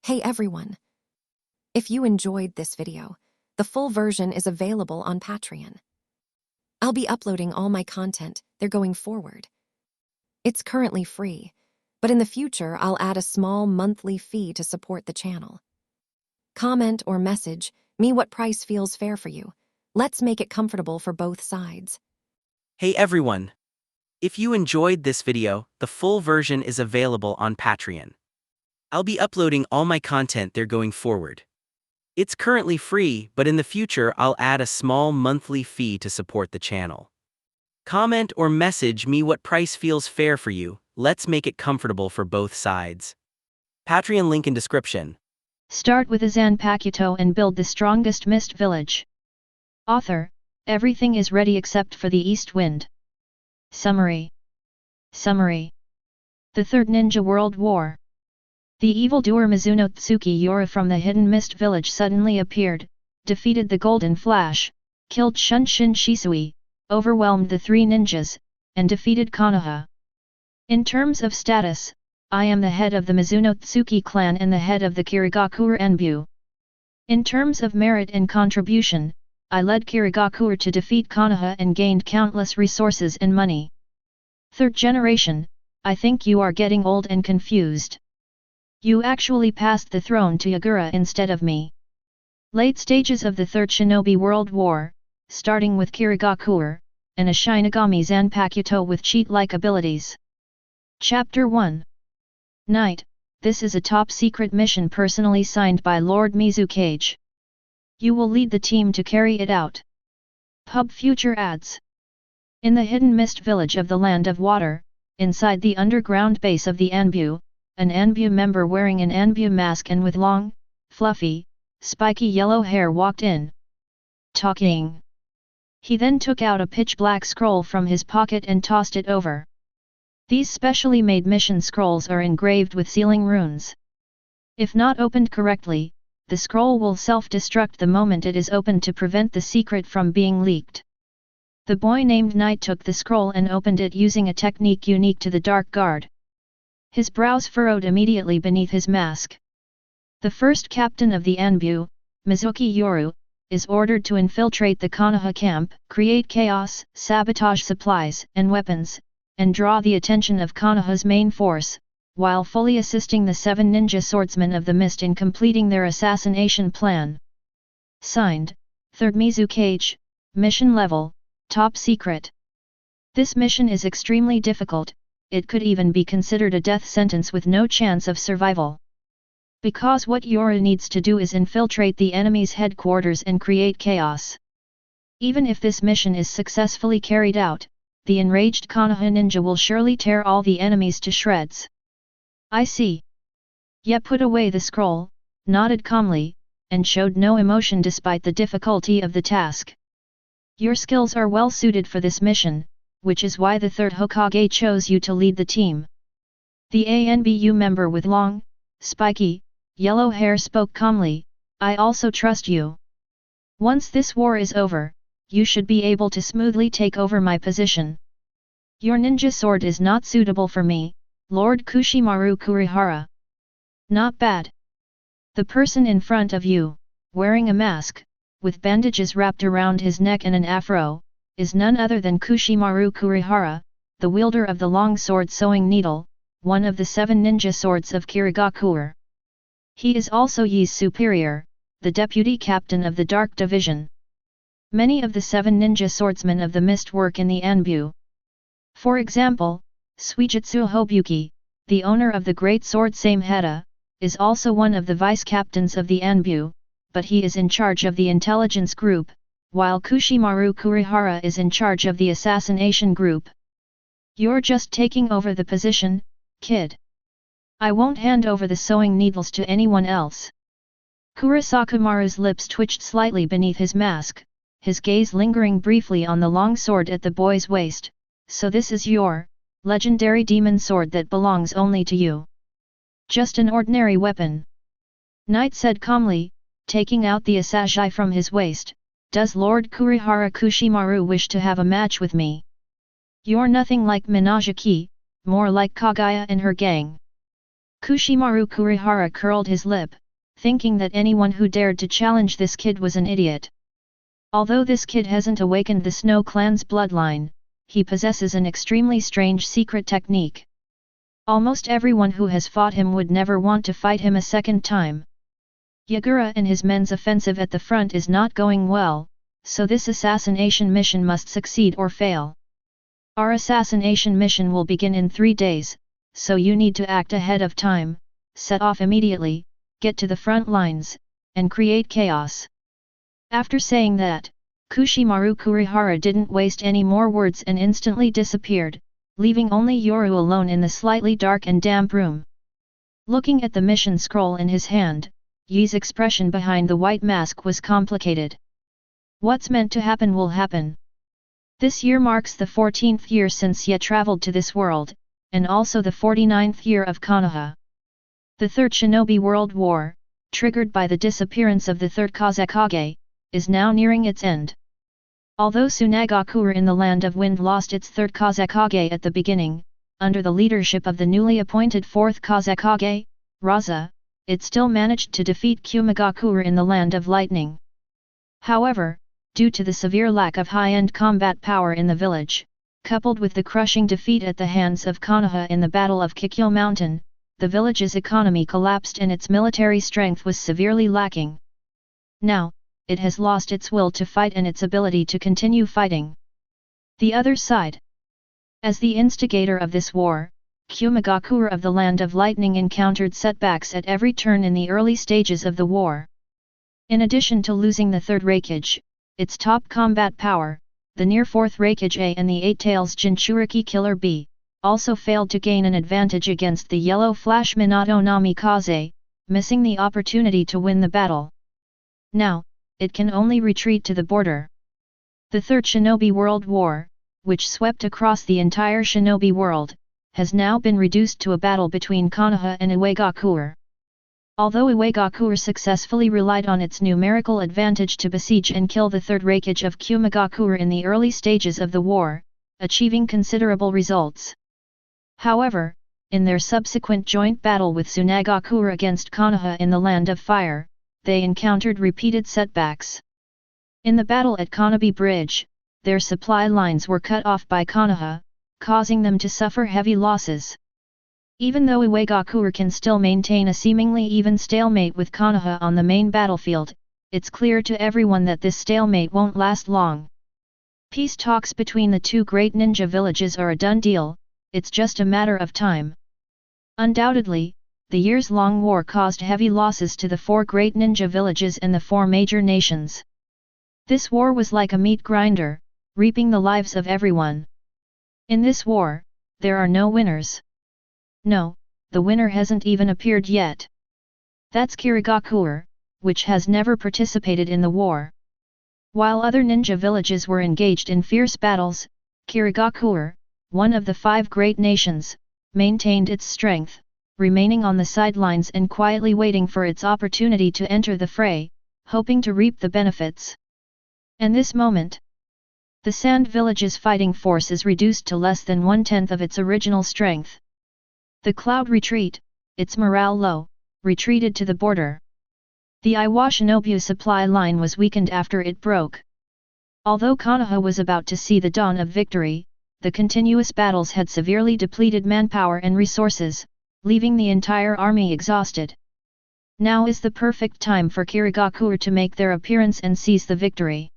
Hey everyone! If you enjoyed this video, the full version is available on Patreon. I'll be uploading all my content there going forward. It's currently free, but in the future I'll add a small monthly fee to support the channel. Comment or message me what price feels fair for you. Let's make it comfortable for both sides. Hey everyone! If you enjoyed this video, the full version is available on Patreon. I'll be uploading all my content there going forward. It's currently free, but in the future I'll add a small monthly fee to support the channel. Comment or message me what price feels fair for you. Let's make it comfortable for both sides. Patreon link in description. Start with a Zanpakuto and build the strongest mist village. Author, everything is ready except for the east wind. Summary. The Third Ninja World War. The evildoer Mizunotsuki Yoru from the hidden mist village suddenly appeared, defeated the Golden Flash, killed Shunshin Shisui, overwhelmed the three ninjas, and defeated Konoha. In terms of status, I am the head of the Mizunotsuki clan and the head of the Kirigakure Anbu. In terms of merit and contribution, I led Kirigakure to defeat Konoha and gained countless resources and money. Third generation, I think you are getting old and confused. You actually passed the throne to Yagura instead of me. Late stages of the Third Shinobi World War, starting with Kirigakure, and a Shinigami Zanpakuto with cheat-like abilities. Chapter 1. Knight, this is a top-secret mission personally signed by Lord Mizunotsuki. You will lead the team to carry it out. Pub Future Ads. In the hidden mist village of the Land of Water, inside the underground base of the Anbu, an Anbu member wearing an Anbu mask and with long, fluffy, spiky yellow hair walked in. Talking. He then took out a pitch-black scroll from his pocket and tossed it over. These specially made mission scrolls are engraved with sealing runes. If not opened correctly, the scroll will self-destruct the moment it is opened to prevent the secret from being leaked. The boy named Knight took the scroll and opened it using a technique unique to the Dark Guard. His brows furrowed immediately beneath his mask. The first captain of the Anbu, Mizunotsuki Yoru, is ordered to infiltrate the Konoha camp, create chaos, sabotage supplies and weapons, and draw the attention of Konoha's main force, while fully assisting the 7 ninja swordsmen of the mist in completing their assassination plan. Signed, 3rd Mizunotsuki, Mission Level, Top Secret. This mission is extremely difficult. It could even be considered a death sentence with no chance of survival. Because what Yoru needs to do is infiltrate the enemy's headquarters and create chaos. Even if this mission is successfully carried out, the enraged Konoha ninja will surely tear all the enemies to shreds. I see. Ye put away the scroll, nodded calmly, and showed no emotion despite the difficulty of the task. Your skills are well suited for this mission, which is why the 3rd Hokage chose you to lead the team. The ANBU member with long, spiky, yellow hair spoke calmly, I also trust you. Once this war is over, you should be able to smoothly take over my position. Your ninja sword is not suitable for me, Lord Kushimaru Kurihara. Not bad. The person in front of you, wearing a mask, with bandages wrapped around his neck and an afro, is none other than Kushimaru Kurihara, the wielder of the long sword sewing needle, one of the 7 ninja swords of Kirigakure. He is also Yi's superior, the deputy captain of the Dark Division. Many of the 7 ninja swordsmen of the mist work in the Anbu. For example, Suijutsu Hobuki, the owner of the great sword Samehada, is also one of the vice-captains of the Anbu, but he is in charge of the intelligence group, while Kushimaru Kurihara is in charge of the assassination group. You're just taking over the position, kid. I won't hand over the sewing needles to anyone else. Kurosakamaru's lips twitched slightly beneath his mask, his gaze lingering briefly on the long sword at the boy's waist. So this is your legendary demon sword that belongs only to you. Just an ordinary weapon. Knight said calmly, taking out the asashai from his waist. Does Lord Kurihara Kushimaru wish to have a match with me? You're nothing like Minajiki, more like Kaguya and her gang. Kushimaru Kurihara curled his lip, thinking that anyone who dared to challenge this kid was an idiot. Although this kid hasn't awakened the Snow Clan's bloodline, he possesses an extremely strange secret technique. Almost everyone who has fought him would never want to fight him a second time. Yagura and his men's offensive at the front is not going well, so this assassination mission must succeed or fail. Our assassination mission will begin in 3 days, so you need to act ahead of time, set off immediately, get to the front lines, and create chaos. After saying that, Kushimaru Kurihara didn't waste any more words and instantly disappeared, leaving only Yoru alone in the slightly dark and damp room. Looking at the mission scroll in his hand, Yi's expression behind the white mask was complicated. What's meant to happen will happen. This year marks the 14th year since Ye traveled to this world, and also the 49th year of Konoha. The Third Shinobi World War, triggered by the disappearance of the Third Kazekage, is now nearing its end. Although Tsunagakure in the Land of Wind lost its Third Kazekage at the beginning, under the leadership of the newly appointed Fourth Kazekage, Raza, it still managed to defeat Kumigakure in the Land of Lightning. However, due to the severe lack of high-end combat power in the village, coupled with the crushing defeat at the hands of Konoha in the Battle of Kikyo Mountain, the village's economy collapsed and its military strength was severely lacking. Now, it has lost its will to fight and its ability to continue fighting. The other side. As the instigator of this war, Kumigakure of the Land of Lightning encountered setbacks at every turn in the early stages of the war. In addition to losing the Third Raikage, its top combat power, the near Fourth Raikage A and the Eight Tails Jinchuriki Killer B, also failed to gain an advantage against the Yellow Flash Minato Namikaze, missing the opportunity to win the battle. Now, it can only retreat to the border. The Third Shinobi World War, which swept across the entire shinobi world, has now been reduced to a battle between Konoha and Iwagakure. Although Iwagakure successfully relied on its numerical advantage to besiege and kill the Third Raikage of Kumigakure in the early stages of the war, achieving considerable results. However, in their subsequent joint battle with Tsunagakure against Konoha in the Land of Fire, they encountered repeated setbacks. In the battle at Konobi Bridge, their supply lines were cut off by Konoha, causing them to suffer heavy losses. Even though Iwagakure can still maintain a seemingly even stalemate with Konoha on the main battlefield, it's clear to everyone that this stalemate won't last long. Peace talks between the two great ninja villages are a done deal, it's just a matter of time. Undoubtedly, the years-long war caused heavy losses to the 4 great ninja villages and the 4 major nations. This war was like a meat grinder, reaping the lives of everyone. In this war, there are no winners. No, the winner hasn't even appeared yet. That's Kirigakure, which has never participated in the war. While other ninja villages were engaged in fierce battles, Kirigakure, one of the 5 great nations, maintained its strength, remaining on the sidelines and quietly waiting for its opportunity to enter the fray, hoping to reap the benefits. And this moment, the Sand Village's fighting force is reduced to less than 1/10 of its original strength. The Cloud Retreat, its morale low, retreated to the border. The Iwa Shinobu supply line was weakened after it broke. Although Konoha was about to see the dawn of victory, the continuous battles had severely depleted manpower and resources, leaving the entire army exhausted. Now is the perfect time for Kirigakure to make their appearance and seize the victory.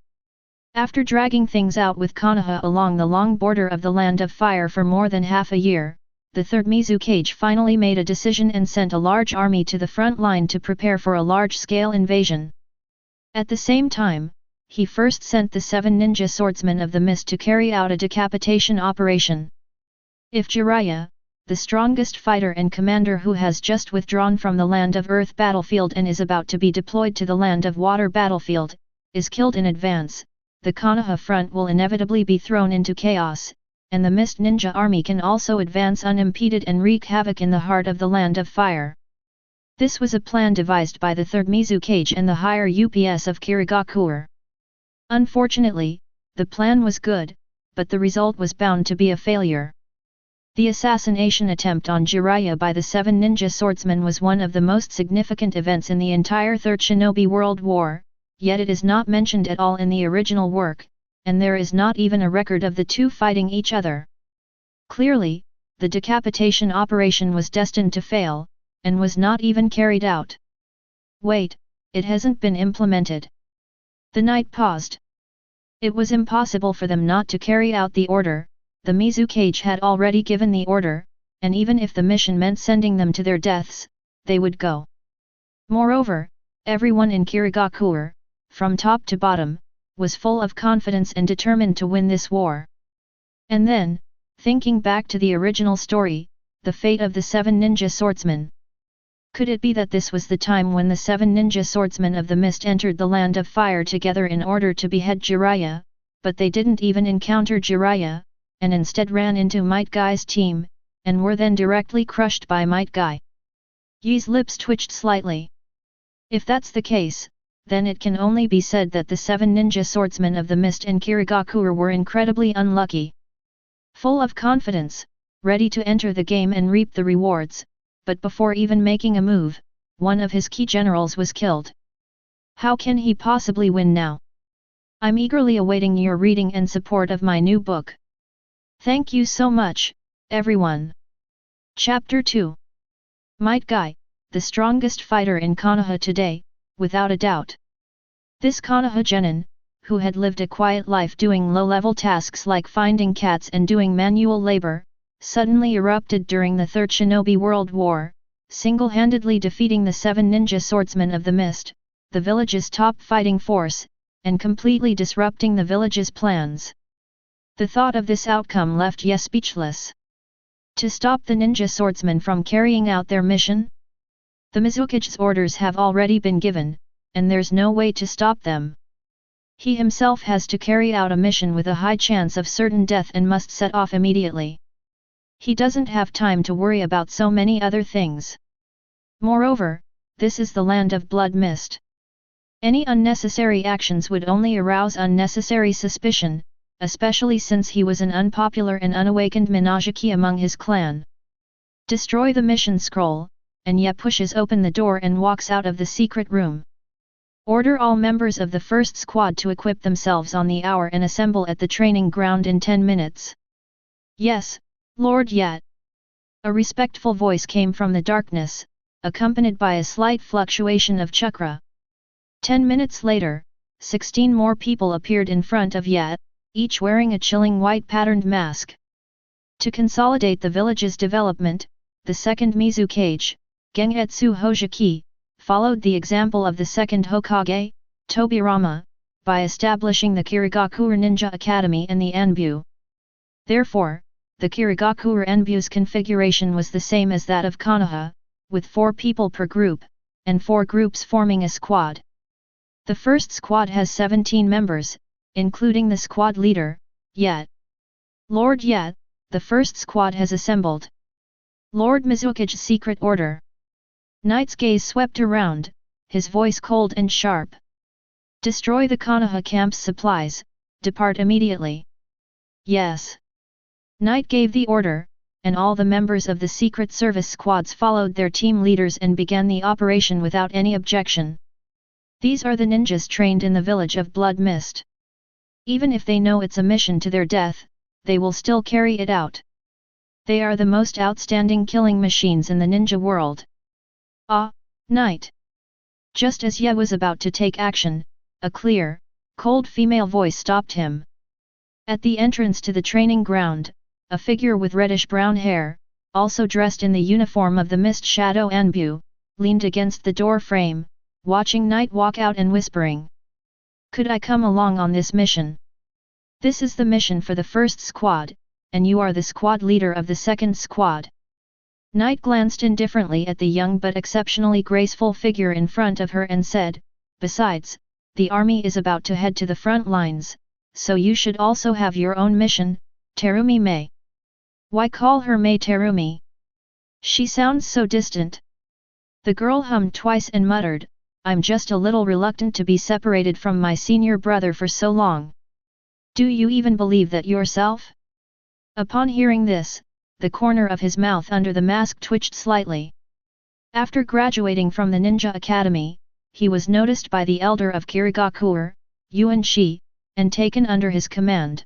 After dragging things out with Konoha along the long border of the Land of Fire for more than half a year, the Third Mizukage finally made a decision and sent a large army to the front line to prepare for a large-scale invasion. At the same time, he first sent the 7 ninja swordsmen of the mist to carry out a decapitation operation. If Jiraiya, the strongest fighter and commander who has just withdrawn from the Land of Earth battlefield and is about to be deployed to the Land of Water battlefield, is killed in advance, the Konoha front will inevitably be thrown into chaos, and the Mist Ninja army can also advance unimpeded and wreak havoc in the heart of the Land of Fire. This was a plan devised by the Third Mizukage and the higher UPS of Kirigakure. Unfortunately, the plan was good, but the result was bound to be a failure. The assassination attempt on Jiraiya by the 7 ninja swordsmen was one of the most significant events in the entire Third Shinobi World War, yet it is not mentioned at all in the original work, and there is not even a record of the two fighting each other. Clearly, the decapitation operation was destined to fail, and was not even carried out. Wait, it hasn't been implemented. The knight paused. It was impossible for them not to carry out the order. The Mizukage had already given the order, and even if the mission meant sending them to their deaths, they would go. Moreover, everyone in Kirigakure, from top to bottom, was full of confidence and determined to win this war. And then, thinking back to the original story, the fate of the 7 ninja swordsmen. Could it be that this was the time when the 7 ninja swordsmen of the mist entered the land of fire together in order to behead Jiraiya, but they didn't even encounter Jiraiya, and instead ran into Might Guy's team, and were then directly crushed by Might Guy? Yi's lips twitched slightly. If that's the case, then it can only be said that the 7 ninja swordsmen of the mist and Kirigakure were incredibly unlucky. Full of confidence, ready to enter the game and reap the rewards, but before even making a move, one of his key generals was killed. How can he possibly win now? I'm eagerly awaiting your reading and support of my new book. Thank you so much, everyone. Chapter 2. Might Guy, the strongest fighter in Konoha today, without a doubt. This Konoha genin, who had lived a quiet life doing low-level tasks like finding cats and doing manual labor, suddenly erupted during the Third Shinobi World War, single-handedly defeating the 7 ninja swordsmen of the mist, the village's top fighting force, and completely disrupting the village's plans. The thought of this outcome left Ye speechless. To stop the ninja swordsmen from carrying out their mission? The Mizukage's orders have already been given, and there's no way to stop them. He himself has to carry out a mission with a high chance of certain death and must set off immediately. He doesn't have time to worry about so many other things. Moreover, this is the land of blood mist. Any unnecessary actions would only arouse unnecessary suspicion, especially since he was an unpopular and unawakened Minajiki among his clan. Destroy the mission scroll, and Ye pushes open the door and walks out of the secret room. Order all members of the first squad to equip themselves on the hour and assemble at the training ground in 10 minutes. Yes, Lord Ye. A respectful voice came from the darkness, accompanied by a slight fluctuation of chakra. 10 minutes later, 16 more people appeared in front of Ye, each wearing a chilling white patterned mask. To consolidate the village's development, the second Mizukage, Gengetsu Hojiki, followed the example of the second Hokage, Tobirama, by establishing the Kirigakure Ninja Academy and the Anbu. Therefore, the Kirigakure Anbu's configuration was the same as that of Konoha, with 4 people per group, and 4 groups forming a squad. The first squad has 17 members, including the squad leader, Ye. Lord Ye, the first squad has assembled. Lord Mizukage's secret order. Knight's gaze swept around, his voice cold and sharp. Destroy the Konoha camp's supplies, depart immediately. Yes. Knight gave the order, and all the members of the secret service squads followed their team leaders and began the operation without any objection. These are the ninjas trained in the village of Blood Mist. Even if they know it's a mission to their death, they will still carry it out. They are the most outstanding killing machines in the ninja world. Ah, Knight! Just as Ye was about to take action, a clear, cold female voice stopped him. At the entrance to the training ground, a figure with reddish-brown hair, also dressed in the uniform of the Mist Shadow Anbu, leaned against the door frame, watching Knight walk out and whispering. Could I come along on this mission? This is the mission for the first squad, and you are the squad leader of the second squad. Knight glanced indifferently at the young but exceptionally graceful figure in front of her and said, besides, the army is about to head to the front lines, so you should also have your own mission, Terumi Mei. Why call her Mei Terumi? She sounds so distant. The girl hummed twice and muttered, I'm just a little reluctant to be separated from my senior brother for so long. Do you even believe that yourself? Upon hearing this, the corner of his mouth under the mask twitched slightly. After graduating from the Ninja Academy, he was noticed by the elder of Kirigakure, Yuan Shi, and taken under his command.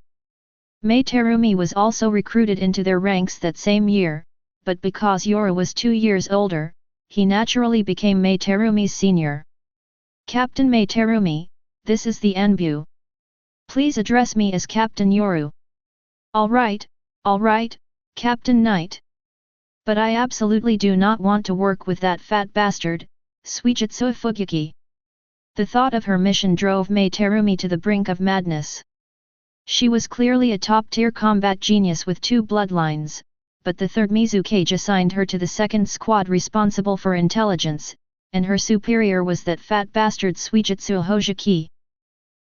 Mei Terumi was also recruited into their ranks that same year, but because Yoru was 2 years older, he naturally became Mei Terumi's senior. Captain Mei Terumi, this is the Anbu. Please address me as Captain Yoru. All right, Captain Knight. But I absolutely do not want to work with that fat bastard, Suijutsu Fugyuki. The thought of her mission drove Mei Terumi to the brink of madness. She was clearly a top-tier combat genius with 2 bloodlines, but the 3rd Mizukage assigned her to the 2nd squad responsible for intelligence, and her superior was that fat bastard Suijutsu Hojuki.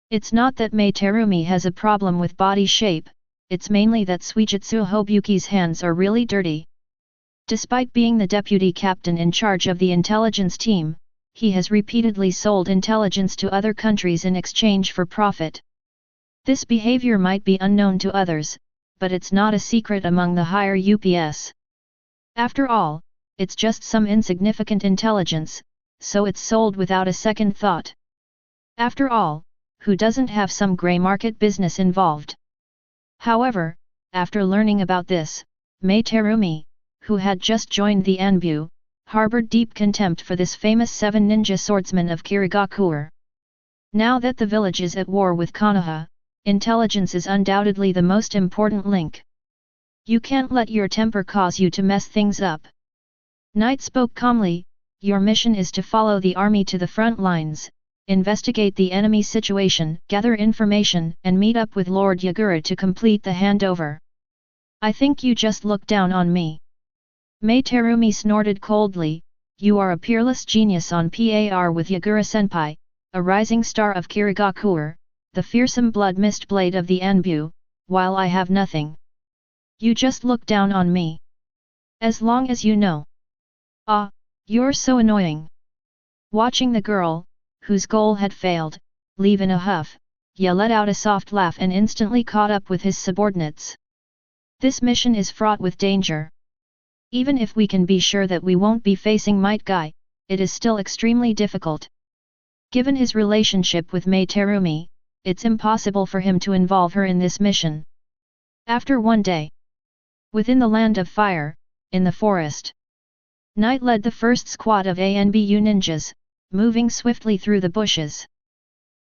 It's not that Mei Terumi has a problem with body shape, it's mainly that Suijutsu Hobuki's hands are really dirty. Despite being the deputy captain in charge of the intelligence team, he has repeatedly sold intelligence to other countries in exchange for profit. This behavior might be unknown to others, but it's not a secret among the higher UPS. After all, it's just some insignificant intelligence, so it's sold without a second thought. After all, who doesn't have some grey market business involved? However, after learning about this, Mei Terumi, who had just joined the Anbu, harbored deep contempt for this famous 7 ninja swordsman of Kirigakure. Now that the village is at war with Konoha, intelligence is undoubtedly the most important link. You can't let your temper cause you to mess things up. Knight spoke calmly, your mission is to follow the army to the front lines, investigate the enemy situation, gather information, and meet up with Lord Yagura to complete the handover. I think you just look down on me. Mei Terumi snorted coldly, you are a peerless genius on par with Yagura-senpai, a rising star of Kirigakure, the fearsome blood mist blade of the Anbu, while I have nothing. You just look down on me. As long as you know. Ah, you're so annoying. Watching the girl, whose goal had failed, leave in a huff, Ye let out a soft laugh and instantly caught up with his subordinates. This mission is fraught with danger. Even if we can be sure that we won't be facing Might Guy, it is still extremely difficult. Given his relationship with Mei Terumi, it's impossible for him to involve her in this mission. After one day, within the Land of Fire, in the forest, Knight led the first squad of ANBU ninjas, moving swiftly through the bushes.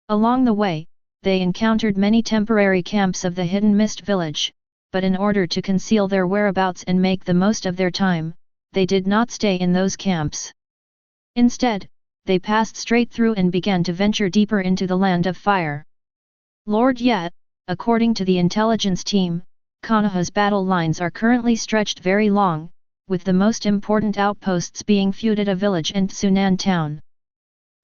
Along the way, they encountered many temporary camps of the Hidden Mist village, but in order to conceal their whereabouts and make the most of their time, they did not stay in those camps. Instead, they passed straight through and began to venture deeper into the Land of Fire. Lord Yet, according to the intelligence team, Konoha's battle lines are currently stretched very long, with the most important outposts being Fuda village and Tsunan town.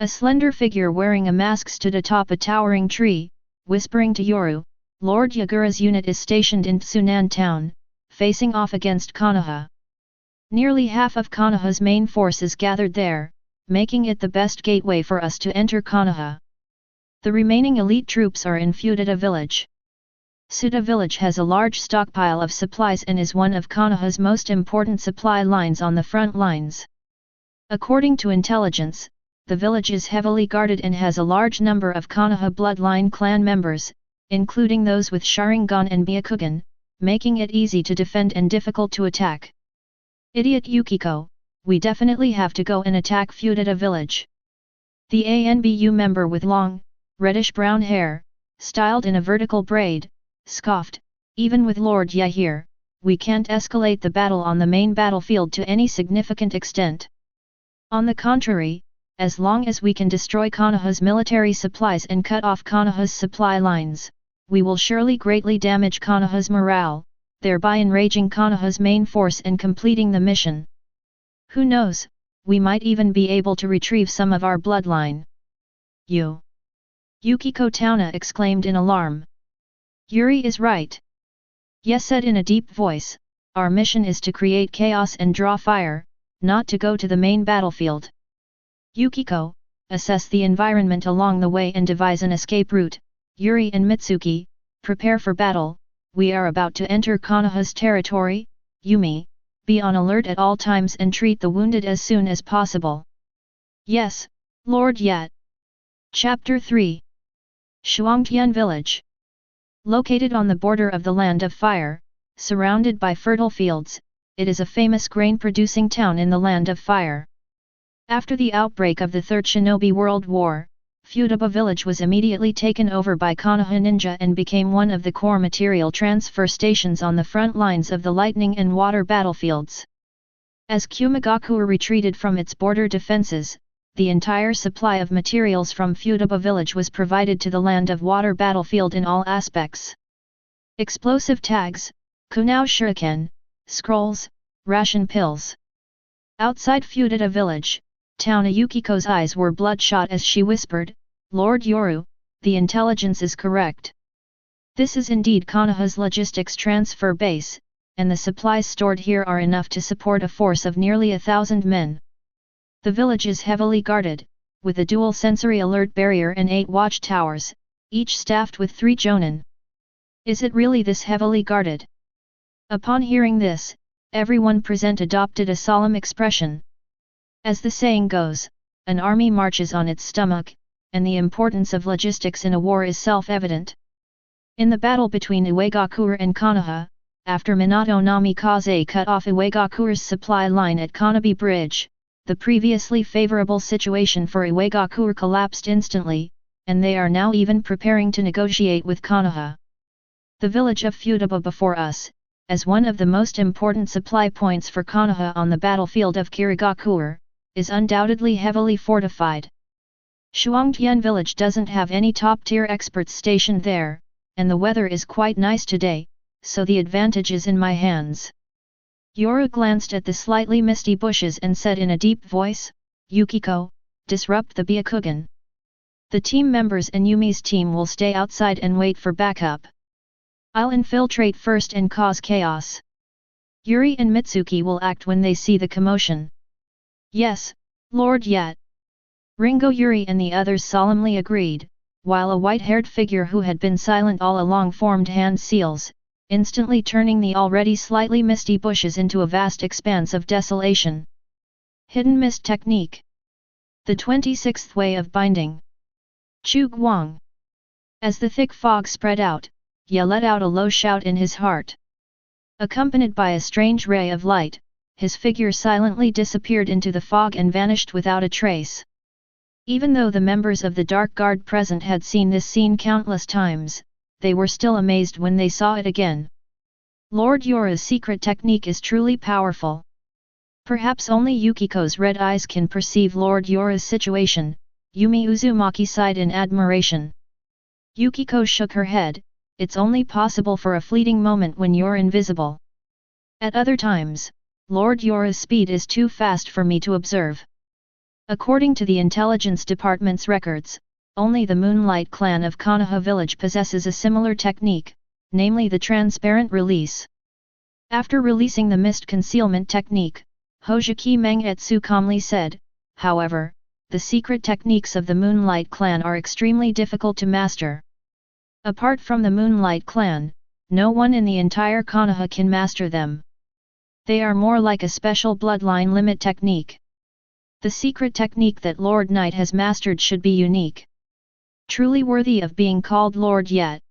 A slender figure wearing a mask stood atop a towering tree, whispering to Yoru, Lord Yagura's unit is stationed in Tsunan town, facing off against Konoha. Nearly half of Konoha's main force is gathered there, making it the best gateway for us to enter Konoha. The remaining elite troops are in Fuda village. Suda village has a large stockpile of supplies and is one of Konoha's most important supply lines on the front lines. According to intelligence, the village is heavily guarded and has a large number of Konoha bloodline clan members, including those with Sharingan and Byakugan, making it easy to defend and difficult to attack. Idiot Yukiko, we definitely have to go and attack Fuda village. The ANBU member with long, reddish-brown hair, styled in a vertical braid, scoffed, even with Lord Ye here, we can't escalate the battle on the main battlefield to any significant extent. On the contrary, as long as we can destroy Konoha's military supplies and cut off Konoha's supply lines, we will surely greatly damage Konoha's morale, thereby enraging Konoha's main force and completing the mission. Who knows, we might even be able to retrieve some of our bloodline. Yukiko Tauna exclaimed in alarm. Yuri is right. Ye said in a deep voice, our mission is to create chaos and draw fire, not to go to the main battlefield. Yukiko, assess the environment along the way and devise an escape route. Yuri and Mitsuki, prepare for battle, we are about to enter Konoha's territory, Yumi, be on alert at all times and treat the wounded as soon as possible. Yes, Lord Yat. Chapter 3. Shuangtian Village. Located on the border of the Land of Fire, surrounded by fertile fields, it is a famous grain-producing town in the Land of Fire. After the outbreak of the Third Shinobi World War, Futaba village was immediately taken over by Konoha ninja and became one of the core material transfer stations on the front lines of the lightning and water battlefields. As Kirigakure retreated from its border defenses, the entire supply of materials from Futaba village was provided to the Land of Water battlefield in all aspects. Explosive tags, kunao shuriken, scrolls, ration pills. Outside Futaba village, Towna Yukiko's eyes were bloodshot as she whispered, "Lord Yoru, the intelligence is correct. This is indeed Konoha's logistics transfer base, and the supplies stored here are enough to support a force of nearly 1,000 men. The village is heavily guarded, with a dual sensory alert barrier and 8 watchtowers, each staffed with 3 jonin. Is it really this heavily guarded?" Upon hearing this, everyone present adopted a solemn expression. As the saying goes, an army marches on its stomach, and the importance of logistics in a war is self-evident. In the battle between Iwagakure and Konoha, after Minato Namikaze cut off Iwagakure's supply line at Konobe Bridge, the previously favorable situation for Iwagakure collapsed instantly, and they are now even preparing to negotiate with Konoha. The village of Futaba before us, as one of the most important supply points for Konoha on the battlefield of Kirigakure, is undoubtedly heavily fortified. Shuangtian village doesn't have any top-tier experts stationed there, and the weather is quite nice today, so the advantage is in my hands. Yoru glanced at the slightly misty bushes and said in a deep voice, "Yukiko, disrupt the Byakugan. The team members and Yumi's team will stay outside and wait for backup. I'll infiltrate first and cause chaos. Yuri and Mitsuki will act when they see the commotion." "Yes, Lord Yat." Ringo, Yuri and the others solemnly agreed, while a white-haired figure who had been silent all along formed hand seals, instantly turning the already slightly misty bushes into a vast expanse of desolation. Hidden Mist Technique. The 26th Way of Binding. Chu Guang. As the thick fog spread out, Ye let out a low shout in his heart. Accompanied by a strange ray of light, his figure silently disappeared into the fog and vanished without a trace. Even though the members of the Dark Guard present had seen this scene countless times, they were still amazed when they saw it again. Lord Yoru's secret technique is truly powerful. Perhaps only Yukiko's red eyes can perceive Lord Yoru's situation, Yumi Uzumaki sighed in admiration. Yukiko shook her head, "It's only possible for a fleeting moment when you're invisible. At other times, Lord Yoru's speed is too fast for me to observe." According to the Intelligence Department's records, only the Moonlight clan of Konoha village possesses a similar technique, namely the transparent release. After releasing the mist concealment technique, Hojiki Mangetsu calmly said, "However, the secret techniques of the Moonlight clan are extremely difficult to master. Apart from the Moonlight clan, no one in the entire Konoha can master them. They are more like a special bloodline limit technique. The secret technique that Lord Knight has mastered should be unique. Truly worthy of being called Lord Yet."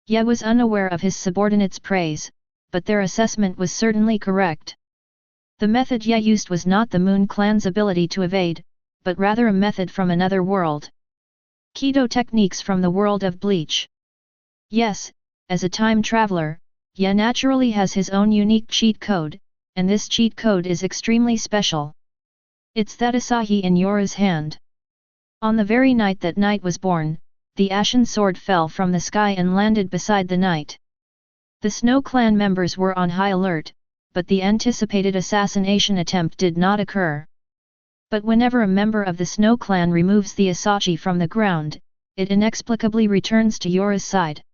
Ye was unaware of his subordinates' praise, but their assessment was certainly correct. The method Ye used was not the Moon clan's ability to evade, but rather a method from another world. Kido techniques from the world of Bleach. Yes, as a time traveler, Ye naturally has his own unique cheat code, and this cheat code is extremely special. It's that Asahi in Yoru's hand. On the very night that Knight was born, the Ashen Sword fell from the sky and landed beside the Knight. The Snow Clan members were on high alert, but the anticipated assassination attempt did not occur. But whenever a member of the Snow Clan removes the Asahi from the ground, it inexplicably returns to Yoru's side.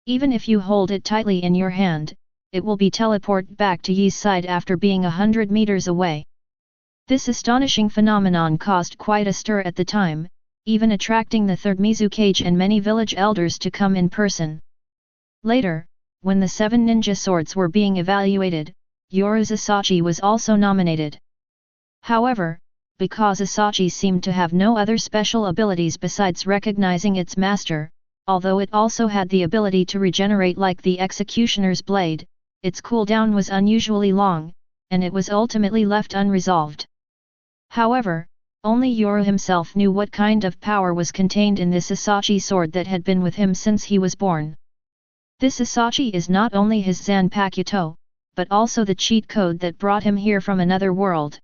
Even if you hold it tightly in your hand, it will be teleported back to Ye's side after being 100 meters away. This astonishing phenomenon caused quite a stir at the time, even attracting the third Mizukage and many village elders to come in person. Later, when the 7 ninja swords were being evaluated, Yoru's Asachi was also nominated. However, because Asachi seemed to have no other special abilities besides recognizing its master, although it also had the ability to regenerate like the Executioner's blade, its cooldown was unusually long, and it was ultimately left unresolved. However, only Yoru himself knew what kind of power was contained in this Asachi sword that had been with him since he was born. This Asachi is not only his Zanpakuto, but also the cheat code that brought him here from another world.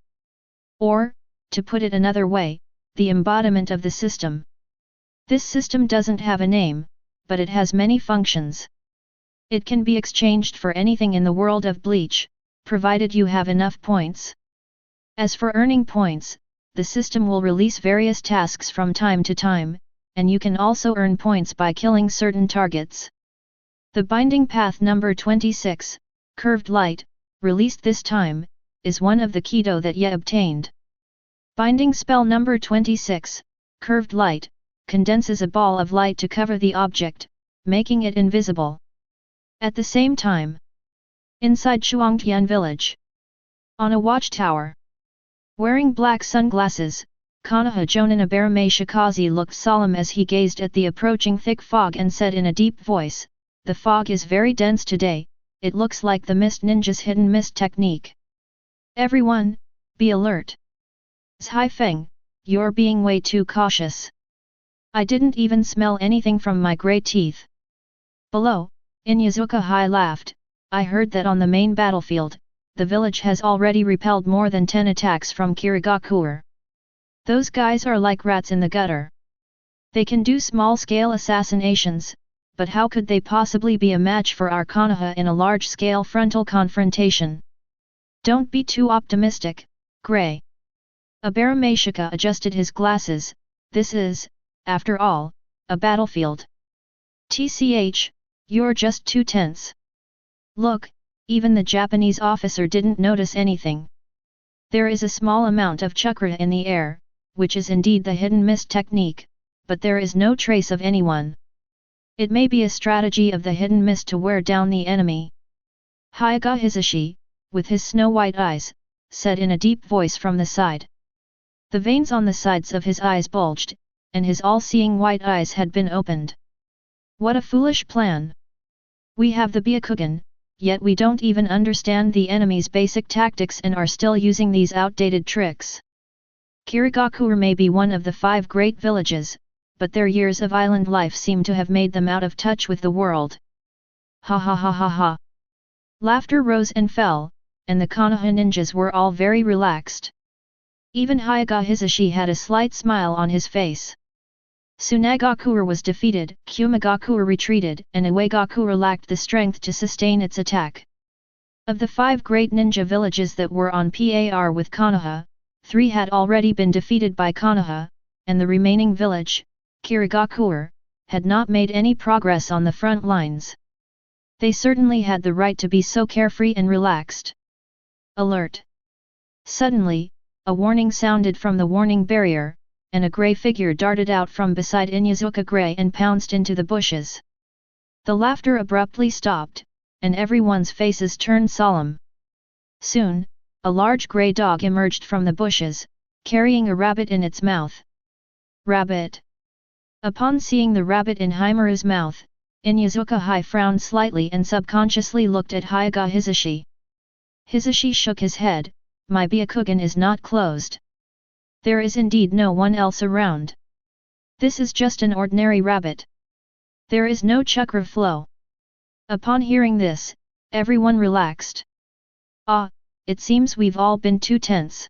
Or, to put it another way, the embodiment of the system. This system doesn't have a name, but it has many functions. It can be exchanged for anything in the world of Bleach, provided you have enough points. As for earning points, the system will release various tasks from time to time, and you can also earn points by killing certain targets. The Binding Path number 26, Curved Light, released this time, is one of the Kido that Ye obtained. Binding Spell number 26, Curved Light, condenses a ball of light to cover the object, making it invisible. At the same time, inside Shuangtian village, on a watchtower, wearing black sunglasses, Konoha Jonin Abarame Shikaze looked solemn as he gazed at the approaching thick fog and said in a deep voice, "The fog is very dense today, it looks like the Mist Ninja's hidden mist technique. Everyone, be alert. Zhai Feng, you're being way too cautious. I didn't even smell anything from my grey teeth." Below, Inyazuka Hai laughed, "I heard that on the main battlefield, the village has already repelled more than 10 attacks from Kirigakure. Those guys are like rats in the gutter. They can do small-scale assassinations, but how could they possibly be a match for our Konoha in a large-scale frontal confrontation? Don't be too optimistic, Grey." Abarameshika adjusted his glasses. "This is, after all, a battlefield. TCH, you're just too tense. Look, even the Japanese officer didn't notice anything. There is a small amount of chakra in the air, which is indeed the hidden mist technique, but there is no trace of anyone. It may be a strategy of the hidden mist to wear down the enemy." Hyaga Hisashi, with his snow-white eyes, said in a deep voice from the side. The veins on the sides of his eyes bulged, and his all-seeing white eyes had been opened. "What a foolish plan! We have the Byakugan, yet we don't even understand the enemy's basic tactics and are still using these outdated tricks. Kirigakure may be one of the 5 great villages, but their years of island life seem to have made them out of touch with the world." Ha ha ha ha ha. Laughter rose and fell, and the Konoha ninjas were all very relaxed. Even Hyaga Hisashi had a slight smile on his face. Tsunagakure was defeated, Kumagakure retreated, and Iwagakure lacked the strength to sustain its attack. Of the 5 great ninja villages that were on par with Konoha, 3 had already been defeated by Konoha, and the remaining village, Kirigakure, had not made any progress on the front lines. They certainly had the right to be so carefree and relaxed. Alert! Suddenly, a warning sounded from the warning barrier, and a grey figure darted out from beside Inyazuka Grey and pounced into the bushes. The laughter abruptly stopped, and everyone's faces turned solemn. Soon, a large grey dog emerged from the bushes, carrying a rabbit in its mouth. Rabbit! Upon seeing the rabbit in Haimaru's mouth, Inyazuka Hai frowned slightly and subconsciously looked at Hyaga Hisashi. Hisashi shook his head. "My Byakugan is not closed. There is indeed no one else around. This is just an ordinary rabbit. There is no chakra flow." Upon hearing this, everyone relaxed. "Ah, it seems we've all been too tense.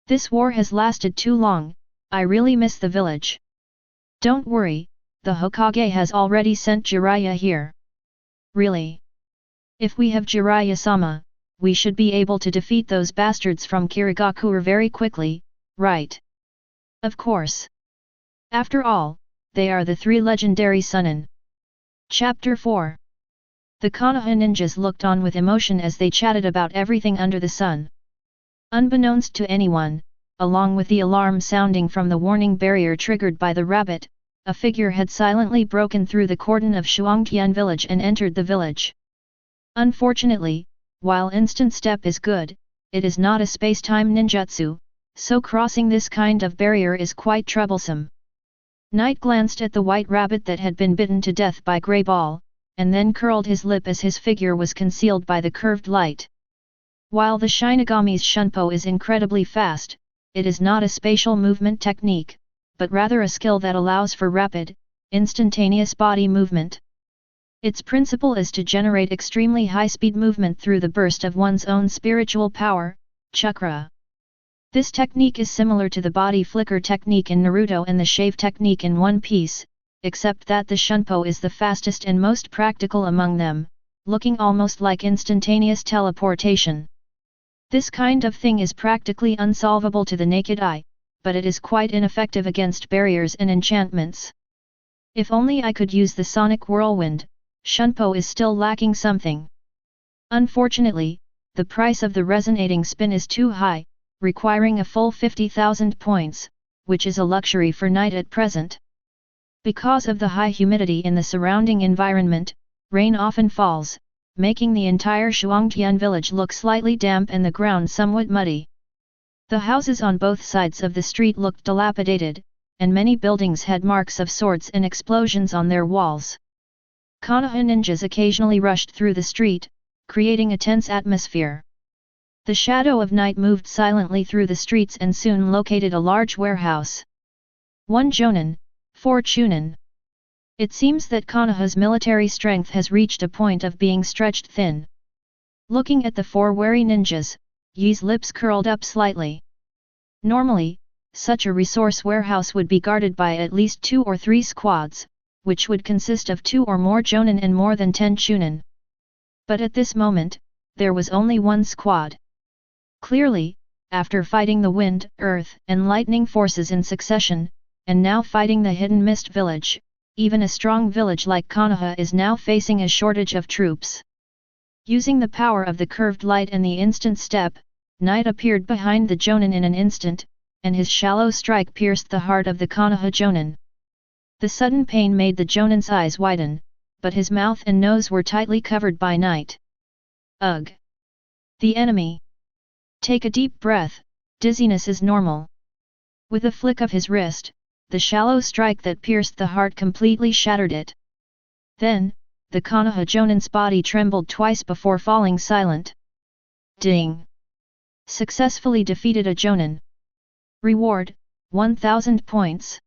This war has lasted too long, I really miss the village. Don't worry, the Hokage has already sent Jiraiya here." "Really? If we have Jiraiya-sama, we should be able to defeat those bastards from Kirigakure very quickly, right?" "Of course. After all, they are the 3 legendary Sunin." Chapter 4. The Konoha ninjas looked on with emotion as they chatted about everything under the sun. Unbeknownst to anyone, along with the alarm sounding from the warning barrier triggered by the rabbit, a figure had silently broken through the cordon of Shuangtian village and entered the village. Unfortunately, While instant step is good, it is not a space-time ninjutsu, so crossing this kind of barrier is quite troublesome. Knight glanced at the white rabbit that had been bitten to death by Grey Ball, and then curled his lip as his figure was concealed by the curved light. While the Shinigami's Shunpo is incredibly fast, it is not a spatial movement technique, but rather a skill that allows for rapid, instantaneous body movement. Its principle is to generate extremely high-speed movement through the burst of one's own spiritual power, chakra. This technique is similar to the body flicker technique in Naruto and the shave technique in One Piece, except that the Shunpo is the fastest and most practical among them, looking almost like instantaneous teleportation. This kind of thing is practically unsolvable to the naked eye, but it is quite ineffective against barriers and enchantments. If only I could use the sonic whirlwind, Shunpo is still lacking something. Unfortunately, the price of the resonating spin is too high, requiring a full 50,000 points, which is a luxury for Knight at present. Because of the high humidity in the surrounding environment, rain often falls, making the entire Shuangtian village look slightly damp and the ground somewhat muddy. The houses on both sides of the street looked dilapidated, and many buildings had marks of swords and explosions on their walls. Konoha ninjas occasionally rushed through the street, creating a tense atmosphere. The shadow of night moved silently through the streets and soon located a large warehouse. 1 jonin, 4 chunin. It seems that Konoha's military strength has reached a point of being stretched thin. Looking at the 4 wary ninjas, Yi's lips curled up slightly. Normally, such a resource warehouse would be guarded by at least 2 or 3 squads, which would consist of 2 or more jonin and more than 10 chunin. But at this moment, there was only 1 squad. Clearly, after fighting the wind, earth, and lightning forces in succession, and now fighting the hidden mist village, even a strong village like Konoha is now facing a shortage of troops. Using the power of the curved light and the instant step, Knight appeared behind the jonin in an instant, and his shallow strike pierced the heart of the Konoha jonin. The sudden pain made the jonin's eyes widen, but his mouth and nose were tightly covered by Knight. Ugh! The enemy! Take a deep breath, dizziness is normal. With a flick of his wrist, the shallow strike that pierced the heart completely shattered it. Then, the Konoha jonin's body trembled twice before falling silent. Ding! Successfully defeated a jonin. Reward, 1000 points.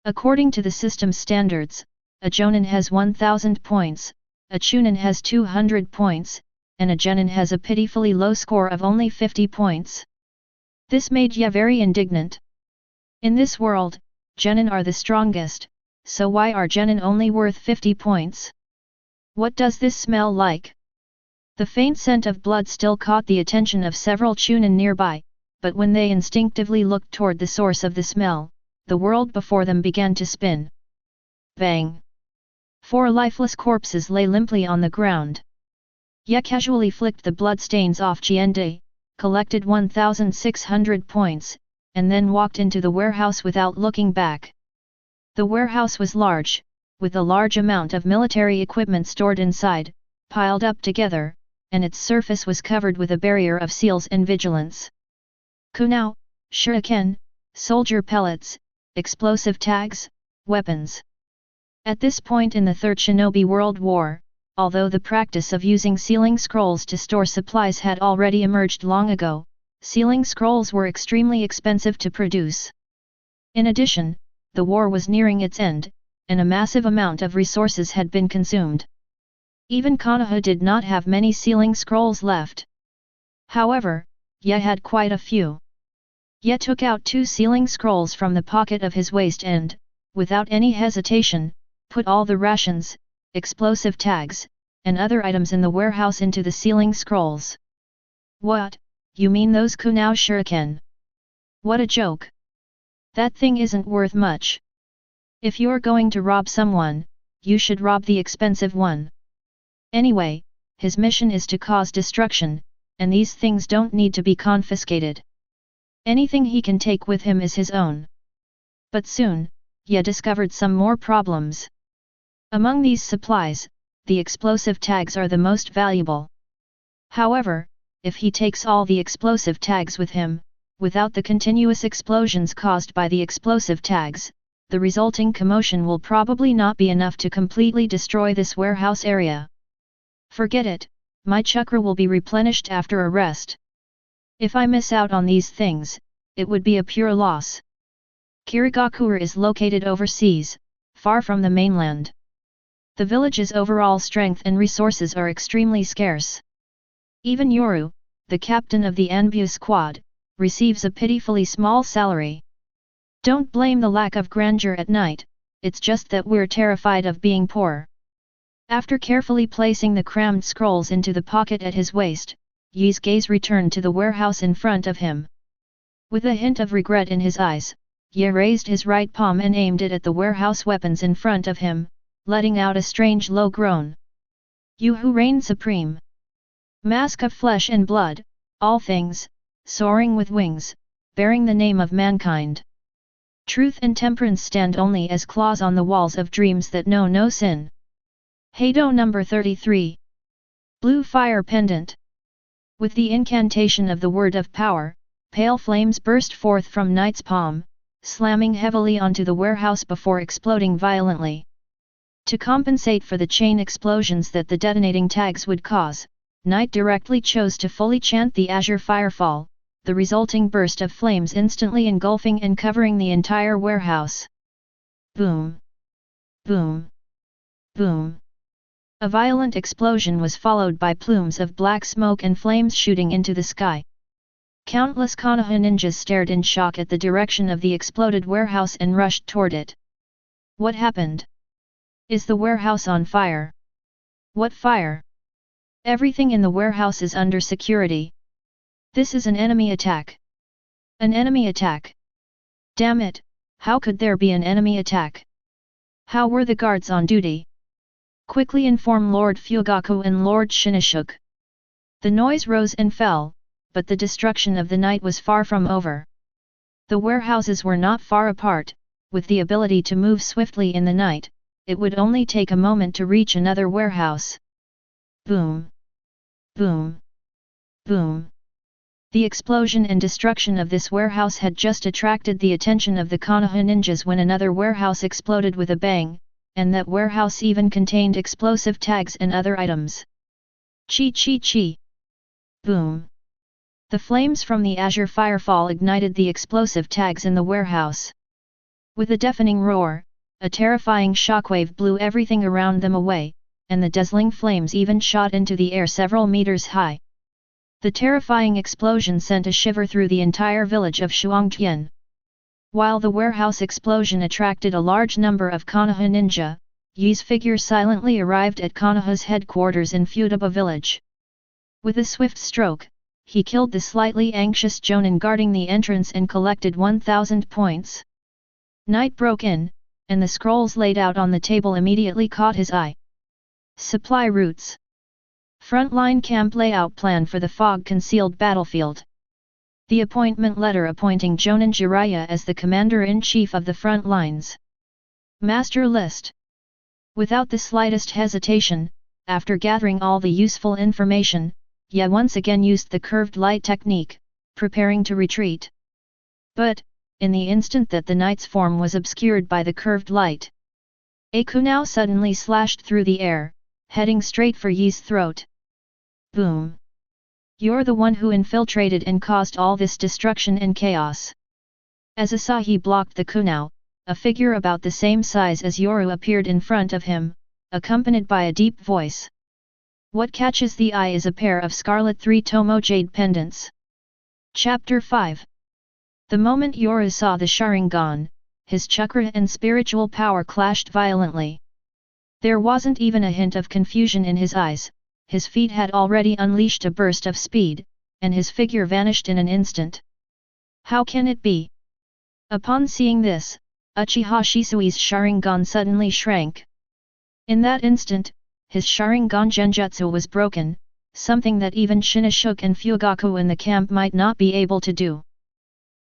According to the system's standards, a jonin has 1000 points, a chunin has 200 points, and a genin has a pitifully low score of only 50 points. This made Ya very indignant. In this world, genin are the strongest, so why are genin only worth 50 points? What does this smell like? The faint scent of blood still caught the attention of several chunin nearby, but when they instinctively looked toward the source of the smell, the world before them began to spin. Bang! 4 lifeless corpses lay limply on the ground. Ya casually flicked the bloodstains off Jiande, collected 1,600 points, and then walked into the warehouse without looking back. The warehouse was large, with a large amount of military equipment stored inside, piled up together, and its surface was covered with a barrier of seals and vigilance. Kunao, shuriken, soldier pellets, explosive tags, weapons. At this point in the Third Shinobi World War, although the practice of using sealing scrolls to store supplies had already emerged long ago, sealing scrolls were extremely expensive to produce. In addition, the war was nearing its end, and a massive amount of resources had been consumed. Even Konoha did not have many sealing scrolls left. However, Ya had quite a few. Ya took out 2 sealing scrolls from the pocket of his waist and, without any hesitation, put all the rations, explosive tags, and other items in the warehouse into the sealing scrolls. What, you mean those Kunao shuriken? What a joke! That thing isn't worth much. If you're going to rob someone, you should rob the expensive one. Anyway, his mission is to cause destruction, and these things don't need to be confiscated. Anything he can take with him is his own. But soon, Ya discovered some more problems. Among these supplies, the explosive tags are the most valuable. However, if he takes all the explosive tags with him, without the continuous explosions caused by the explosive tags, the resulting commotion will probably not be enough to completely destroy this warehouse area. Forget it, my chakra will be replenished after a rest. If I miss out on these things, it would be a pure loss. Kirigakure is located overseas, far from the mainland. The village's overall strength and resources are extremely scarce. Even Yoru, the captain of the Anbu squad, receives a pitifully small salary. Don't blame the lack of grandeur at night, it's just that we're terrified of being poor. After carefully placing the crammed scrolls into the pocket at his waist, Yi's gaze returned to the warehouse in front of him. With a hint of regret in his eyes, Yi raised his right palm and aimed it at the warehouse weapons in front of him, letting out a strange low groan. You who reign supreme! Mask of flesh and blood, all things, soaring with wings, bearing the name of mankind. Truth and temperance stand only as claws on the walls of dreams that know no sin. Heido number 33. Blue Fire Pendant. With the incantation of the word of power, pale flames burst forth from Knight's palm, slamming heavily onto the warehouse before exploding violently. To compensate for the chain explosions that the detonating tags would cause, Knight directly chose to fully chant the Azure Firefall, the resulting burst of flames instantly engulfing and covering the entire warehouse. Boom! Boom! Boom! A violent explosion was followed by plumes of black smoke and flames shooting into the sky. Countless Konoha ninjas stared in shock at the direction of the exploded warehouse and rushed toward it. What happened? Is the warehouse on fire? What fire? Everything in the warehouse is under security. This is an enemy attack. An enemy attack. Damn it, how could there be an enemy attack? How were the guards on duty? Quickly inform Lord Fugaku and Lord Shinishuk. The noise rose and fell, but the destruction of the night was far from over. The warehouses were not far apart, with the ability to move swiftly in the night, it would only take a moment to reach another warehouse. Boom! Boom! Boom! The explosion and destruction of this warehouse had just attracted the attention of the Konoha ninjas when another warehouse exploded with a bang, and that warehouse even contained explosive tags and other items. Chi chi chi! Boom! The flames from the Azure Firefall ignited the explosive tags in the warehouse. With a deafening roar, a terrifying shockwave blew everything around them away, and the dazzling flames even shot into the air several meters high. The terrifying explosion sent a shiver through the entire village of Shuangtian. While the warehouse explosion attracted a large number of Konoha ninja, Yi's figure silently arrived at Konoha's headquarters in Futaba village. With a swift stroke, he killed the slightly anxious Jonin guarding the entrance and collected 1,000 points. Night broke in, and the scrolls laid out on the table immediately caught his eye. Supply routes. Frontline camp layout plan for the fog-concealed battlefield. The appointment letter appointing Jonin Jiraiya as the commander-in-chief of the front lines. Master list. Without the slightest hesitation, after gathering all the useful information, Ye once again used the curved light technique, preparing to retreat. But, in the instant that the knight's form was obscured by the curved light, a kunai suddenly slashed through the air, heading straight for Yi's throat. Boom! You're the one who infiltrated and caused all this destruction and chaos. As Asahi blocked the kunai, a figure about the same size as Yoru appeared in front of him, accompanied by a deep voice. What catches the eye is a pair of scarlet three-tomo jade pendants. Chapter 5. The moment Yoru saw the Sharingan, his chakra and spiritual power clashed violently. There wasn't even a hint of confusion in his eyes, his feet had already unleashed a burst of speed, and his figure vanished in an instant. How can it be? Upon seeing this, Uchiha Shisui's Sharingan suddenly shrank. In that instant, his Sharingan genjutsu was broken, something that even Shinishuk and Fugaku in the camp might not be able to do.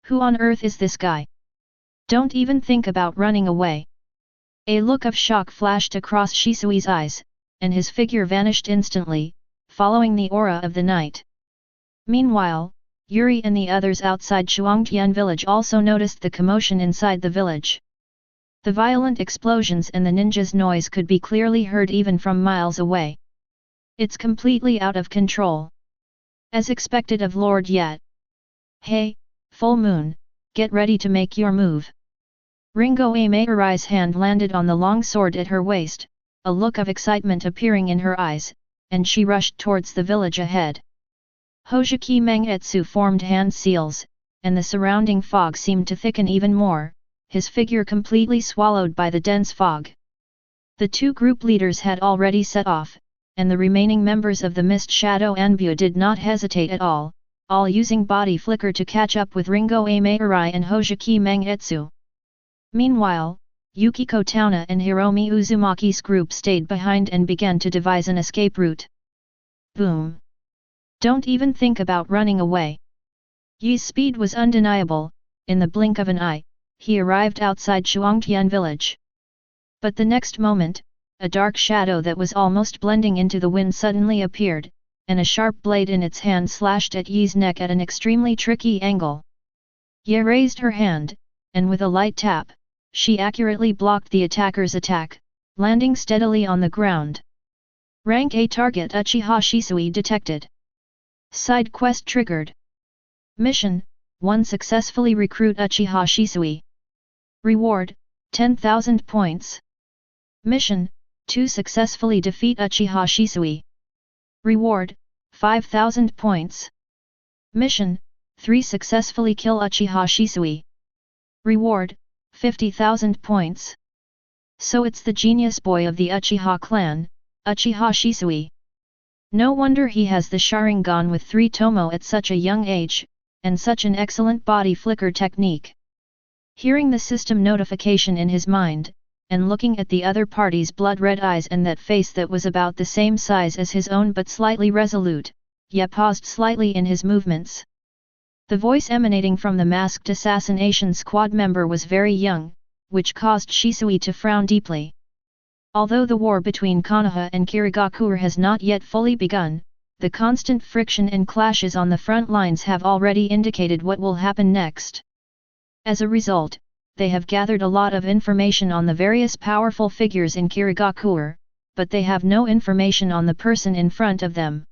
Who on earth is this guy? Don't even think about running away. A look of shock flashed across Shisui's eyes, and his figure vanished instantly, following the aura of the night. Meanwhile, Yuri and the others outside Shuangtian village also noticed the commotion inside the village. The violent explosions and the ninja's noise could be clearly heard even from miles away. It's completely out of control. As expected of Lord Yet. Hey, full moon, get ready to make your move. Ringo Amayuri's hand landed on the long sword at her waist, a look of excitement appearing in her eyes, and she rushed towards the village ahead. Hojiki Mangetsu formed hand seals, and the surrounding fog seemed to thicken even more, his figure completely swallowed by the dense fog. The two group leaders had already set off, and the remaining members of the Mist Shadow Anbu did not hesitate at all using body flicker to catch up with Ringo Amayuri and Hojiki Mangetsu. Meanwhile, Yukiko Tona and Hiromi Uzumaki's group stayed behind and began to devise an escape route. Boom! Don't even think about running away. Yi's speed was undeniable. In the blink of an eye, he arrived outside Shuangtian village. But the next moment, a dark shadow that was almost blending into the wind suddenly appeared, and a sharp blade in its hand slashed at Yi's neck at an extremely tricky angle. Yi raised her hand, and with a light tap, she accurately blocked the attacker's attack, landing steadily on the ground. Rank A target Uchiha Shisui detected. Side quest triggered. Mission: 1. Successfully recruit Uchiha Shisui. Reward: 10,000 points. Mission: 2. Successfully defeat Uchiha Shisui. Reward: 5,000 points. Mission: 3. Successfully kill Uchiha Shisui. Reward: 50,000 points. So it's the genius boy of the Uchiha clan, Uchiha Shisui. No wonder he has the Sharingan with 3 tomo at such a young age, and such an excellent body flicker technique. Hearing the system notification in his mind, and looking at the other party's blood-red eyes and that face that was about the same size as his own but slightly resolute, Ye paused slightly in his movements. The voice emanating from the masked assassination squad member was very young, which caused Shisui to frown deeply. Although the war between Konoha and Kirigakure has not yet fully begun, the constant friction and clashes on the front lines have already indicated what will happen next. As a result, they have gathered a lot of information on the various powerful figures in Kirigakure, but they have no information on the person in front of them.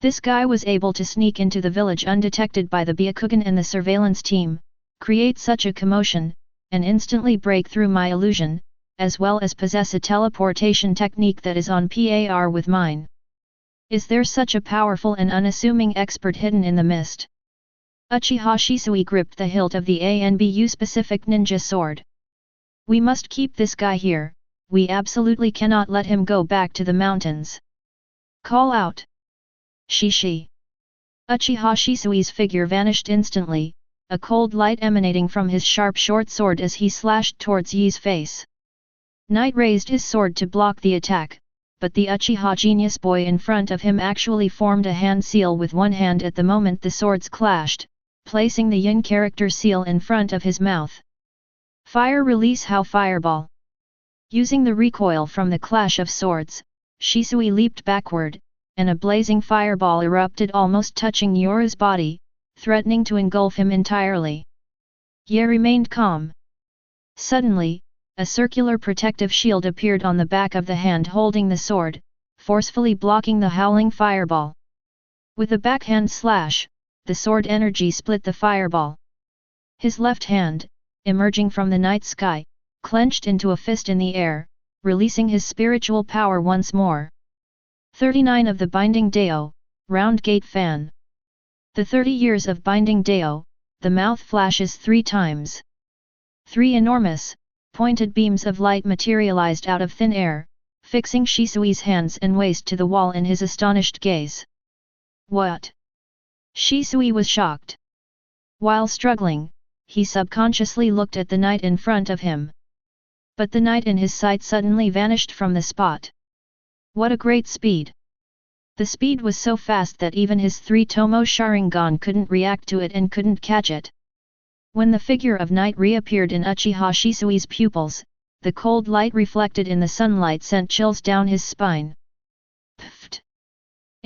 This guy was able to sneak into the village undetected by the Byakugan and the surveillance team, create such a commotion, and instantly break through my illusion, as well as possess a teleportation technique that is on par with mine. Is there such a powerful and unassuming expert hidden in the mist? Uchiha Shisui gripped the hilt of the ANBU-specific ninja sword. We must keep this guy here, we absolutely cannot let him go back to the mountains. Call out! Shishi! Uchiha Shisui's figure vanished instantly, a cold light emanating from his sharp short sword as he slashed towards Yi's face. Knight raised his sword to block the attack, but the Uchiha genius boy in front of him actually formed a hand seal with one hand at the moment the swords clashed, placing the yin character seal in front of his mouth. Fire release how fireball. Using the recoil from the clash of swords, Shisui leaped backward, and a blazing fireball erupted almost touching Yoru's body, threatening to engulf him entirely. Ye remained calm. Suddenly, a circular protective shield appeared on the back of the hand holding the sword, forcefully blocking the howling fireball. With a backhand slash, the sword energy split the fireball. His left hand, emerging from the night sky, clenched into a fist in the air, releasing his spiritual power once more. 39 of the Binding Dao, Round Gate Fan. The 30 years of Binding Dao, the mouth flashes 3 times. 3 enormous, pointed beams of light materialized out of thin air, fixing Shisui's hands and waist to the wall in his astonished gaze. What? Shisui was shocked. While struggling, he subconsciously looked at the knight in front of him. But the knight in his sight suddenly vanished from the spot. What a great speed! The speed was so fast that even his 3 tomo Sharingan couldn't react to it and couldn't catch it. When the figure of night reappeared in Uchiha Shisui's pupils, the cold light reflected in the sunlight sent chills down his spine. Pfft!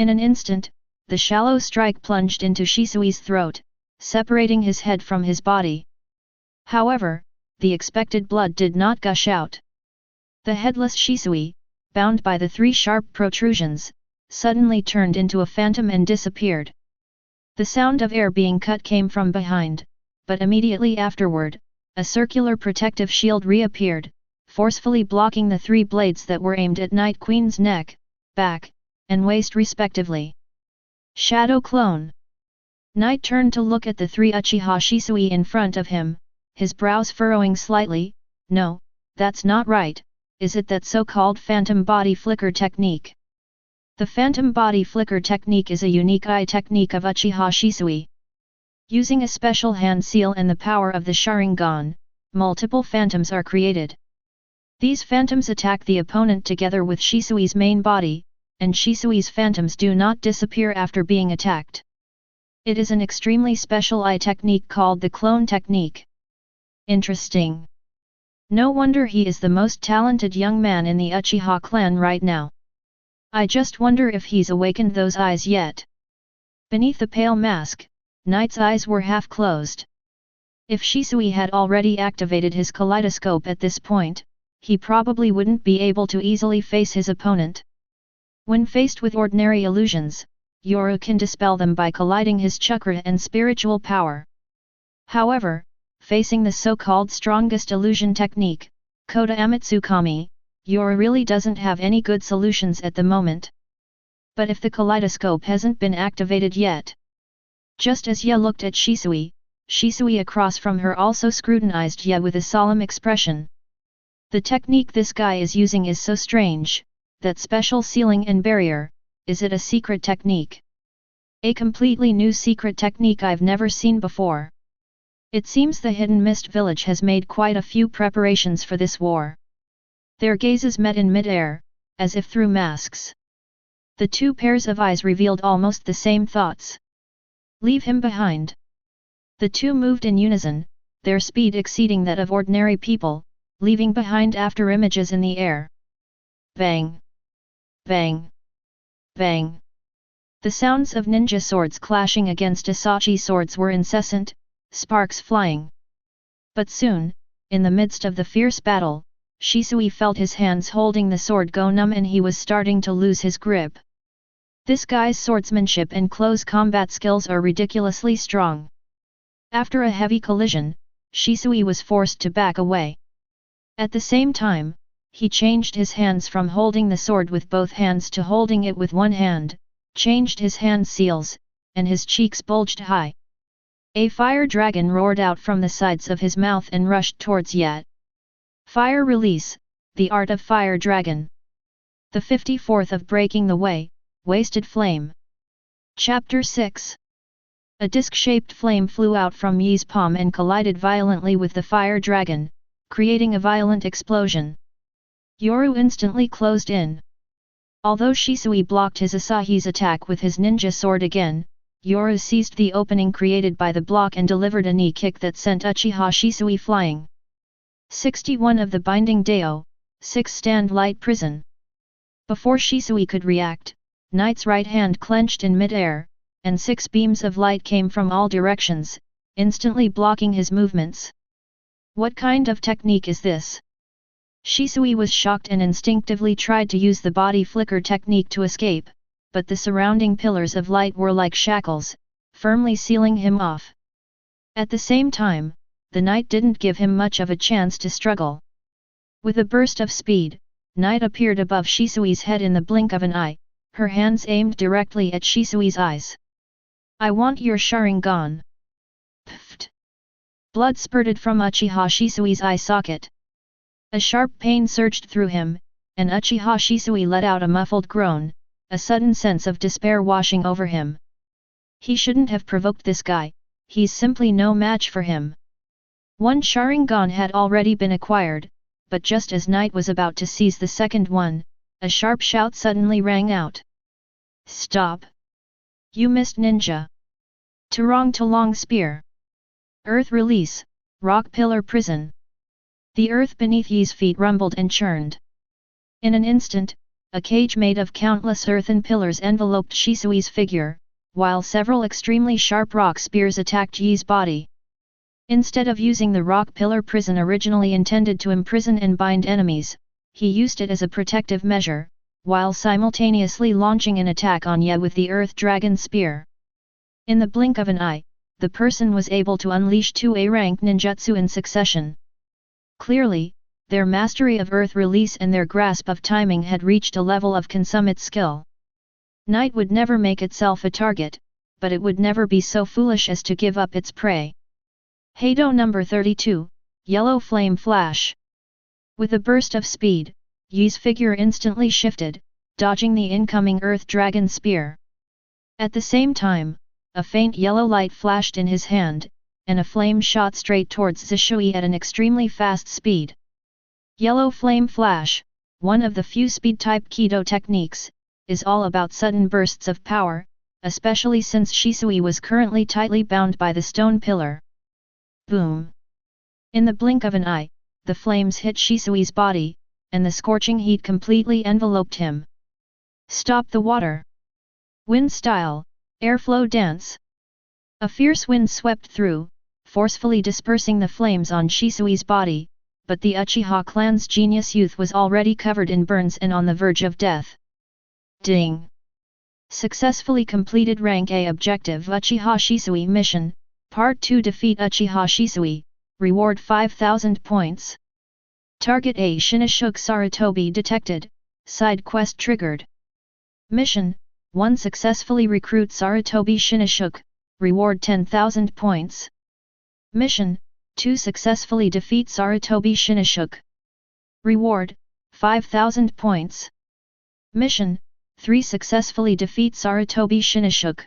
In an instant, the shallow strike plunged into Shisui's throat, separating his head from his body. However, the expected blood did not gush out. The headless Shisui, bound by the 3 sharp protrusions, suddenly turned into a phantom and disappeared. The sound of air being cut came from behind, but immediately afterward, a circular protective shield reappeared, forcefully blocking the 3 blades that were aimed at Night Queen's neck, back, and waist respectively. Shadow Clone. Knight turned to look at the 3 Uchiha Shisui in front of him, his brows furrowing slightly. No, that's not right. Is it that so-called Phantom Body Flicker technique? The Phantom Body Flicker technique is a unique eye technique of Uchiha Shisui. Using a special hand seal and the power of the Sharingan, multiple phantoms are created. These phantoms attack the opponent together with Shisui's main body, and Shisui's phantoms do not disappear after being attacked. It is an extremely special eye technique called the clone technique. Interesting. No wonder he is the most talented young man in the Uchiha clan right now. I just wonder if he's awakened those eyes yet. Beneath the pale mask, Knight's eyes were half closed. If Shisui had already activated his kaleidoscope at this point, he probably wouldn't be able to easily face his opponent. When faced with ordinary illusions, Yoru can dispel them by colliding his chakra and spiritual power. However, facing the so-called strongest illusion technique, Koda Amatsukami, Yoru really doesn't have any good solutions at the moment. But if the kaleidoscope hasn't been activated yet. Just as Ye looked at Shisui, Shisui across from her also scrutinized Ye with a solemn expression. The technique this guy is using is so strange, that special sealing and barrier, is it a secret technique? A completely new secret technique I've never seen before. It seems the Hidden Mist village has made quite a few preparations for this war. Their gazes met in mid-air, as if through masks. The 2 pairs of eyes revealed almost the same thoughts. Leave him behind. The 2 moved in unison, their speed exceeding that of ordinary people, leaving behind after images in the air. Bang! Bang! Bang! The sounds of ninja swords clashing against Asachi swords were incessant, sparks flying. But soon, in the midst of the fierce battle, Shisui felt his hands holding the sword go numb and he was starting to lose his grip. This guy's swordsmanship and close combat skills are ridiculously strong. After a heavy collision, Shisui was forced to back away. At the same time, he changed his hands from holding the sword with both hands to holding it with one hand, changed his hand seals, and his cheeks bulged high. A fire dragon roared out from the sides of his mouth and rushed towards Ye. Fire release, the art of fire dragon. The 54th of Breaking the Way, Wasted Flame. Chapter 6. A disc-shaped flame flew out from Ye's palm and collided violently with the fire dragon, creating a violent explosion. Yoru instantly closed in. Although Shisui blocked his Asahi's attack with his ninja sword again, Yoru seized the opening created by the block and delivered a knee kick that sent Uchiha Shisui flying. 61 of the Binding Dao, 6 Stand Light Prison. Before Shisui could react, Knight's right hand clenched in mid-air, and 6 beams of light came from all directions, instantly blocking his movements. What kind of technique is this? Shisui was shocked and instinctively tried to use the body flicker technique to escape, but the surrounding pillars of light were like shackles, firmly sealing him off. At the same time, the knight didn't give him much of a chance to struggle. With a burst of speed, Knight appeared above Shisui's head in the blink of an eye, her hands aimed directly at Shisui's eyes. I want your Sharingan. Pfft. Blood spurted from Uchiha Shisui's eye socket. A sharp pain surged through him, and Uchiha Shisui let out a muffled groan, a sudden sense of despair washing over him. He shouldn't have provoked this guy, he's simply no match for him. One Sharingan had already been acquired, but just as Knight was about to seize the second one, a sharp shout suddenly rang out. Stop! You missed ninja! Turong Tulong Spear! Earth Release, Rock Pillar Prison! The earth beneath Yi's feet rumbled and churned. In an instant, a cage made of countless earthen pillars enveloped Shisui's figure, while several extremely sharp rock spears attacked Yi's body. Instead of using the rock pillar prison originally intended to imprison and bind enemies, he used it as a protective measure, while simultaneously launching an attack on Yi with the Earth Dragon Spear. In the blink of an eye, the person was able to unleash 2 A-rank ninjutsu in succession. Clearly, their mastery of earth release and their grasp of timing had reached a level of consummate skill. Night would never make itself a target, but it would never be so foolish as to give up its prey. Heido number 32, Yellow Flame Flash. With a burst of speed, Yi's figure instantly shifted, dodging the incoming Earth Dragon Spear. At the same time, a faint yellow light flashed in his hand, and a flame shot straight towards Shisui at an extremely fast speed. Yellow Flame Flash, one of the few speed-type Kido techniques, is all about sudden bursts of power, especially since Shisui was currently tightly bound by the stone pillar. Boom! In the blink of an eye, the flames hit Shisui's body, and the scorching heat completely enveloped him. Stop the water! Wind style, airflow dance. A fierce wind swept through, forcefully dispersing the flames on Shisui's body, but the Uchiha clan's genius youth was already covered in burns and on the verge of death. Ding! Successfully completed Rank A Objective Uchiha Shisui Mission, Part 2 Defeat Uchiha Shisui, Reward 5,000 points. Target A Shinoshuke Sarutobi detected, Side quest triggered. Mission, 1 Successfully recruit Sarutobi Shinoshuke, Reward 10,000 points. Mission, 2 Successfully defeat Sarutobi Shinoshuke. Reward, 5,000 points. Mission, 3 Successfully defeat Sarutobi Shinoshuke.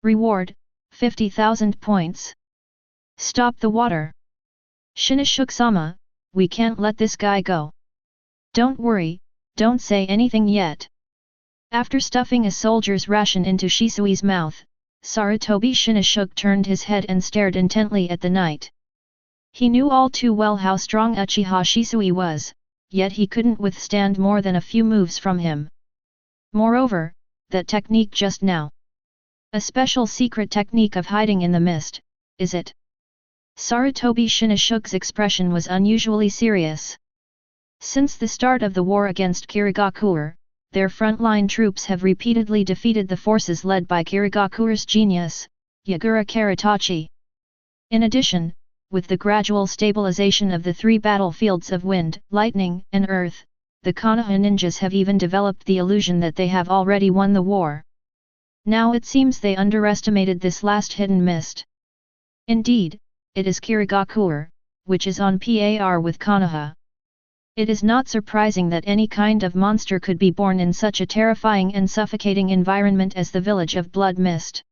Reward, 50,000 points. Stop the water! Shinoshuke-sama, we can't let this guy go. Don't worry, don't say anything yet. After stuffing a soldier's ration into Shisui's mouth, Sarutobi Shinoshuke turned his head and stared intently at the knight. He knew all too well how strong Uchiha Shisui was, yet he couldn't withstand more than a few moves from him. Moreover, that technique just now. A special secret technique of hiding in the mist, is it? Sarutobi Shinoshuke's expression was unusually serious. Since the start of the war against Kirigakure, their frontline troops have repeatedly defeated the forces led by Kirigakure's genius, Yagura Karatachi. In addition, with the gradual stabilization of the 3 battlefields of wind, lightning, and earth, the Konoha ninjas have even developed the illusion that they have already won the war. Now it seems they underestimated this last hidden mist. Indeed, it is Kirigakure, which is on par with Konoha. It is not surprising that any kind of monster could be born in such a terrifying and suffocating environment as the village of Blood Mist.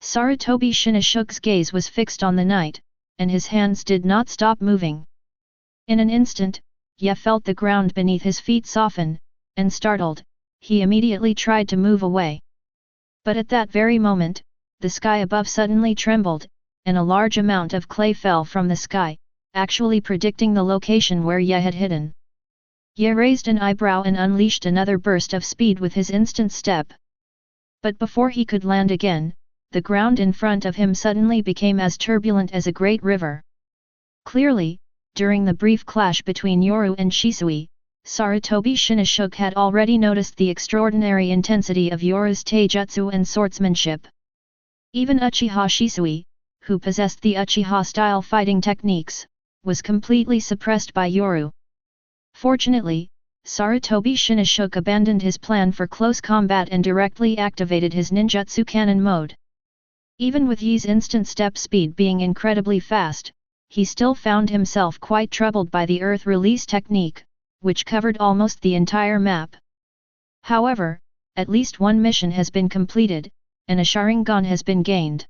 Sarutobi Shinoshuke's gaze was fixed on the knight, and his hands did not stop moving. In an instant, Ye felt the ground beneath his feet soften, and startled, he immediately tried to move away. But at that very moment, the sky above suddenly trembled, and a large amount of clay fell from the sky, actually predicting the location where Ye had hidden. Ye raised an eyebrow and unleashed another burst of speed with his instant step. But before he could land again, the ground in front of him suddenly became as turbulent as a great river. Clearly, during the brief clash between Yoru and Shisui, Sarutobi Shinoshuke had already noticed the extraordinary intensity of Yoru's taijutsu and swordsmanship. Even Uchiha Shisui, who possessed the Uchiha-style fighting techniques, was completely suppressed by Yoru. Fortunately, Sarutobi Shinoshuke abandoned his plan for close combat and directly activated his ninjutsu cannon mode. Even with Yi's instant step speed being incredibly fast, he still found himself quite troubled by the earth release technique, which covered almost the entire map. However, at least one mission has been completed, and a Sharingan has been gained.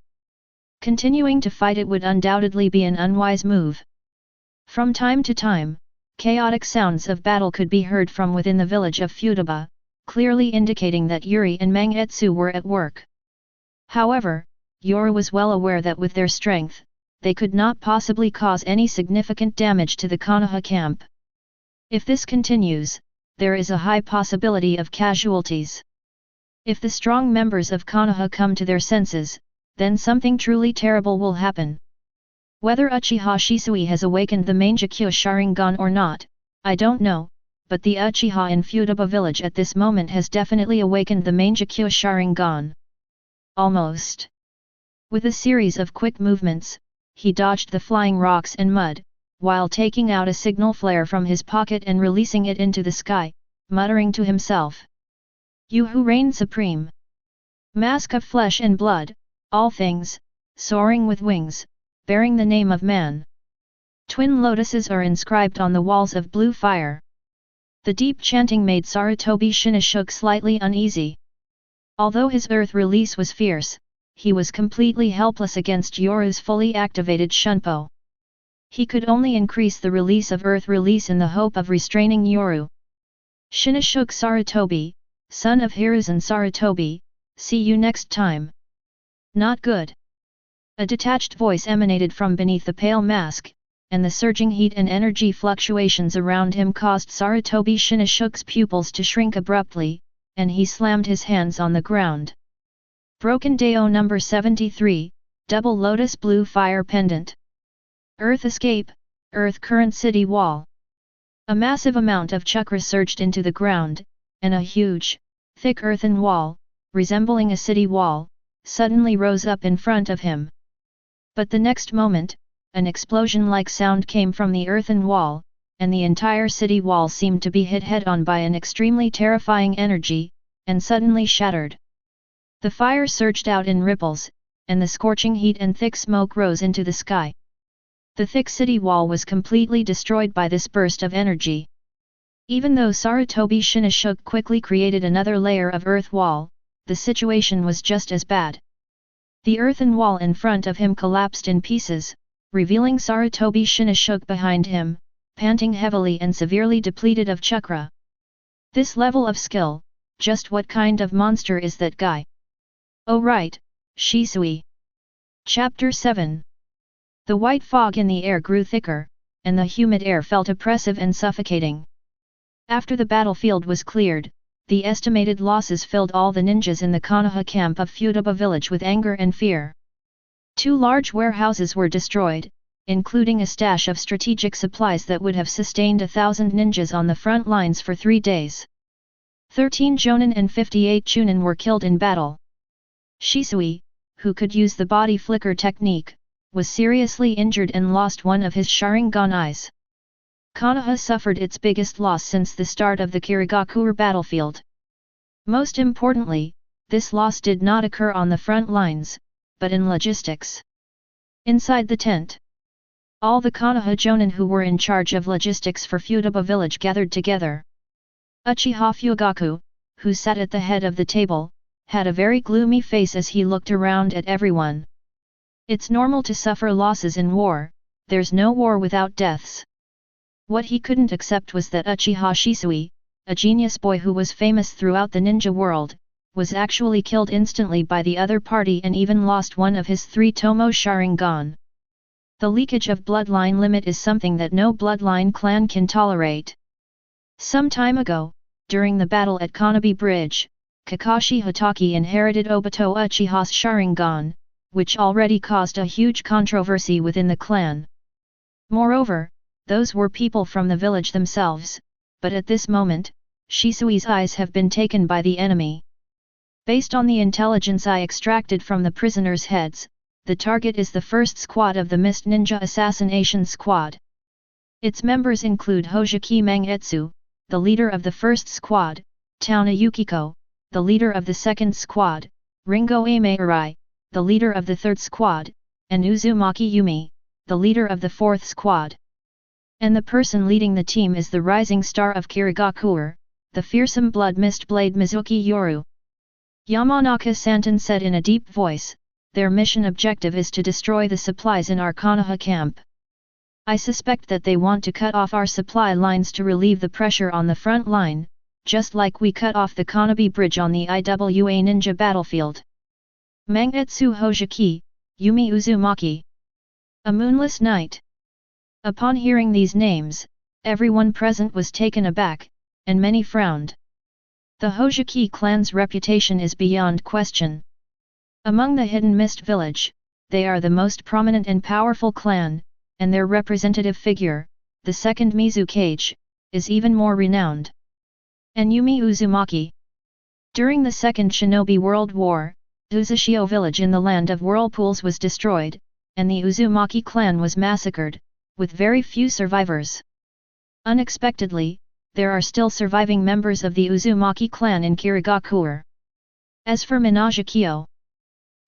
Continuing to fight it would undoubtedly be an unwise move. From time to time, chaotic sounds of battle could be heard from within the village of Futaba, clearly indicating that Yuri and Mangetsu were at work. However, Yoru was well aware that with their strength, they could not possibly cause any significant damage to the Konoha camp. If this continues, there is a high possibility of casualties. If the strong members of Konoha come to their senses, then something truly terrible will happen. Whether Uchiha Shisui has awakened the Mangekyo Sharingan or not, I don't know, but the Uchiha in Futaba village at this moment has definitely awakened the Mangekyo Sharingan. Almost. With a series of quick movements, he dodged the flying rocks and mud, while taking out a signal flare from his pocket and releasing it into the sky, muttering to himself. You who reign supreme! Mask of flesh and blood, all things, soaring with wings, bearing the name of man. Twin lotuses are inscribed on the walls of blue fire. The deep chanting made Sarutobi Shinshook slightly uneasy. Although his earth release was fierce, he was completely helpless against Yoru's fully activated Shunpo. He could only increase the release of earth release in the hope of restraining Yoru. Shinshook Sarutobi, son of Hiruzen Sarutobi, see you next time. Not good. A detached voice emanated from beneath the pale mask, and the surging heat and energy fluctuations around him caused Sarutobi Shinshook's pupils to shrink abruptly, and he slammed his hands on the ground. Broken Dao number 73, Double Lotus Blue Fire Pendant. Earth Escape, Earth Current City Wall. A massive amount of chakra surged into the ground, and a huge, thick earthen wall, resembling a city wall, suddenly rose up in front of him. But the next moment, an explosion-like sound came from the earthen wall, and the entire city wall seemed to be hit head-on by an extremely terrifying energy, and suddenly shattered. The fire surged out in ripples, and the scorching heat and thick smoke rose into the sky. The thick city wall was completely destroyed by this burst of energy. Even though Sarutobi Shinshook quickly created another layer of earth wall, the situation was just as bad. The earthen wall in front of him collapsed in pieces, revealing Sarutobi Shinshook behind him, panting heavily and severely depleted of chakra. This level of skill, just what kind of monster is that guy? Oh right, Shisui. Chapter 7. The white fog in the air grew thicker, and the humid air felt oppressive and suffocating. After the battlefield was cleared, the estimated losses filled all the ninjas in the Konoha camp of Futaba village with anger and fear. 2 large warehouses were destroyed, including a stash of strategic supplies that would have sustained 1,000 ninjas on the front lines for 3 days. 13 jonin and 58 chunin were killed in battle. Shisui, who could use the body flicker technique, was seriously injured and lost one of his Sharingan eyes. Konoha suffered its biggest loss since the start of the Kirigakure battlefield. Most importantly, this loss did not occur on the front lines, but in logistics. Inside the tent, all the Konoha jonin who were in charge of logistics for Futaba village gathered together. Uchiha Fugaku, who sat at the head of the table, had a very gloomy face as he looked around at everyone. It's normal to suffer losses in war, there's no war without deaths. What he couldn't accept was that Uchiha Shisui, a genius boy who was famous throughout the ninja world, was actually killed instantly by the other party and even lost one of his 3 Tomo Sharingan. The leakage of bloodline limit is something that no bloodline clan can tolerate. Some time ago, during the battle at Konoha Bridge, Kakashi Hatake inherited Obito Uchiha's Sharingan, which already caused a huge controversy within the clan. Moreover, those were people from the village themselves, but at this moment, Shisui's eyes have been taken by the enemy. Based on the intelligence I extracted from the prisoners' heads, the target is the first squad of the Mist Ninja Assassination Squad. Its members include Hojiki Mangetsu, the leader of the first squad, Tauna Yukiko, the leader of the second squad, Ringo Ameirai, the leader of the third squad, and Uzumaki Yumi, the leader of the fourth squad. And the person leading the team is the rising star of Kirigakure, the fearsome blood mist blade Mizuki Yoru. Yamanaka Santon said in a deep voice, their mission objective is to destroy the supplies in our Konoha camp. I suspect that they want to cut off our supply lines to relieve the pressure on the front line, just like we cut off the Konoha Bridge on the IWA Ninja battlefield. Mangetsu Hojiki, Yumi Uzumaki. A moonless night. Upon hearing these names, everyone present was taken aback, and many frowned. The Hojiki clan's reputation is beyond question. Among the Hidden Mist Village, they are the most prominent and powerful clan, and their representative figure, the second Mizukage, is even more renowned. Enyumi Uzumaki. During the Second Shinobi World War, Uzushio village in the Land of Whirlpools was destroyed, and the Uzumaki clan was massacred, with very few survivors. Unexpectedly, there are still surviving members of the Uzumaki clan in Kirigakure. As for Minajakyo,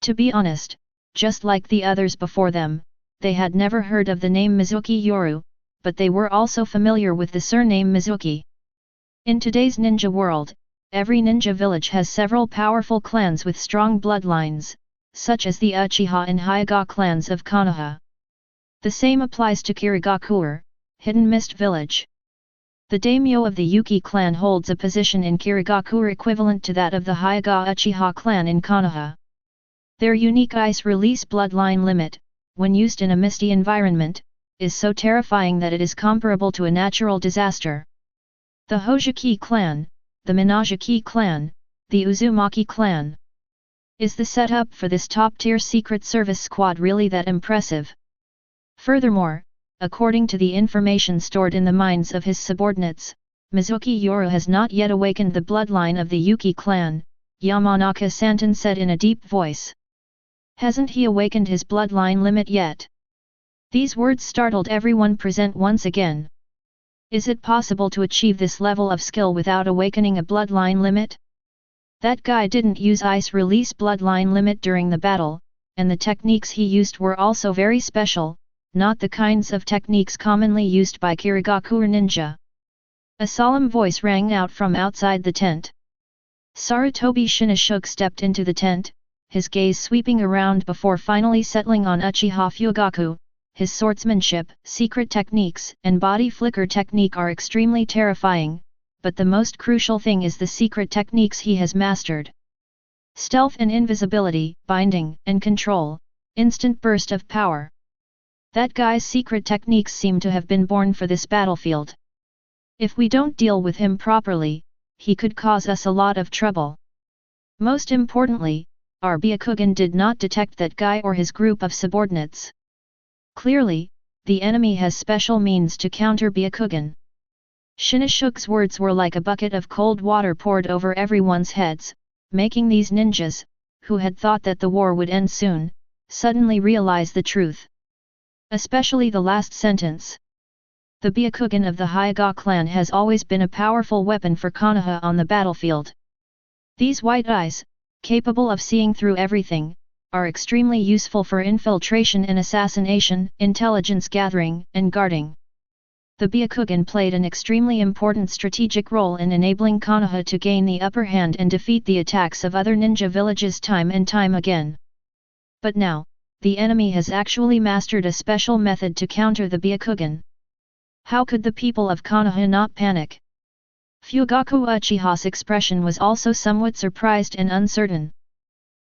to be honest, just like the others before them, they had never heard of the name Mizuki Yoru, but they were also familiar with the surname Mizuki. In today's ninja world, every ninja village has several powerful clans with strong bloodlines, such as the Uchiha and Hyuga clans of Konoha. The same applies to Kirigakure, Hidden Mist Village. The daimyo of the Yuki clan holds a position in Kirigakure equivalent to that of the Hyuga Uchiha clan in Konoha. Their unique ice release bloodline limit, when used in a misty environment, is so terrifying that it is comparable to a natural disaster. The Hojiki clan, the Minajiki clan, the Uzumaki clan. Is the setup for this top-tier Secret Service squad really that impressive? Furthermore, according to the information stored in the minds of his subordinates, Mizuki Yoru has not yet awakened the bloodline of the Yuki clan, Yamanaka Santon said in a deep voice. Hasn't he awakened his bloodline limit yet? These words startled everyone present once again. Is it possible to achieve this level of skill without awakening a bloodline limit? That guy didn't use ice release bloodline limit during the battle, and the techniques he used were also very special, not the kinds of techniques commonly used by Kirigakure ninja. A solemn voice rang out from outside the tent. Sarutobi Shinashuk stepped into the tent, his gaze sweeping around before finally settling on Uchiha Fugaku. His swordsmanship, secret techniques, and body flicker technique are extremely terrifying, but the most crucial thing is the secret techniques he has mastered. Stealth and invisibility, binding and control, instant burst of power. That guy's secret techniques seem to have been born for this battlefield. If we don't deal with him properly, he could cause us a lot of trouble. Most importantly, our Byakugan did not detect that guy or his group of subordinates. Clearly, the enemy has special means to counter Byakugan. Shinashuk's words were like a bucket of cold water poured over everyone's heads, making these ninjas, who had thought that the war would end soon, suddenly realize the truth. Especially the last sentence. The Byakugan of the Hyuga clan has always been a powerful weapon for Konoha on the battlefield. These white eyes, capable of seeing through everything, are extremely useful for infiltration and assassination, intelligence gathering, and guarding. The Byakugan played an extremely important strategic role in enabling Konoha to gain the upper hand and defeat the attacks of other ninja villages time and time again. But now, the enemy has actually mastered a special method to counter the Byakugan. How could the people of Konoha not panic? Fugaku Uchiha's expression was also somewhat surprised and uncertain.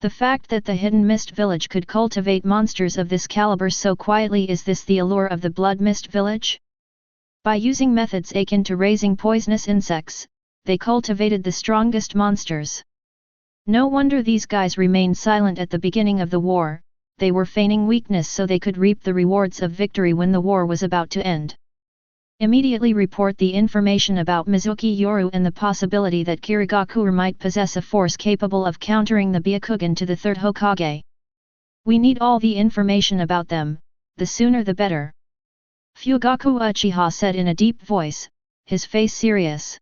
The fact that the Hidden Mist Village could cultivate monsters of this caliber so quietly, is this the allure of the Blood Mist Village? By using methods akin to raising poisonous insects, they cultivated the strongest monsters. No wonder these guys remained silent at the beginning of the war, they were feigning weakness so they could reap the rewards of victory when the war was about to end. Immediately report the information about Mizuki Yoru and the possibility that Kirigakure might possess a force capable of countering the Byakugan to the third Hokage. We need all the information about them, the sooner the better. Fugaku Uchiha said in a deep voice, his face serious.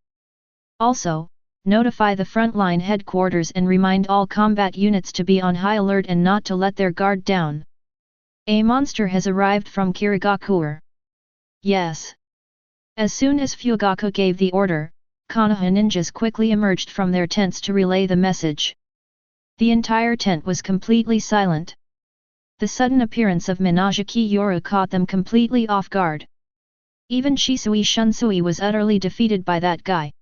Also, notify the frontline headquarters and remind all combat units to be on high alert and not to let their guard down. A monster has arrived from Kirigakure. Yes. As soon as Fugaku gave the order, Konoha ninjas quickly emerged from their tents to relay the message. The entire tent was completely silent. The sudden appearance of Minazuki Yoru caught them completely off guard. Even Shisui Shunsui was utterly defeated by that guy.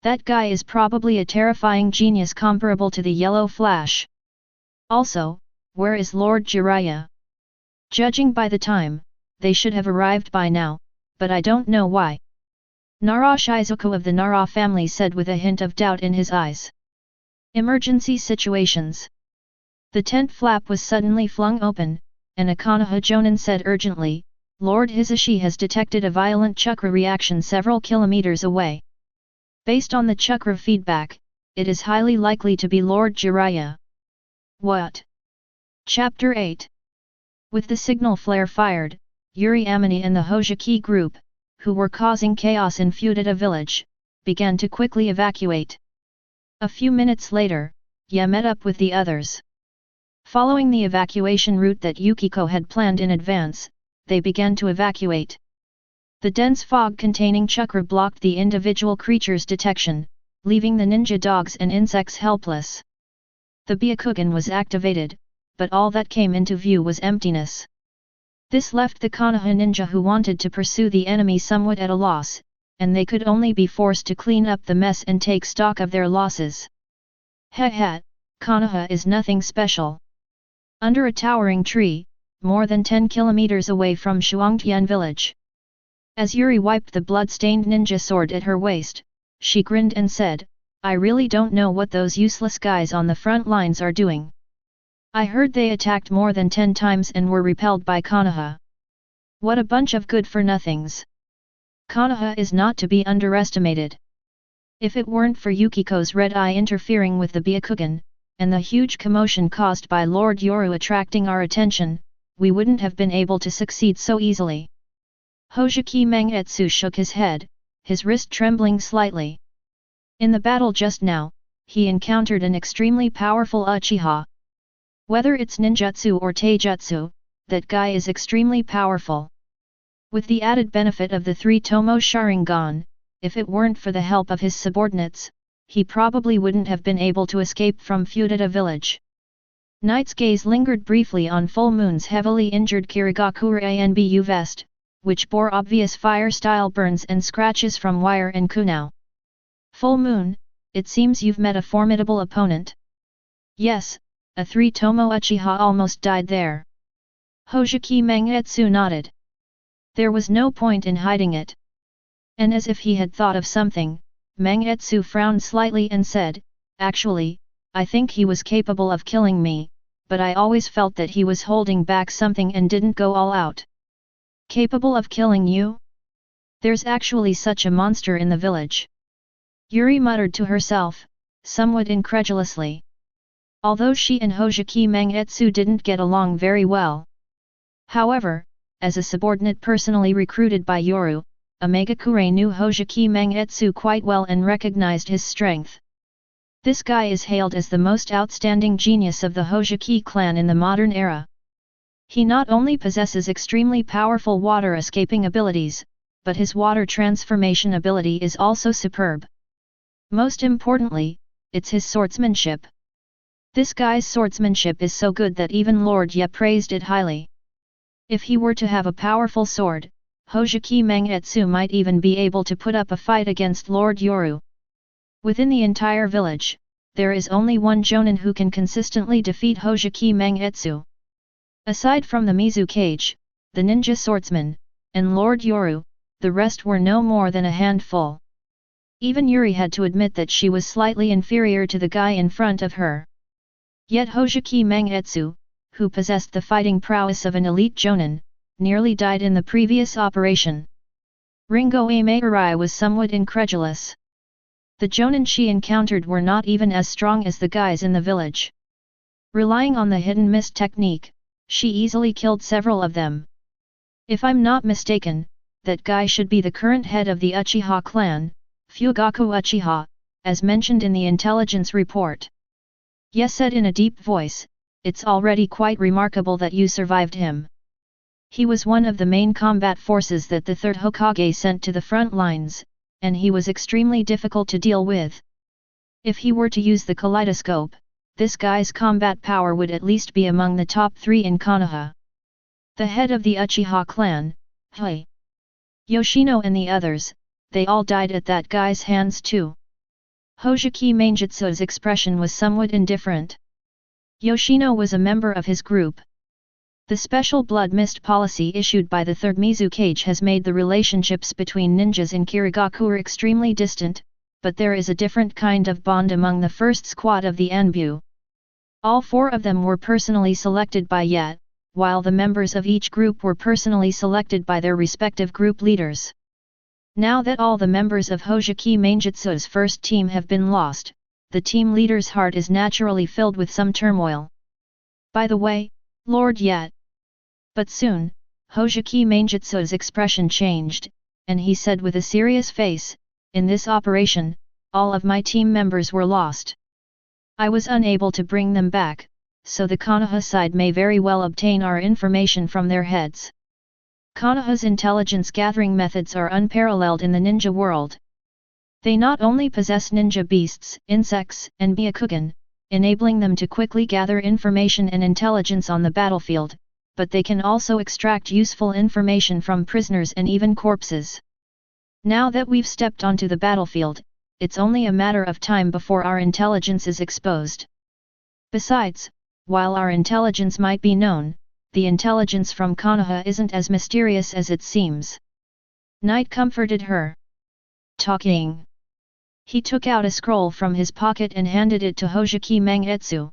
That guy is probably a terrifying genius comparable to the Yellow Flash. Also, where is Lord Jiraiya? Judging by the time, they should have arrived by now, but I don't know why. Nara Shizuku of the Nara family said with a hint of doubt in his eyes. Emergency situations. The tent flap was suddenly flung open, and a Konoha Jonin said urgently, Lord Hisashi has detected a violent chakra reaction several kilometers away. Based on the chakra feedback, it is highly likely to be Lord Jiraiya. What? Chapter 8. With the signal flare fired, Yuri Amini and the Hojiki group, who were causing chaos in Fuda village, began to quickly evacuate. A few minutes later, Ya met up with the others. Following the evacuation route that Yukiko had planned in advance, they began to evacuate. The dense fog containing chakra blocked the individual creature's detection, leaving the ninja dogs and insects helpless. The Byakugan was activated, but all that came into view was emptiness. This left the Konoha ninja who wanted to pursue the enemy somewhat at a loss, and they could only be forced to clean up the mess and take stock of their losses. Heh, Konoha is nothing special. Under a towering tree, more than 10 kilometers away from Shuangtian village. As Yuri wiped the blood-stained ninja sword at her waist, she grinned and said, I really don't know what those useless guys on the front lines are doing. I heard they attacked more than 10 times and were repelled by Konoha. What a bunch of good-for-nothings. Konoha is not to be underestimated. If it weren't for Yukiko's red eye interfering with the Byakugan, and the huge commotion caused by Lord Yoru attracting our attention, we wouldn't have been able to succeed so easily. Hojiki Mangetsu shook his head, his wrist trembling slightly. In the battle just now, he encountered an extremely powerful Uchiha. Whether it's ninjutsu or taijutsu, that guy is extremely powerful. With the added benefit of the 3 Tomo Sharingan, if it weren't for the help of his subordinates, he probably wouldn't have been able to escape from Fuda village. Knight's gaze lingered briefly on Full Moon's heavily injured Kirigakure Anbu vest, which bore obvious fire-style burns and scratches from wire and kunao. Full Moon, it seems you've met a formidable opponent. Yes, a 3 Tomo Uchiha almost died there. Hojiki Mangetsu nodded. There was no point in hiding it. And as if he had thought of something, Mangetsu frowned slightly and said, Actually, I think he was capable of killing me, but I always felt that he was holding back something and didn't go all out. Capable of killing you? There's actually such a monster in the village. Yuri muttered to herself, somewhat incredulously. Although she and Hojiki Mangetsu didn't get along very well. However, as a subordinate personally recruited by Yoru, Megakure knew Hojiki Mangetsu quite well and recognized his strength. This guy is hailed as the most outstanding genius of the Hojiki clan in the modern era. He not only possesses extremely powerful water-escaping abilities, but his water transformation ability is also superb. Most importantly, it's his swordsmanship. This guy's swordsmanship is so good that even Lord Ye praised it highly. If he were to have a powerful sword, Hojiki Mangetsu might even be able to put up a fight against Lord Yoru. Within the entire village, there is only one Jonin who can consistently defeat Hojiki Mangetsu. Aside from the Mizukage, the ninja swordsman, and Lord Yoru, the rest were no more than a handful. Even Yuri had to admit that she was slightly inferior to the guy in front of her. Yet Hojiki Mangetsu, who possessed the fighting prowess of an elite Jonin, nearly died in the previous operation. Ringo Ameirai was somewhat incredulous. The Jonin she encountered were not even as strong as the guys in the village. Relying on the hidden mist technique, she easily killed several of them. If I'm not mistaken, that guy should be the current head of the Uchiha clan, Fugaku Uchiha, as mentioned in the intelligence report. Ye said in a deep voice, it's already quite remarkable that you survived him. He was one of the main combat forces that the third Hokage sent to the front lines, and he was extremely difficult to deal with. If he were to use the kaleidoscope, this guy's combat power would at least be among the top 3 in Konoha. The head of the Uchiha clan, Yoshino and the others, they all died at that guy's hands too. Hojiki Mangetsu's expression was somewhat indifferent. Yoshino was a member of his group. The special blood mist policy issued by the third Mizukage has made the relationships between ninjas in Kirigakure extremely distant, but there is a different kind of bond among the first squad of the Anbu. All 4 of them were personally selected by Yet, while the members of each group were personally selected by their respective group leaders. Now that all the members of Hojiki Manjutsu's first team have been lost, the team leader's heart is naturally filled with some turmoil. By the way, Lord Yet. But soon, Hojiki Manjutsu's expression changed, and he said with a serious face, "In this operation, all of my team members were lost. I was unable to bring them back, so the Konoha side may very well obtain our information from their heads." Konoha's intelligence-gathering methods are unparalleled in the ninja world. They not only possess ninja beasts, insects, and Byakugan, enabling them to quickly gather information and intelligence on the battlefield, but they can also extract useful information from prisoners and even corpses. Now that we've stepped onto the battlefield, it's only a matter of time before our intelligence is exposed. Besides, while our intelligence might be known, the intelligence from Konoha isn't as mysterious as it seems. Knight comforted her. Talking. He took out a scroll from his pocket and handed it to Hojiki Mangetsu.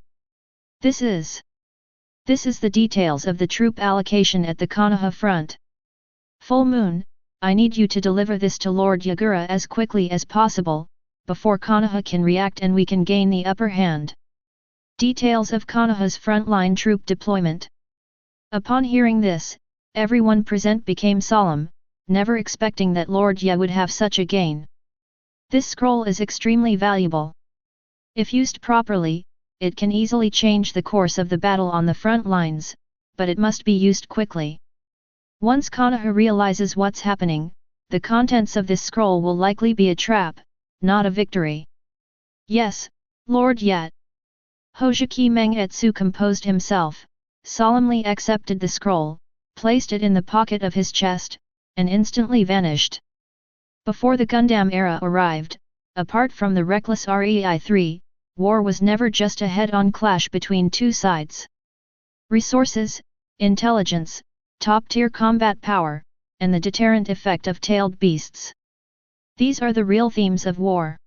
This is the details of the troop allocation at the Konoha front. Full Moon, I need you to deliver this to Lord Yagura as quickly as possible, before Konoha can react and we can gain the upper hand. Details of Konoha's frontline troop deployment. Upon hearing this, everyone present became solemn, never expecting that Lord Ye would have such a gain. This scroll is extremely valuable. If used properly, it can easily change the course of the battle on the front lines, but it must be used quickly. Once Konoha realizes what's happening, the contents of this scroll will likely be a trap, not a victory. Yes, Lord Yet. Hojiki Mangetsu composed himself, solemnly accepted the scroll, placed it in the pocket of his chest, and instantly vanished. Before the Gundam era arrived, apart from the reckless Rei-3, war was never just a head-on clash between two sides. Resources, intelligence, top-tier combat power, and the deterrent effect of tailed beasts. These are the real themes of war.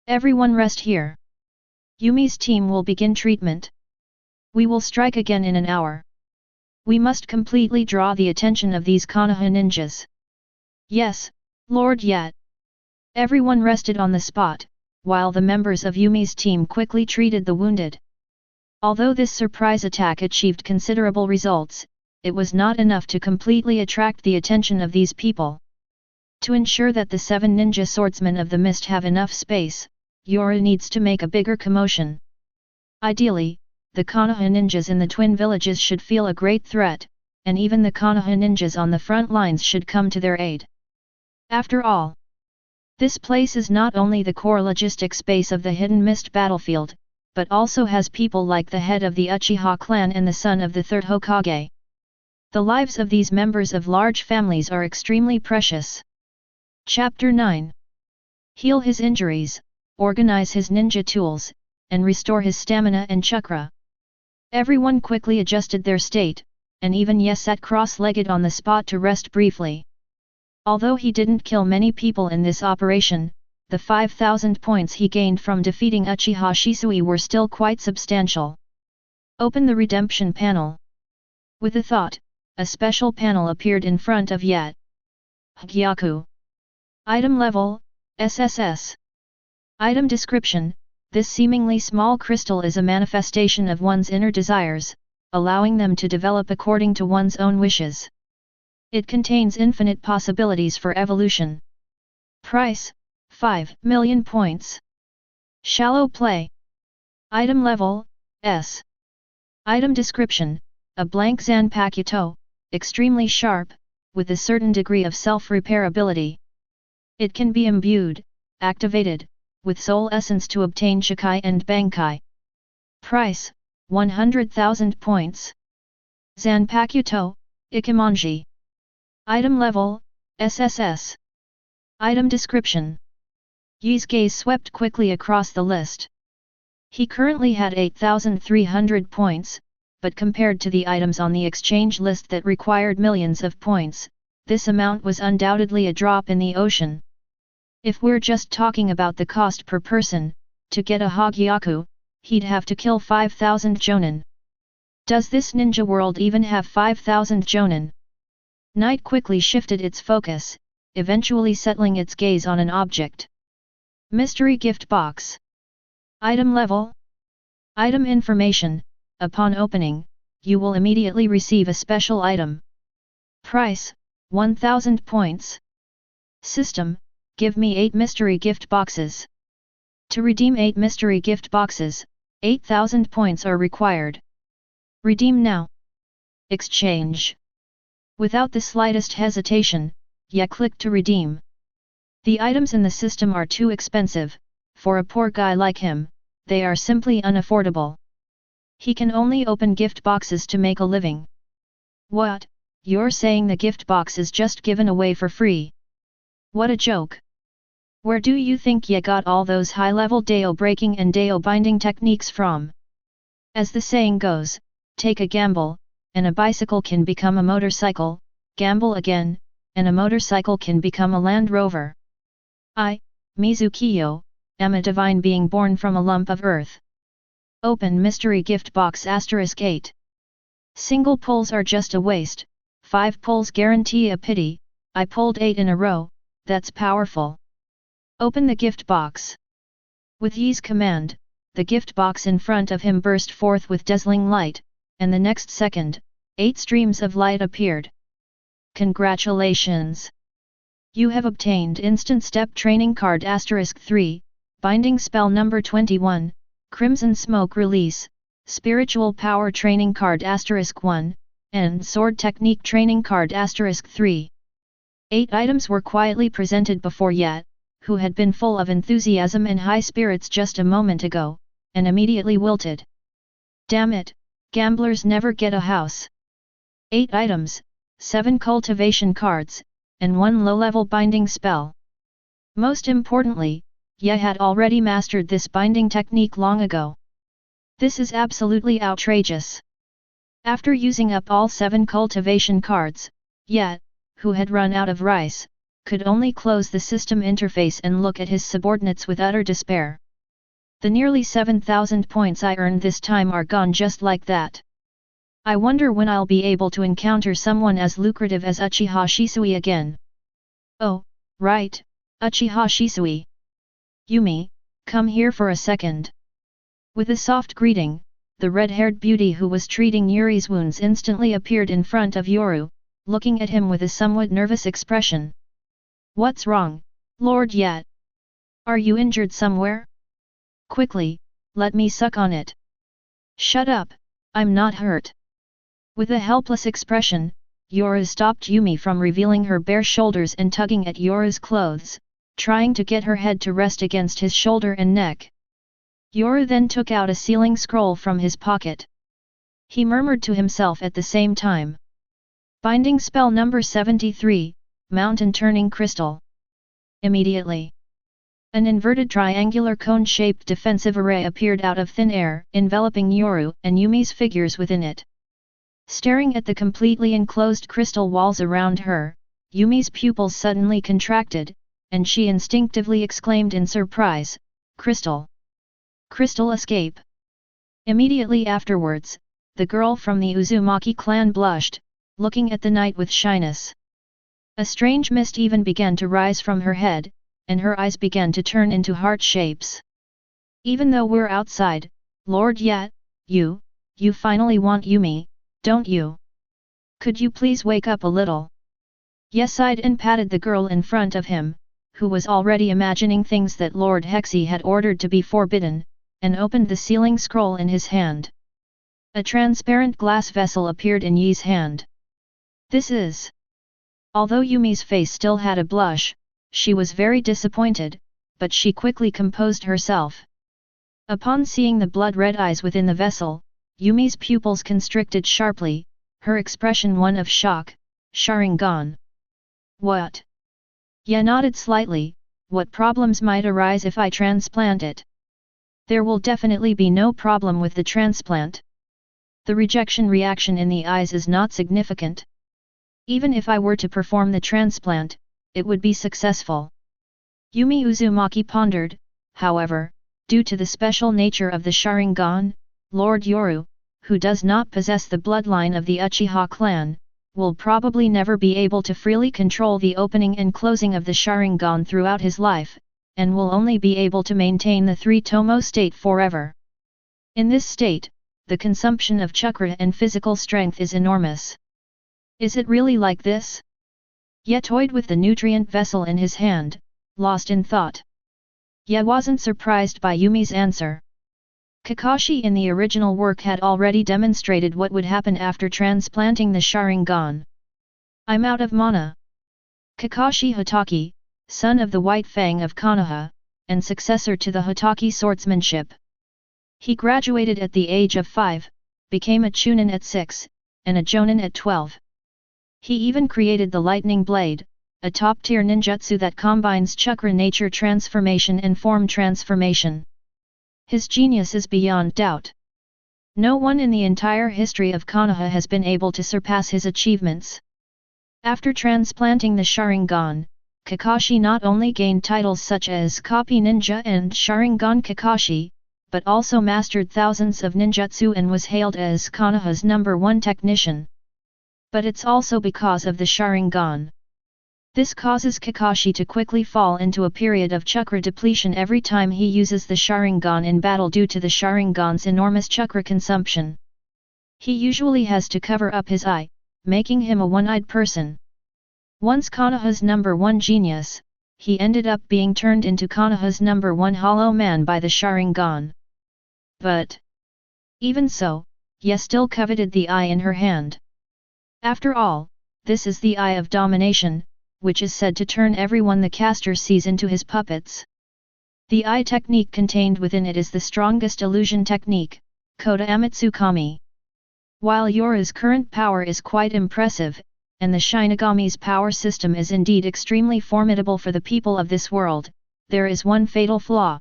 Everyone rest here. Yumi's team will begin treatment. We will strike again in an hour. We must completely draw the attention of these Konoha ninjas. Yes, Lord Yet. Everyone rested on the spot, while the members of Yumi's team quickly treated the wounded. Although this surprise attack achieved considerable results, it was not enough to completely attract the attention of these people. To ensure that the 7 ninja swordsmen of the mist have enough space, Yoru needs to make a bigger commotion. Ideally, the Konoha ninjas in the twin villages should feel a great threat, and even the Konoha ninjas on the front lines should come to their aid. After all, this place is not only the core logistics base of the Hidden Mist battlefield, but also has people like the head of the Uchiha clan and the son of the third Hokage. The lives of these members of large families are extremely precious. Chapter 9. Heal his injuries, organize his ninja tools, and restore his stamina and chakra. Everyone quickly adjusted their state, and even Ye sat cross-legged on the spot to rest briefly. Although he didn't kill many people in this operation, the 5,000 points he gained from defeating Uchiha Shisui were still quite substantial. Open the redemption panel. With a thought, a special panel appeared in front of Yet. Hgyaku. Item level, SSS. Item description: this seemingly small crystal is a manifestation of one's inner desires, allowing them to develop according to one's own wishes. It contains infinite possibilities for evolution. Price: 5 million points. Shallow play. Item level, S. Item description: a blank Zanpakuto, extremely sharp, with a certain degree of self-repairability. It can be imbued, activated, with soul essence to obtain Shikai and Bankai. Price: 100,000 points. Zanpakuto, Ikimonji. Item level, SSS. Item description. Yi's gaze swept quickly across the list. He currently had 8,300 points, but compared to the items on the exchange list that required millions of points, this amount was undoubtedly a drop in the ocean. If we're just talking about the cost per person, to get a Hogyaku, he'd have to kill 5,000 jonin. Does this ninja world even have 5,000 jonin? Night quickly shifted its focus, eventually settling its gaze on an object. Mystery gift box. Item level. Item information. Upon opening, you will immediately receive a special item. Price, 1,000 points. System, give me 8 mystery gift boxes. To redeem 8 mystery gift boxes, 8,000 points are required. Redeem now. Exchange. Without the slightest hesitation, Ya clicked to redeem. The items in the system are too expensive, for a poor guy like him, they are simply unaffordable. He can only open gift boxes to make a living. What, you're saying the gift box is just given away for free? What a joke! Where do you think ya got all those high-level Dao breaking and Dao binding techniques from? As the saying goes, take a gamble, and a bicycle can become a motorcycle, gamble again, and a motorcycle can become a Land Rover. I, Mizukiyo, am a divine being born from a lump of earth. Open mystery gift box *8. Single pulls are just a waste, 5 pulls guarantee a pity. I pulled 8 in a row, that's powerful. Open the gift box. With Yi's command, the gift box in front of him burst forth with dazzling light, and the next second, 8 streams of light appeared. Congratulations! You have obtained Instant Step Training Card *3, Binding Spell number 21, Crimson Smoke Release, Spiritual Power Training Card *1, and Sword Technique Training Card *3. 8 items were quietly presented before Yat, who had been full of enthusiasm and high spirits just a moment ago, and immediately wilted. Damn it, gamblers never get a house. 8 items, 7 cultivation cards, and 1 low-level binding spell. Most importantly, Ya had already mastered this binding technique long ago. This is absolutely outrageous. After using up all 7 cultivation cards, Ya, who had run out of rice, could only close the system interface and look at his subordinates with utter despair. The nearly 7,000 points I earned this time are gone just like that. I wonder when I'll be able to encounter someone as lucrative as Uchiha Shisui again. Oh, right, Uchiha Shisui. Yumi, come here for a second. With a soft greeting, the red-haired beauty who was treating Yuri's wounds instantly appeared in front of Yoru, looking at him with a somewhat nervous expression. What's wrong, Lord Yat? Are you injured somewhere? Quickly, let me suck on it. Shut up, I'm not hurt. With a helpless expression, Yoru stopped Yumi from revealing her bare shoulders and tugging at Yoru's clothes, trying to get her head to rest against his shoulder and neck. Yoru then took out a sealing scroll from his pocket. He murmured to himself at the same time. Binding spell number 73, Mountain Turning Crystal. Immediately, an inverted triangular cone-shaped defensive array appeared out of thin air, enveloping Yoru and Yumi's figures within it. Staring at the completely enclosed crystal walls around her, Yumi's pupils suddenly contracted, and she instinctively exclaimed in surprise, "Crystal! Crystal escape!" Immediately afterwards, the girl from the Uzumaki clan blushed, looking at the night with shyness. A strange mist even began to rise from her head, and her eyes began to turn into heart shapes. Even though we're outside, Lord Yat, you finally want Yumi, don't you? Could you please wake up a little? Ye sighed and patted the girl in front of him, who was already imagining things that Lord Hexy had ordered to be forbidden, and opened the sealing scroll in his hand. A transparent glass vessel appeared in Yi's hand. This is... Although Yumi's face still had a blush, she was very disappointed, but she quickly composed herself. Upon seeing the blood-red eyes within the vessel, Yumi's pupils constricted sharply, her expression one of shock. Sharingan. What? Ye nodded slightly. What problems might arise if I transplant it? There will definitely be no problem with the transplant. The rejection reaction in the eyes is not significant. Even if I were to perform the transplant, it would be successful. Yumi Uzumaki pondered, however, due to the special nature of the Sharingan, Lord Yoru, who does not possess the bloodline of the Uchiha clan, will probably never be able to freely control the opening and closing of the Sharingan throughout his life, and will only be able to maintain the three-tomo state forever. In this state, the consumption of chakra and physical strength is enormous. Is it really like this? Ye toyed with the nutrient vessel in his hand, lost in thought. Ye wasn't surprised by Yumi's answer. Kakashi in the original work had already demonstrated what would happen after transplanting the Sharingan. I'm out of mana. Kakashi Hatake, son of the White Fang of Konoha, and successor to the Hatake swordsmanship. He graduated at the age of 5, became a Chunin at 6, and a Jonin at 12. He even created the Lightning Blade, a top-tier ninjutsu that combines chakra nature transformation and form transformation. His genius is beyond doubt. No one in the entire history of Konoha has been able to surpass his achievements. After transplanting the Sharingan, Kakashi not only gained titles such as Copy Ninja and Sharingan Kakashi, but also mastered thousands of ninjutsu and was hailed as Konoha's #1 technician. But it's also because of the Sharingan. This causes Kakashi to quickly fall into a period of chakra depletion every time he uses the Sharingan in battle due to the Sharingan's enormous chakra consumption. He usually has to cover up his eye, making him a one-eyed person. Once Konoha's #1 genius, he ended up being turned into Konoha's #1 hollow man by the Sharingan. But even so, Ye still coveted the eye in her hand. After all, this is the eye of domination, which is said to turn everyone the caster sees into his puppets. The eye technique contained within it is the strongest illusion technique, Koda Amatsukami. While Yoru's current power is quite impressive, and the Shinigami's power system is indeed extremely formidable for the people of this world, there is one fatal flaw.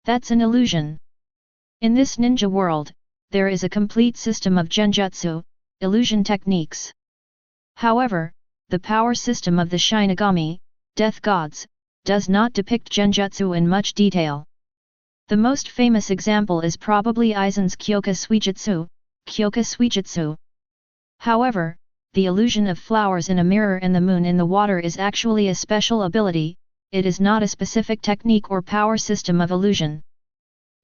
That's an illusion. In this ninja world, there is a complete system of genjutsu, illusion techniques. However, the power system of the Shinigami, death gods, does not depict genjutsu in much detail. The most famous example is probably Aizen's Kyoka Suijutsu. However, the illusion of flowers in a mirror and the moon in the water is actually a special ability, it is not a specific technique or power system of illusion.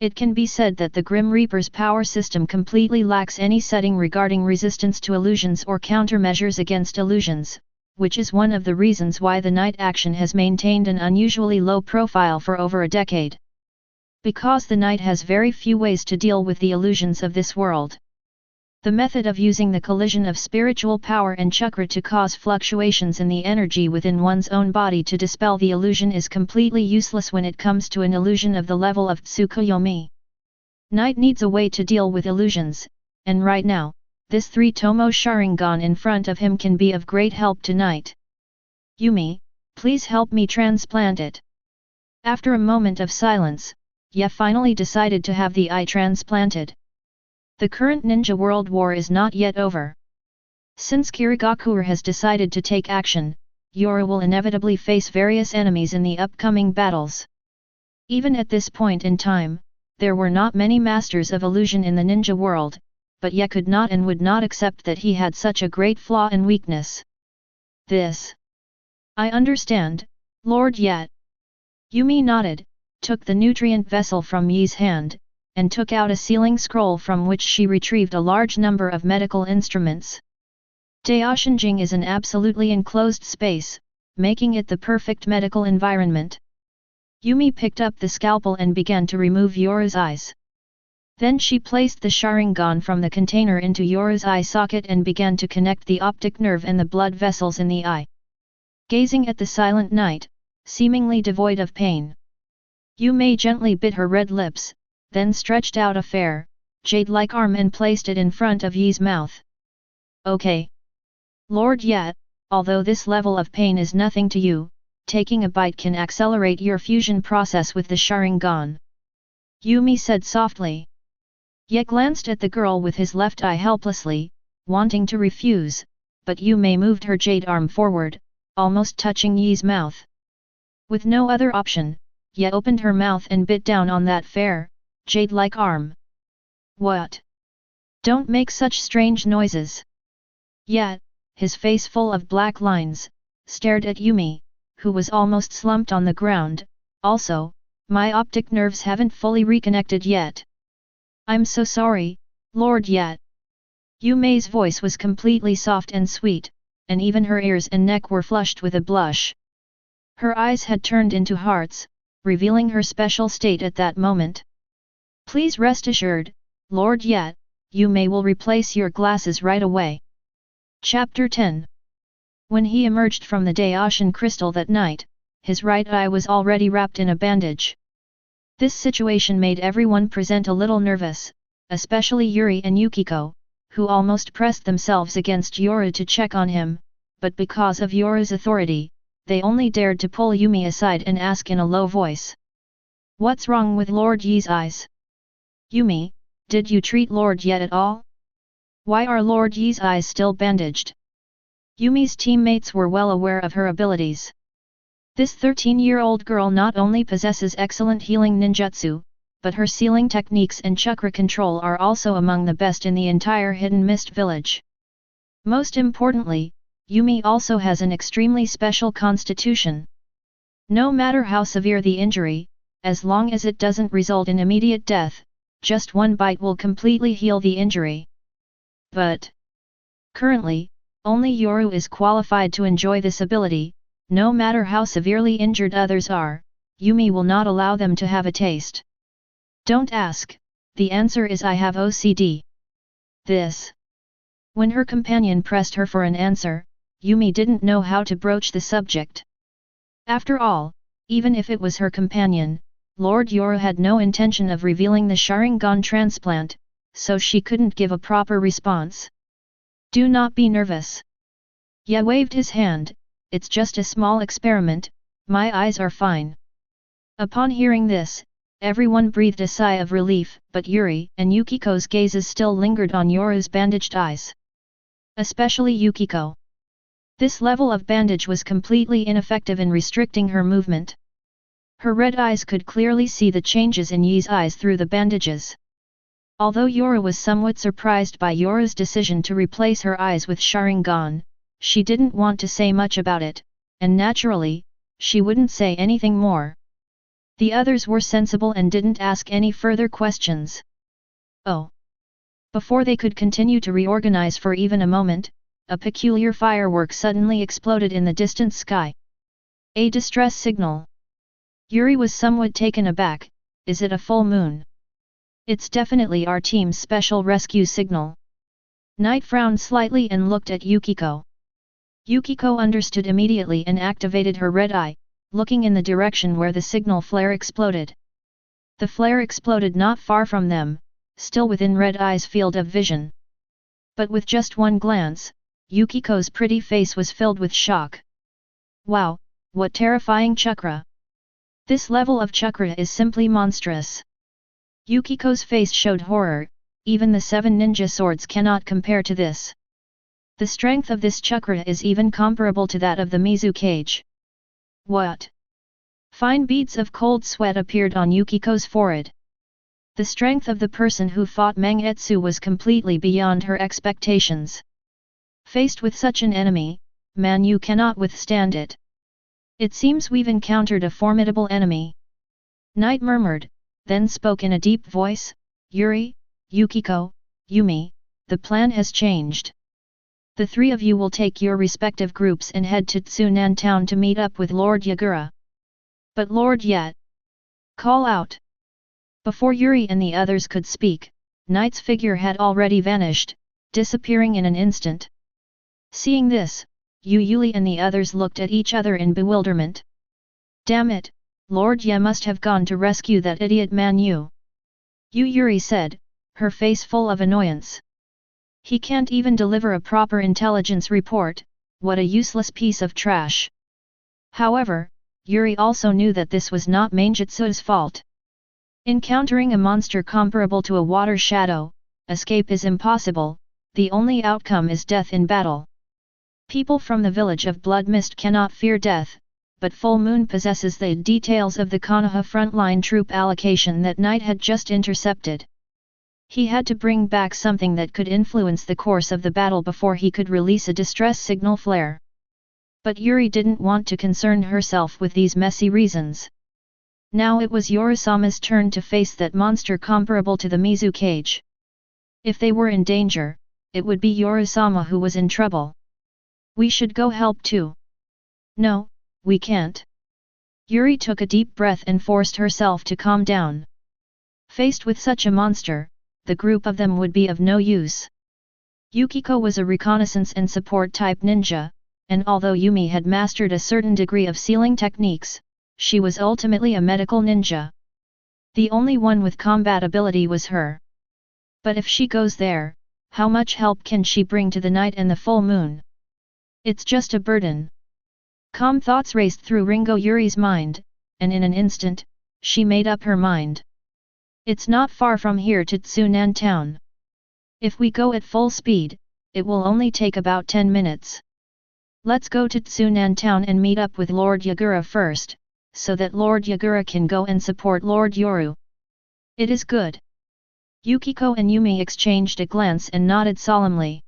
It can be said that the Grim Reaper's power system completely lacks any setting regarding resistance to illusions or countermeasures against illusions, which is one of the reasons why the night action has maintained an unusually low profile for over a decade. Because the night has very few ways to deal with the illusions of this world. The method of using the collision of spiritual power and chakra to cause fluctuations in the energy within one's own body to dispel the illusion is completely useless when it comes to an illusion of the level of Tsukuyomi. Night needs a way to deal with illusions, and right now, this three-tomo Sharingan in front of him can be of great help to Night. Yumi, please help me transplant it. After a moment of silence, Ye finally decided to have the eye transplanted. The current ninja world war is not yet over. Since Kirigakure has decided to take action, Yoru will inevitably face various enemies in the upcoming battles. Even at this point in time, there were not many masters of illusion in the ninja world, but Ye could not and would not accept that he had such a great flaw and weakness. This. I understand, Lord Ye. Yumi nodded, took the nutrient vessel from Ye's hand, and took out a sealing scroll from which she retrieved a large number of medical instruments. Daoshinjing is an absolutely enclosed space, making it the perfect medical environment. Yumi picked up the scalpel and began to remove Yoru's eyes. Then she placed the Sharingan from the container into Yoru's eye socket and began to connect the optic nerve and the blood vessels in the eye. Gazing at the silent night, seemingly devoid of pain, Yumi gently bit her red lips, then stretched out a fair, jade-like arm and placed it in front of Ye's mouth. Okay. Lord Ye, although this level of pain is nothing to you, taking a bite can accelerate your fusion process with the Sharingan. Yumi said softly. Ye glanced at the girl with his left eye helplessly, wanting to refuse, but Yume moved her jade arm forward, almost touching Yi's mouth. With no other option, Ye opened her mouth and bit down on that fair, jade-like arm. What? Don't make such strange noises. Yet, his face full of black lines, stared at Yumi, who was almost slumped on the ground. Also, my optic nerves haven't fully reconnected yet. I'm so sorry, Lord Yet. Yume's voice was completely soft and sweet, and even her ears and neck were flushed with a blush. Her eyes had turned into hearts, revealing her special state at that moment. Please rest assured, Lord Yet, Yume will replace your glasses right away. Chapter 10. When he emerged from the Daoshin crystal that night, his right eye was already wrapped in a bandage. This situation made everyone present a little nervous, especially Yuri and Yukiko, who almost pressed themselves against Yoru to check on him, but because of Yoru's authority, they only dared to pull Yumi aside and ask in a low voice. What's wrong with Lord Yi's eyes? Yumi, did you treat Lord Yet at all? Why are Lord Yi's eyes still bandaged? Yumi's teammates were well aware of her abilities. This 13-year-old girl not only possesses excellent healing ninjutsu, but her sealing techniques and chakra control are also among the best in the entire Hidden Mist village. Most importantly, Yumi also has an extremely special constitution. No matter how severe the injury, as long as it doesn't result in immediate death, just one bite will completely heal the injury. But currently, only Yoru is qualified to enjoy this ability. No matter how severely injured others are, Yumi will not allow them to have a taste. Don't ask, the answer is I have OCD. This. When her companion pressed her for an answer, Yumi didn't know how to broach the subject. After all, even if it was her companion, Lord Yoru had no intention of revealing the Sharingan transplant, so she couldn't give a proper response. Do not be nervous. Ye waved his hand, it's just a small experiment, my eyes are fine. Upon hearing this, everyone breathed a sigh of relief, but Yuri and Yukiko's gazes still lingered on Yoru's bandaged eyes. Especially Yukiko. This level of bandage was completely ineffective in restricting her movement. Her red eyes could clearly see the changes in Yi's eyes through the bandages. Although Yoru was somewhat surprised by Yoru's decision to replace her eyes with Sharingan, she didn't want to say much about it, and naturally, she wouldn't say anything more. The others were sensible and didn't ask any further questions. Oh! Before they could continue to reorganize for even a moment, a peculiar firework suddenly exploded in the distant sky. A distress signal. Yuri was somewhat taken aback. Is it a full moon? It's definitely our team's special rescue signal. Knight frowned slightly and looked at Yukiko. Yukiko understood immediately and activated her red eye, looking in the direction where the signal flare exploded. The flare exploded not far from them, still within red eye's field of vision. But with just one glance, Yukiko's pretty face was filled with shock. Wow, what terrifying chakra! This level of chakra is simply monstrous. Yukiko's face showed horror, even the 7 ninja swords cannot compare to this. The strength of this chakra is even comparable to that of the Mizunotsuki. What? Fine beads of cold sweat appeared on Yukiko's forehead. The strength of the person who fought Mangetsu was completely beyond her expectations. Faced with such an enemy, man, you cannot withstand it. It seems we've encountered a formidable enemy. Knight murmured, then spoke in a deep voice, Yuri, Yukiko, Yumi, the plan has changed. The 3 of you will take your respective groups and head to Tsunan town to meet up with Lord Yagura. But Lord Yet. Call out. Before Yuri and the others could speak, Knight's figure had already vanished, disappearing in an instant. Seeing this, Yuli and the others looked at each other in bewilderment. Damn it, Lord Ye must have gone to rescue that idiot man Yuri said, her face full of annoyance. He can't even deliver a proper intelligence report, what a useless piece of trash. However, Yuri also knew that this was not Mangetsu's fault. Encountering a monster comparable to a water shadow, escape is impossible, the only outcome is death in battle. People from the village of Blood Mist cannot fear death, but Full Moon possesses the details of the Konoha frontline troop allocation that Knight had just intercepted. He had to bring back something that could influence the course of the battle before he could release a distress signal flare. But Yuri didn't want to concern herself with these messy reasons. Now it was Yoru-sama's turn to face that monster comparable to the Mizu cage. If they were in danger, it would be Yoru-sama who was in trouble. We should go help too. No, we can't. Yuri took a deep breath and forced herself to calm down. Faced with such a monster, the group of them would be of no use. Yukiko was a reconnaissance and support type ninja, and although Yumi had mastered a certain degree of sealing techniques, she was ultimately a medical ninja. The only one with combat ability was her. But if she goes there, how much help can she bring to the night and the full moon? It's just a burden. Calm thoughts raced through Ringo Yuri's mind, and in an instant, she made up her mind. It's not far from here to Tsunan town. If we go at full speed, it will only take about 10 minutes. Let's go to Tsunan town and meet up with Lord Yagura first, so that Lord Yagura can go and support Lord Yoru. It is good. Yukiko and Yumi exchanged a glance and nodded solemnly.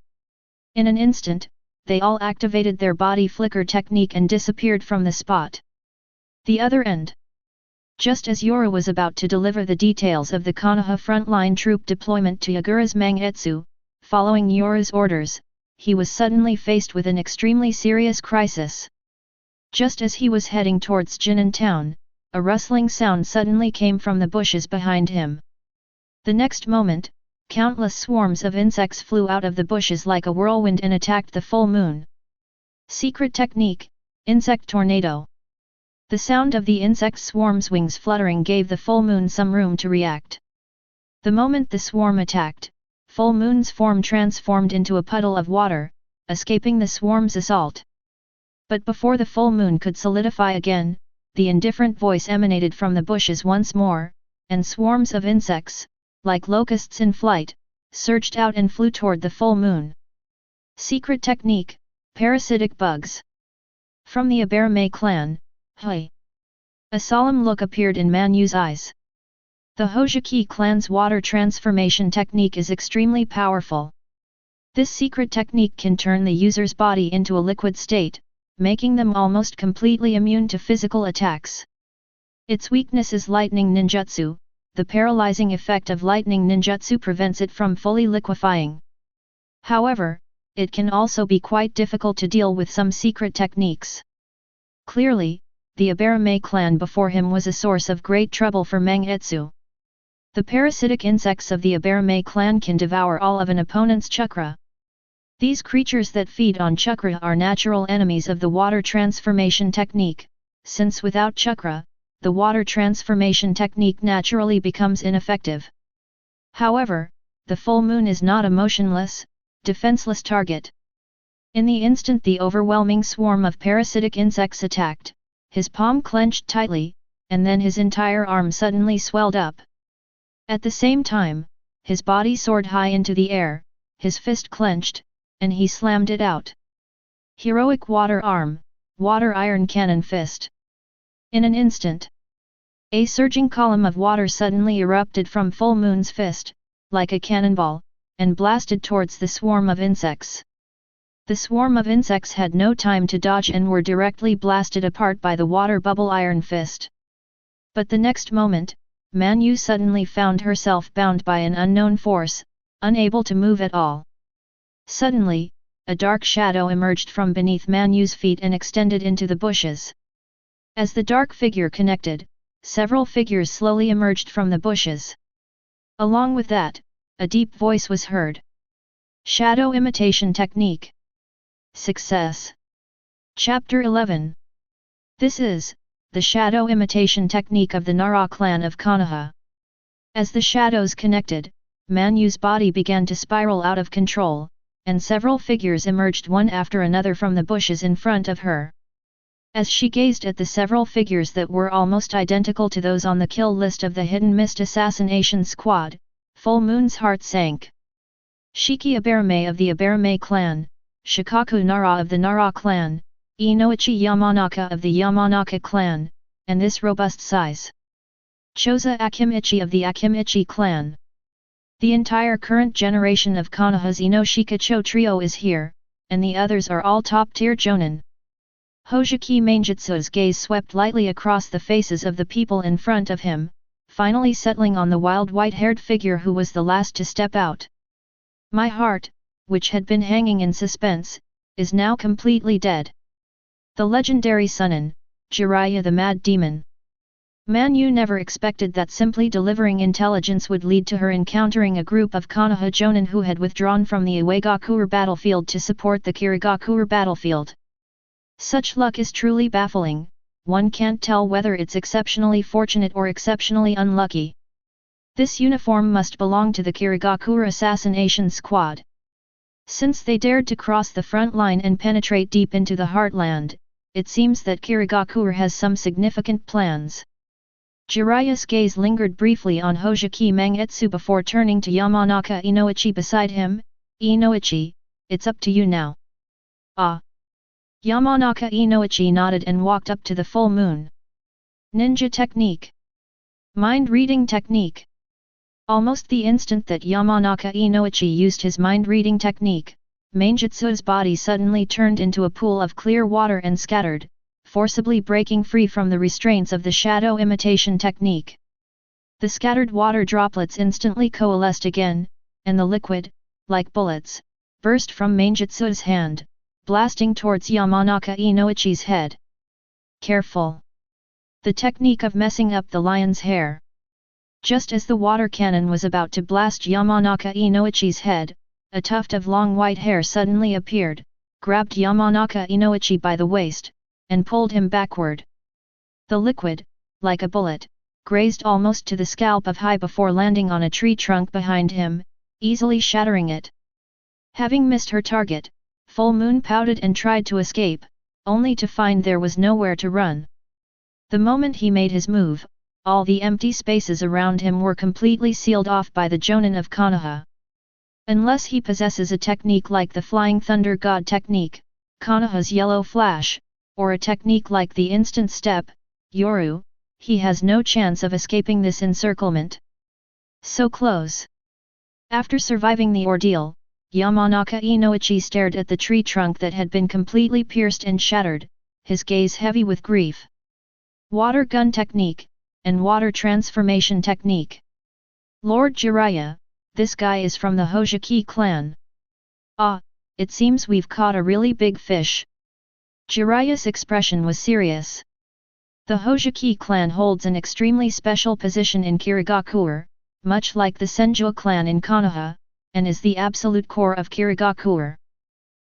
In an instant, they all activated their body flicker technique and disappeared from the spot. The other end. Just as Yoru was about to deliver the details of the Konoha frontline troop deployment to Yagura's Mangetsu, following Yoru's orders, he was suddenly faced with an extremely serious crisis. Just as he was heading towards Jinan town, a rustling sound suddenly came from the bushes behind him. The next moment, countless swarms of insects flew out of the bushes like a whirlwind and attacked the full moon. Secret technique, insect tornado. The sound of the insect swarm's wings fluttering gave the full moon some room to react. The moment the swarm attacked, full moon's form transformed into a puddle of water, escaping the swarm's assault. But before the full moon could solidify again, the indifferent voice emanated from the bushes once more, and swarms of insects, like locusts in flight, surged out and flew toward the full moon. Secret technique, parasitic bugs. From the Aberame clan, Hui. A solemn look appeared in Manyu's eyes. The Hojiki clan's water transformation technique is extremely powerful. This secret technique can turn the user's body into a liquid state, making them almost completely immune to physical attacks. Its weakness is lightning ninjutsu. The paralyzing effect of lightning ninjutsu prevents it from fully liquefying. However, it can also be quite difficult to deal with some secret techniques. Clearly, the Aberame clan before him was a source of great trouble for Mangetsu. The parasitic insects of the Aberame clan can devour all of an opponent's chakra. These creatures that feed on chakra are natural enemies of the water transformation technique, since without chakra, the water transformation technique naturally becomes ineffective. However, the full moon is not a motionless, defenseless target. In the instant the overwhelming swarm of parasitic insects attacked, his palm clenched tightly, and then his entire arm suddenly swelled up. At the same time, his body soared high into the air, his fist clenched, and he slammed it out. Heroic water arm, water iron cannon fist. In an instant, a surging column of water suddenly erupted from full moon's fist, like a cannonball, and blasted towards the swarm of insects. The swarm of insects had no time to dodge and were directly blasted apart by the water bubble iron fist. But the next moment, Manyu suddenly found herself bound by an unknown force, unable to move at all. Suddenly, a dark shadow emerged from beneath Manyu's feet and extended into the bushes. As the dark figure connected, several figures slowly emerged from the bushes. Along with that, a deep voice was heard. Shadow imitation technique. Success. Chapter 11. This is the shadow imitation technique of the Nara clan of Konoha. As the shadows connected, Manyu's body began to spiral out of control, and several figures emerged one after another from the bushes in front of her. As she gazed at the several figures that were almost identical to those on the kill list of the Hidden Mist Assassination Squad, Full Moon's heart sank. Shiki Abarame of the Abarame clan, Shikaku Nara of the Nara clan, Inoichi Yamanaka of the Yamanaka clan, and this robust size. Choza Akimichi of the Akimichi clan. The entire current generation of Konoha's Inoshikacho trio is here, and the others are all top-tier jonin. Hojiki Manjutsu's gaze swept lightly across the faces of the people in front of him, finally settling on the wild white-haired figure who was the last to step out. My heart, which had been hanging in suspense, is now completely dead. The legendary Sunin, Jiraiya the Mad Demon. Man, you never expected that simply delivering intelligence would lead to her encountering a group of Konoha jonin who had withdrawn from the Iwagakure battlefield to support the Kirigakure battlefield. Such luck is truly baffling, one can't tell whether it's exceptionally fortunate or exceptionally unlucky. This uniform must belong to the Kirigakure assassination squad. Since they dared to cross the front line and penetrate deep into the heartland, it seems that Kirigakure has some significant plans. Jiraiya's gaze lingered briefly on Hojiki Mangetsu before turning to Yamanaka Inoichi beside him. Inoichi, it's up to you now. Ah. Yamanaka Inoichi nodded and walked up to the full moon. Ninja technique. Mind-reading technique. Almost the instant that Yamanaka Inoichi used his mind-reading technique, Manjutsu's body suddenly turned into a pool of clear water and scattered, forcibly breaking free from the restraints of the shadow imitation technique. The scattered water droplets instantly coalesced again, and the liquid, like bullets, burst from Manjutsu's hand, blasting towards Yamanaka Inoichi's head. Careful! The technique of messing up the lion's hair. Just as the water cannon was about to blast Yamanaka Inoichi's head, a tuft of long white hair suddenly appeared, grabbed Yamanaka Inoichi by the waist, and pulled him backward. The liquid, like a bullet, grazed almost to the scalp of Hai before landing on a tree trunk behind him, easily shattering it. Having missed her target, Full Moon pouted and tried to escape, only to find there was nowhere to run. The moment he made his move, all the empty spaces around him were completely sealed off by the Jonin of Konoha. Unless he possesses a technique like the Flying Thunder God technique, Konoha's Yellow Flash, or a technique like the Instant Step, Yoru, he has no chance of escaping this encirclement. So close. After surviving the ordeal, Yamanaka Inoichi stared at the tree trunk that had been completely pierced and shattered, his gaze heavy with grief. Water gun technique, and water transformation technique. Lord Jiraiya, this guy is from the Hojiki clan. Ah, it seems we've caught a really big fish. Jiraiya's expression was serious. The Hojiki clan holds an extremely special position in Kirigakure, much like the Senju clan in Konoha, and is the absolute core of Kirigakure.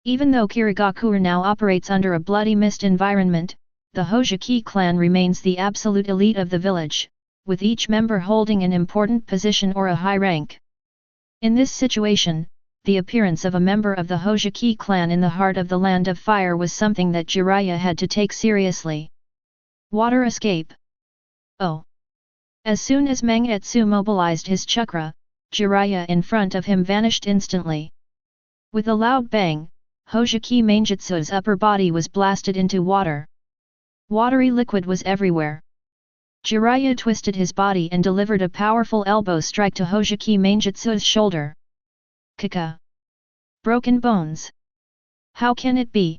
Even though Kirigakure now operates under a bloody mist environment, the Hojiki clan remains the absolute elite of the village, with each member holding an important position or a high rank. In this situation, the appearance of a member of the Hojiki clan in the heart of the Land of Fire was something that Jiraiya had to take seriously. Water escape. Oh! As soon as Mangetsu mobilized his chakra, Jiraiya in front of him vanished instantly. With a loud bang, Hojiki Manjutsu's upper body was blasted into water. Watery liquid was everywhere. Jiraiya twisted his body and delivered a powerful elbow strike to Hojiki Manjutsu's shoulder. Kaka! Broken bones! How can it be?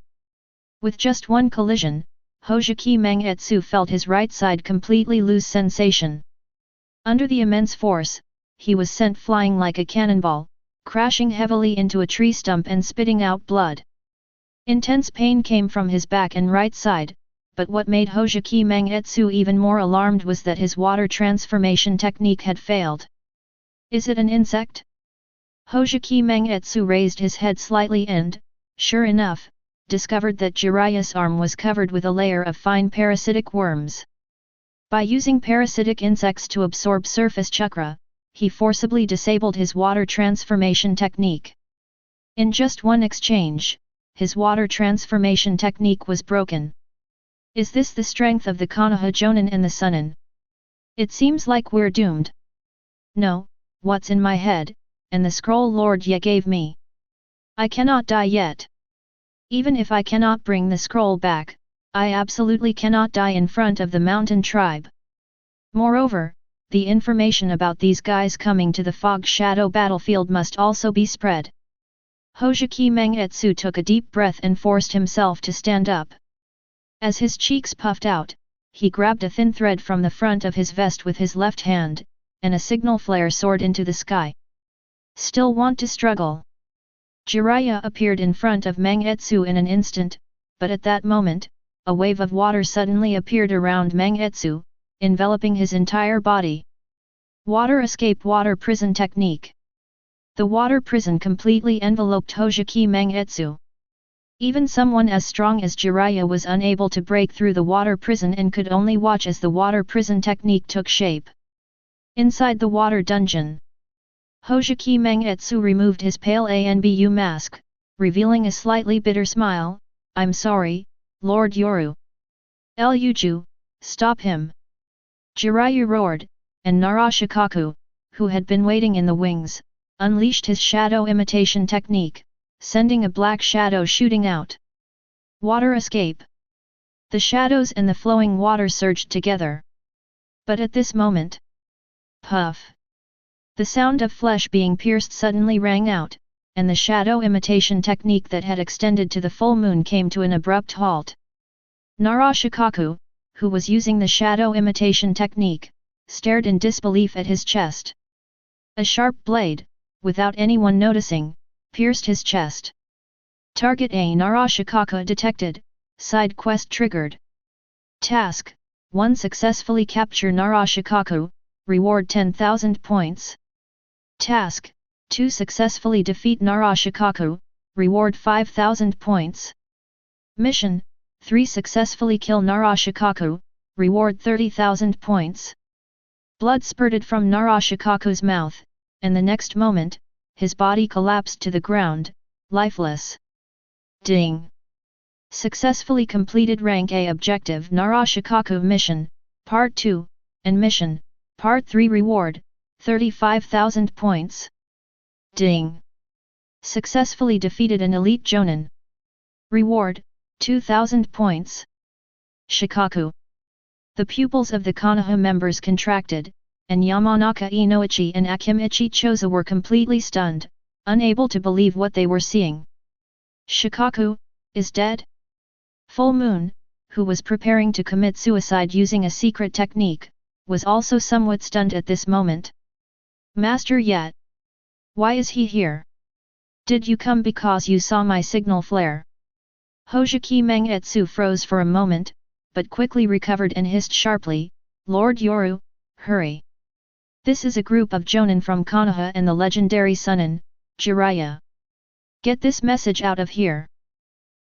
With just one collision, Hojiki Mangetsu felt his right side completely lose sensation. Under the immense force, he was sent flying like a cannonball, crashing heavily into a tree stump and spitting out blood. Intense pain came from his back and right side, but what made Hojiki Mangetsu even more alarmed was that his water transformation technique had failed. Is it an insect? Hojiki Mangetsu raised his head slightly and, sure enough, discovered that Jiraiya's arm was covered with a layer of fine parasitic worms. By using parasitic insects to absorb surface chakra, he forcibly disabled his water transformation technique. In just one exchange, his water transformation technique was broken. Is this the strength of the Konoha Jonin and the Sunin? It seems like we're doomed. No, what's in my head, and the scroll Lord Ye gave me. I cannot die yet. Even if I cannot bring the scroll back, I absolutely cannot die in front of the mountain tribe. Moreover, the information about these guys coming to the Fog Shadow battlefield must also be spread. Hojiki Mangetsu took a deep breath and forced himself to stand up. As his cheeks puffed out, he grabbed a thin thread from the front of his vest with his left hand, and a signal flare soared into the sky. Still want to struggle? Jiraiya appeared in front of Mangetsu in an instant, but at that moment, a wave of water suddenly appeared around Mangetsu, enveloping his entire body. Water escape water prison technique. The water prison completely enveloped Hojiki Mangetsu. Even someone as strong as Jiraiya was unable to break through the water prison and could only watch as the water prison technique took shape. Inside the water dungeon, Hojiki Mangetsu removed his pale Anbu mask, revealing a slightly bitter smile. I'm sorry, Lord Yoru. Luju, stop him! Jiraiya roared, and Narashikaku, who had been waiting in the wings, unleashed his shadow imitation technique, sending a black shadow shooting out. Water escape. The shadows and the flowing water surged together. But at this moment, puff! The sound of flesh being pierced suddenly rang out, and the shadow imitation technique that had extended to the full moon came to an abrupt halt. Narashikaku, who was using the shadow imitation technique, stared in disbelief at his chest. A sharp blade, without anyone noticing, pierced his chest. Target A. Narashikaku detected, side quest triggered. Task: 1. Successfully capture Narashikaku, reward 10,000 points. Task: 2. Successfully defeat Narashikaku, reward 5,000 points. Mission: 3. Successfully kill Narashikaku, reward 30,000 points. Blood spurted from Narashikaku's mouth, and the next moment, his body collapsed to the ground, lifeless. Ding! Successfully completed Rank A Objective Narashikaku Mission, Part 2, and Mission, Part 3 Reward, 35,000 points. Ding! Successfully defeated an elite Jonin. Reward, 2,000 points. Shikaku. The pupils of the Konoha members contracted, and Yamanaka Inoichi and Akimichi Choza were completely stunned, unable to believe what they were seeing. Shikaku is dead? Full Moon, who was preparing to commit suicide using a secret technique, was also somewhat stunned at this moment. Master Yet. Why is he here? Did you come because you saw my signal flare? Hojiki Mangetsu froze for a moment, but quickly recovered and hissed sharply, Lord Yoru, hurry! This is a group of Jonin from Konoha and the legendary Sunin, Jiraiya. Get this message out of here.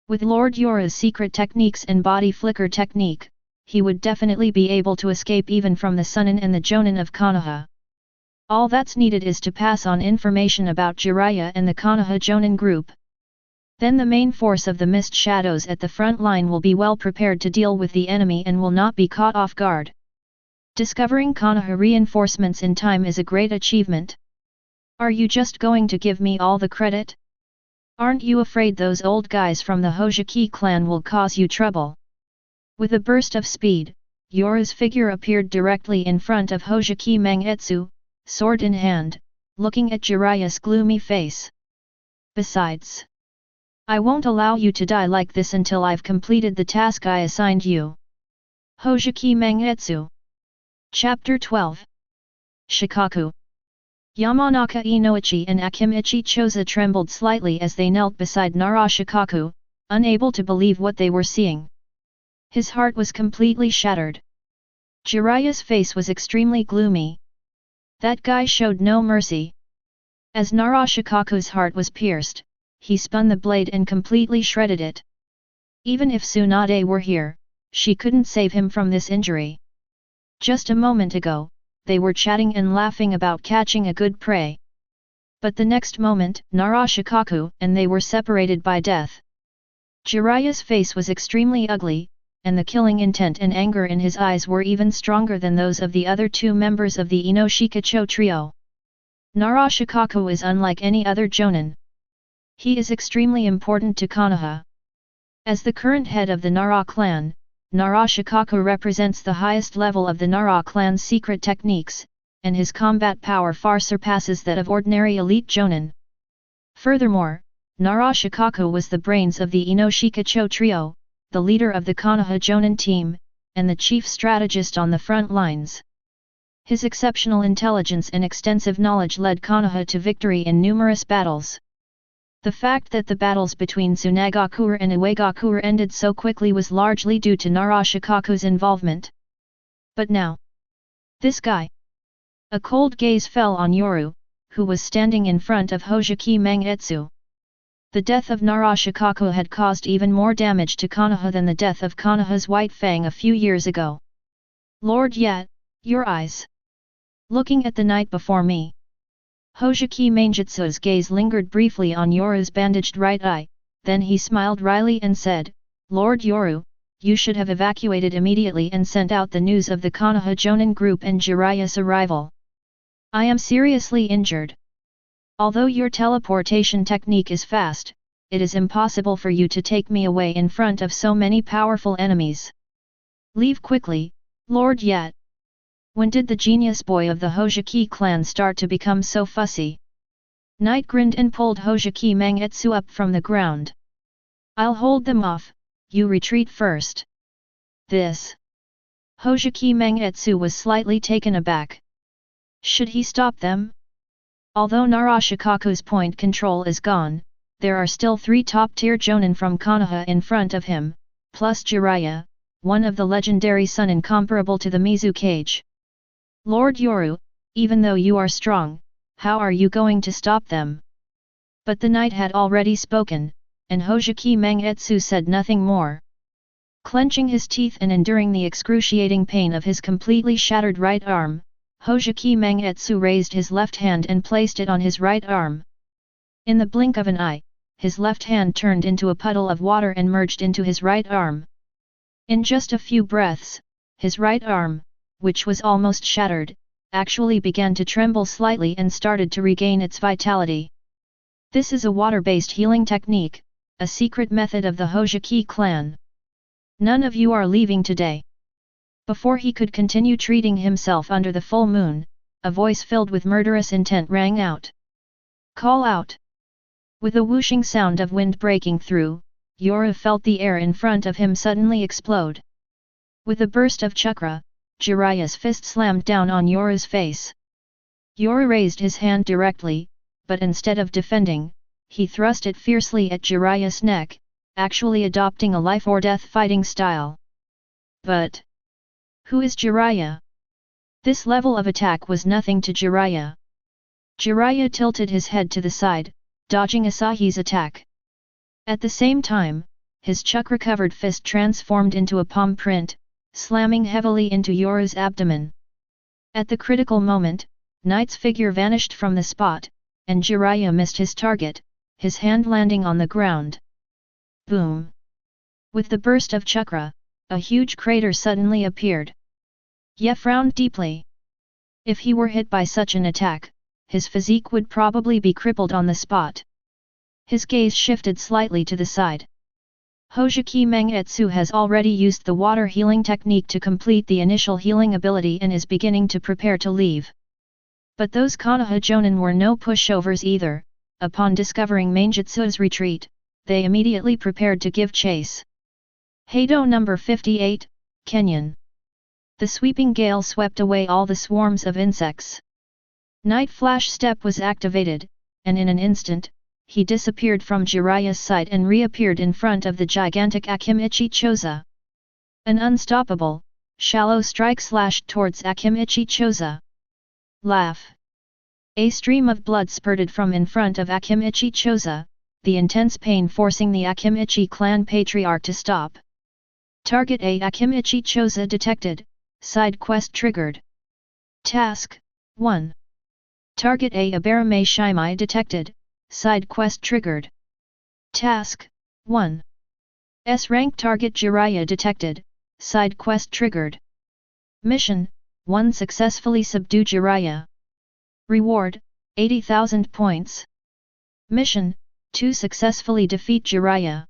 With Lord Yoru's secret techniques and body flicker technique, he would definitely be able to escape even from the Sunin and the Jonin of Konoha. All that's needed is to pass on information about Jiraiya and the Konoha Jonin group. Then the main force of the Mist Shadows at the front line will be well prepared to deal with the enemy and will not be caught off guard. Discovering Konoha reinforcements in time is a great achievement. Are you just going to give me all the credit? Aren't you afraid those old guys from the Hojiki clan will cause you trouble? With a burst of speed, Yoru's figure appeared directly in front of Hojiki Mangetsu, sword in hand, looking at Jiraiya's gloomy face. Besides, I won't allow you to die like this until I've completed the task I assigned you. Hojiki Mangetsu. Chapter 12. Shikaku. Yamanaka Inoichi and Akimichi Choza trembled slightly as they knelt beside Narashikaku, unable to believe what they were seeing. His heart was completely shattered. Jiraiya's face was extremely gloomy. That guy showed no mercy. As Narashikaku's heart was pierced, he spun the blade and completely shredded it. Even if Tsunade were here, she couldn't save him from this injury. Just a moment ago, they were chatting and laughing about catching a good prey. But the next moment, Narashikaku and they were separated by death. Jiraiya's face was extremely ugly, and the killing intent and anger in his eyes were even stronger than those of the other two members of the Inoshikacho trio. Narashikaku is unlike any other Jonin. He is extremely important to Konoha. As the current head of the Nara clan, Narashikaku represents the highest level of the Nara clan's secret techniques, and his combat power far surpasses that of ordinary elite Jonin. Furthermore, Narashikaku was the brains of the Inoshikacho trio, the leader of the Konoha Jonin team, and the chief strategist on the front lines. His exceptional intelligence and extensive knowledge led Konoha to victory in numerous battles. The fact that the battles between Tsunagakure and Iwagakure ended so quickly was largely due to Narashikaku's involvement. But now, this guy. A cold gaze fell on Yoru, who was standing in front of Hojiki Mangetsu. The death of Narashikaku had caused even more damage to Konoha than the death of Konoha's White Fang a few years ago. Lord Yat, your eyes. Looking at the night before me. Hojiki Mangetsu's gaze lingered briefly on Yoru's bandaged right eye, then he smiled wryly and said, Lord Yoru, you should have evacuated immediately and sent out the news of the Konoha Jonin group and Jiraiya's arrival. I am seriously injured. Although your teleportation technique is fast, it is impossible for you to take me away in front of so many powerful enemies. Leave quickly, Lord Yat. When did the genius boy of the Hojiki clan start to become so fussy? Knight grinned and pulled Hojiki Mangetsu up from the ground. I'll hold them off, you retreat first. This. Hojiki Mangetsu was slightly taken aback. Should he stop them? Although Narashikaku's point control is gone, there are still 3 top-tier Jonin from Konoha in front of him, plus Jiraiya, one of the legendary son incomparable to the Mizukage. Lord Yoru, even though you are strong, how are you going to stop them? But the knight had already spoken, and Hojiki Mangetsu said nothing more. Clenching his teeth and enduring the excruciating pain of his completely shattered right arm, Hojiki Mangetsu raised his left hand and placed it on his right arm. In the blink of an eye, his left hand turned into a puddle of water and merged into his right arm. In just a few breaths, his right arm, which was almost shattered, actually began to tremble slightly and started to regain its vitality. This is a water-based healing technique, a secret method of the Hojiki clan. None of you are leaving today. Before he could continue treating himself under the full moon, a voice filled with murderous intent rang out. Call out! With a whooshing sound of wind breaking through, Yoru felt the air in front of him suddenly explode. With a burst of chakra, Jiraiya's fist slammed down on Yoru's face. Yoru raised his hand directly, but instead of defending, he thrust it fiercely at Jiraiya's neck, actually adopting a life-or-death fighting style. But who is Jiraiya? This level of attack was nothing to Jiraiya. Jiraiya tilted his head to the side, dodging Asahi's attack. At the same time, his chakra-covered fist transformed into a palm print, slamming heavily into Yoru's abdomen. At the critical moment, Knight's figure vanished from the spot, and Jiraiya missed his target, his hand landing on the ground. Boom! With the burst of chakra, a huge crater suddenly appeared. Ye frowned deeply. If he were hit by such an attack, his physique would probably be crippled on the spot. His gaze shifted slightly to the side. Hojiki Mangetsu has already used the water healing technique to complete the initial healing ability and is beginning to prepare to leave. But those Konoha Jonin were no pushovers either. Upon discovering Mangetsu's retreat, they immediately prepared to give chase. Heido number 58, Kenyan. The sweeping gale swept away all the swarms of insects. Night Flash Step was activated, and in an instant, he disappeared from Jiraiya's sight and reappeared in front of the gigantic Akimichi Choza. An unstoppable, shallow strike slashed towards Akimichi Choza. Laugh. A stream of blood spurted from in front of Akimichi Choza, the intense pain forcing the Akimichi clan patriarch to stop. Target A Akimichi Choza detected, side quest triggered. Task 1. Target A Abarame Shimai detected, side quest triggered. Task 1. S-rank target Jiraiya detected, Side quest triggered. Mission: 1. Successfully subdue Jiraiya. Reward: 80,000 points. Mission: 2. Successfully defeat Jiraiya.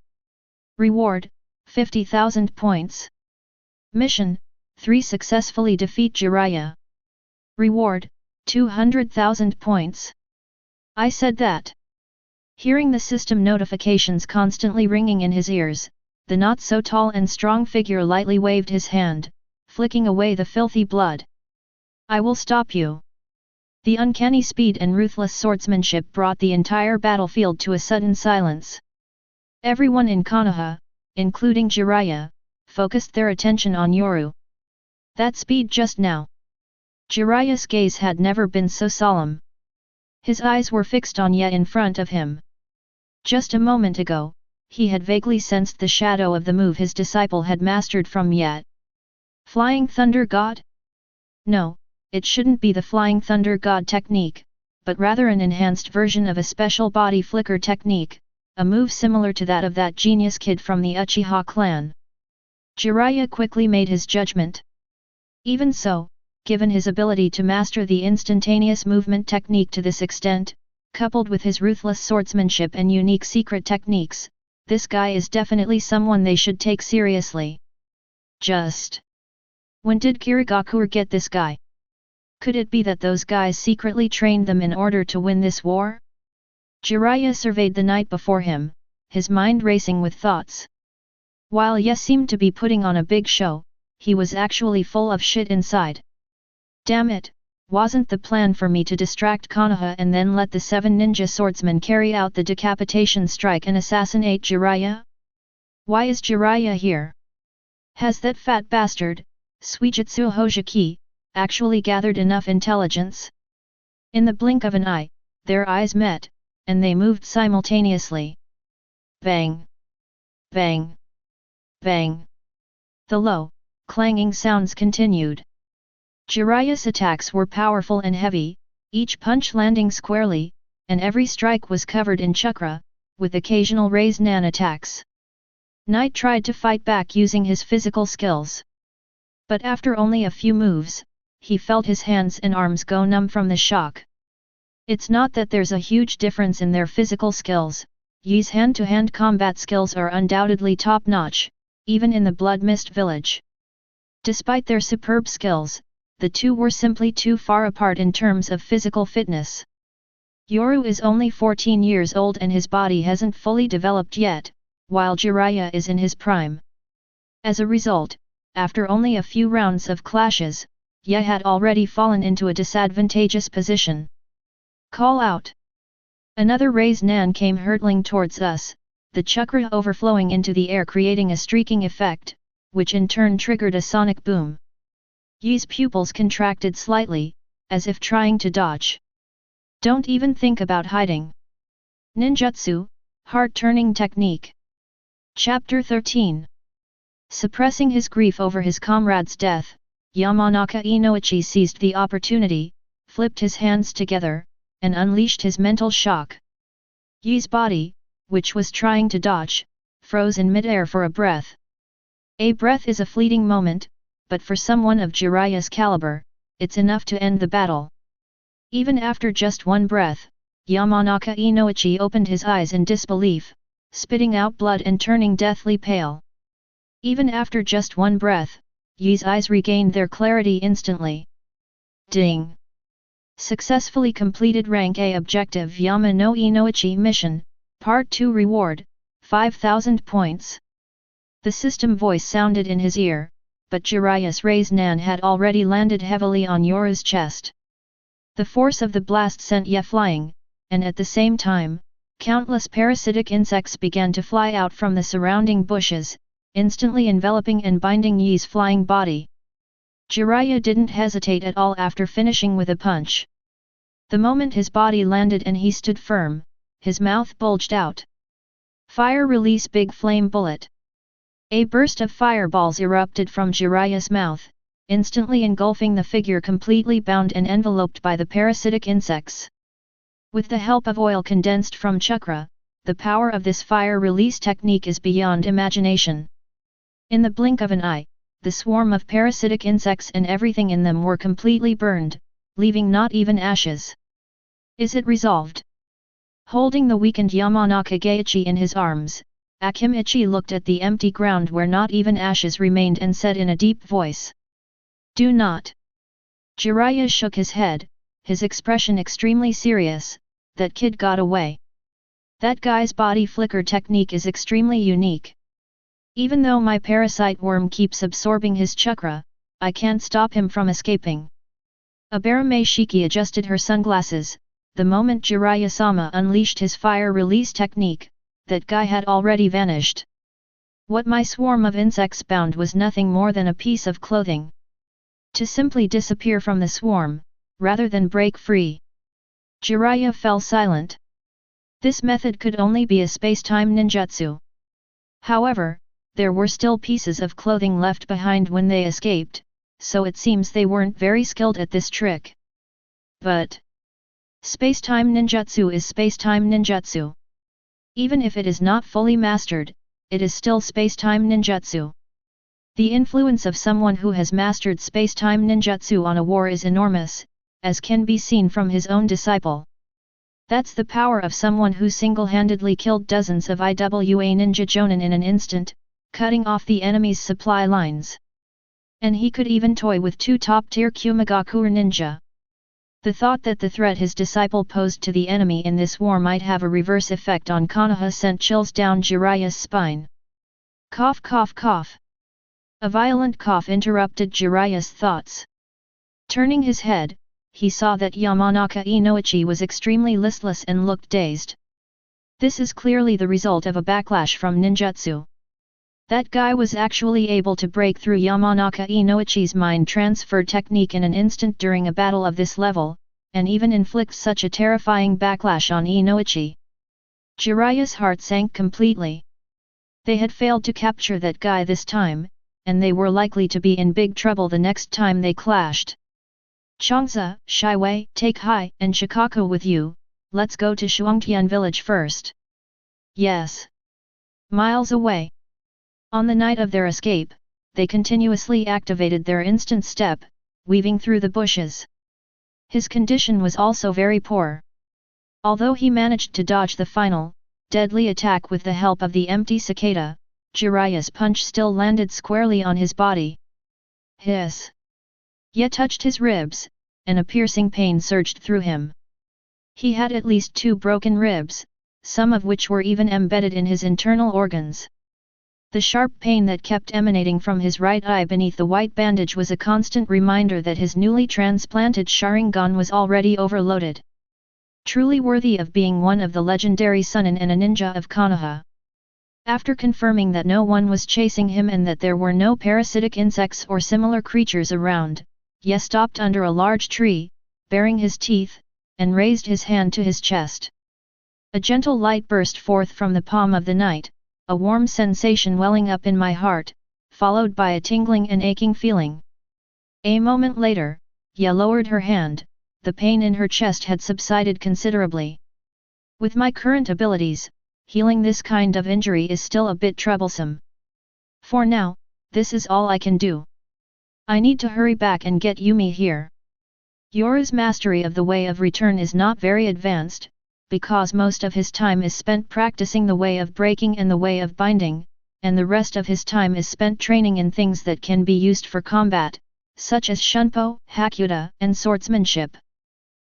Reward: 50,000 points. Mission: 3. Successfully defeat Jiraiya. Reward: 200,000 points. I said that. Hearing the system notifications constantly ringing in his ears, the not-so-tall and strong figure lightly waved his hand, flicking away the filthy blood. I will stop you. The uncanny speed and ruthless swordsmanship brought the entire battlefield to a sudden silence. Everyone in Konoha, including Jiraiya, focused their attention on Yoru. That speed just now. Jiraiya's gaze had never been so solemn. His eyes were fixed on Ye in front of him. Just a moment ago, he had vaguely sensed the shadow of the move his disciple had mastered from Ye. Flying Thunder God? No, it shouldn't be the Flying Thunder God technique, but rather an enhanced version of a special body flicker technique, a move similar to that of that genius kid from the Uchiha clan. Jiraiya quickly made his judgment. Even so, given his ability to master the instantaneous movement technique to this extent, coupled with his ruthless swordsmanship and unique secret techniques, this guy is definitely someone they should take seriously. Just when did Kirigakure get this guy? Could it be that those guys secretly trained them in order to win this war? Jiraiya surveyed the night before him, his mind racing with thoughts. While Ye seemed to be putting on a big show, he was actually full of shit inside. Damn it, wasn't the plan for me to distract Konoha and then let the 7 ninja swordsmen carry out the decapitation strike and assassinate Jiraiya? Why is Jiraiya here? Has that fat bastard, Suijutsu Hojiki, actually gathered enough intelligence? In the blink of an eye, their eyes met, and they moved simultaneously. Bang! Bang! Bang! The low, clanging sounds continued. Jiraiya's attacks were powerful and heavy, each punch landing squarely, and every strike was covered in chakra, with occasional raised nan attacks. Knight tried to fight back using his physical skills. But after only a few moves, he felt his hands and arms go numb from the shock. It's not that there's a huge difference in their physical skills, Ye's hand-to-hand combat skills are undoubtedly top-notch, even in the Blood Mist village. Despite their superb skills, the two were simply too far apart in terms of physical fitness. Yoru is only 14 years old and his body hasn't fully developed yet, while Jiraiya is in his prime. As a result, after only a few rounds of clashes, Ye had already fallen into a disadvantageous position. Call out! Another raised nan came hurtling towards us, the chakra overflowing into the air creating a streaking effect, which in turn triggered a sonic boom. Ye's pupils contracted slightly, as if trying to dodge. Don't even think about hiding. Ninjutsu, heart-turning technique. Chapter 13. Suppressing his grief over his comrade's death, Yamanaka Inoichi seized the opportunity, flipped his hands together, and unleashed his mental shock. Ye's body, which was trying to dodge, froze in midair for a breath. A breath is a fleeting moment, but for someone of Jiraiya's caliber, it's enough to end the battle. Even after just one breath, Yamanaka Inoichi opened his eyes in disbelief, spitting out blood and turning deathly pale. Even after just one breath, Ye's eyes regained their clarity instantly. Ding! Successfully completed Rank A Objective Yama no Inoichi Mission, Part 2 Reward, 5,000 points. The system voice sounded in his ear, but Jiraiya's raised nan had already landed heavily on Yoru's chest. The force of the blast sent Ye flying, and at the same time, countless parasitic insects began to fly out from the surrounding bushes, instantly enveloping and binding Ye's flying body. Jiraiya didn't hesitate at all after finishing with a punch. The moment his body landed and he stood firm, his mouth bulged out. Fire release big flame bullet. A burst of fireballs erupted from Jiraiya's mouth, instantly engulfing the figure completely bound and enveloped by the parasitic insects. With the help of oil condensed from chakra, the power of this fire release technique is beyond imagination. In the blink of an eye, the swarm of parasitic insects and everything in them were completely burned, leaving not even ashes. Is it resolved? Holding the weakened Yamanaka Geichi in his arms, Akimichi looked at the empty ground where not even ashes remained and said in a deep voice. Do not. Jiraiya shook his head, his expression extremely serious. That kid got away. That guy's body flicker technique is extremely unique. Even though my parasite worm keeps absorbing his chakra, I can't stop him from escaping. Abarame Shiki adjusted her sunglasses. The moment Jiraiya-sama unleashed his fire release technique, that guy had already vanished. What my swarm of insects bound was nothing more than a piece of clothing. To simply disappear from the swarm, rather than break free. Jiraiya fell silent. This method could only be a space-time ninjutsu. However, there were still pieces of clothing left behind when they escaped, so it seems they weren't very skilled at this trick. But space-time ninjutsu is space-time ninjutsu. Even if it is not fully mastered, it is still space-time ninjutsu. The influence of someone who has mastered space-time ninjutsu on a war is enormous, as can be seen from his own disciple. That's the power of someone who single-handedly killed dozens of IWA ninja jonin in an instant, cutting off the enemy's supply lines. And he could even toy with 2 top-tier Kirigakure ninja. The thought that the threat his disciple posed to the enemy in this war might have a reverse effect on Konoha sent chills down Jiraiya's spine. Cough cough cough. A violent cough interrupted Jiraiya's thoughts. Turning his head, he saw that Yamanaka Inoichi was extremely listless and looked dazed. This is clearly the result of a backlash from ninjutsu. That guy was actually able to break through Yamanaka Inoichi's mind transfer technique in an instant during a battle of this level, and even inflict such a terrifying backlash on Inoichi. Jiraiya's heart sank completely. They had failed to capture that guy this time, and they were likely to be in big trouble the next time they clashed. Changza, Shiwei, take Hai and Shikako with you, let's go to Shuangtian village first. Yes. Miles away. On the night of their escape, they continuously activated their instant step, weaving through the bushes. His condition was also very poor. Although he managed to dodge the final, deadly attack with the help of the empty cicada, Jiraiya's punch still landed squarely on his body. Hiss! Ye touched his ribs, and a piercing pain surged through him. He had at least 2 broken ribs, some of which were even embedded in his internal organs. The sharp pain that kept emanating from his right eye beneath the white bandage was a constant reminder that his newly transplanted Sharingan was already overloaded. Truly worthy of being one of the legendary Sunin and a ninja of Konoha. After confirming that no one was chasing him and that there were no parasitic insects or similar creatures around, Ye stopped under a large tree, baring his teeth, and raised his hand to his chest. A gentle light burst forth from the palm of the night, a warm sensation welling up in my heart, followed by a tingling and aching feeling. A moment later, Ye lowered her hand, the pain in her chest had subsided considerably. With my current abilities, healing this kind of injury is still a bit troublesome. For now, this is all I can do. I need to hurry back and get Yumi here. Yoru's mastery of the way of return is not very advanced, because most of his time is spent practicing the way of breaking and the way of binding, and the rest of his time is spent training in things that can be used for combat, such as shunpo, hakuda, and swordsmanship.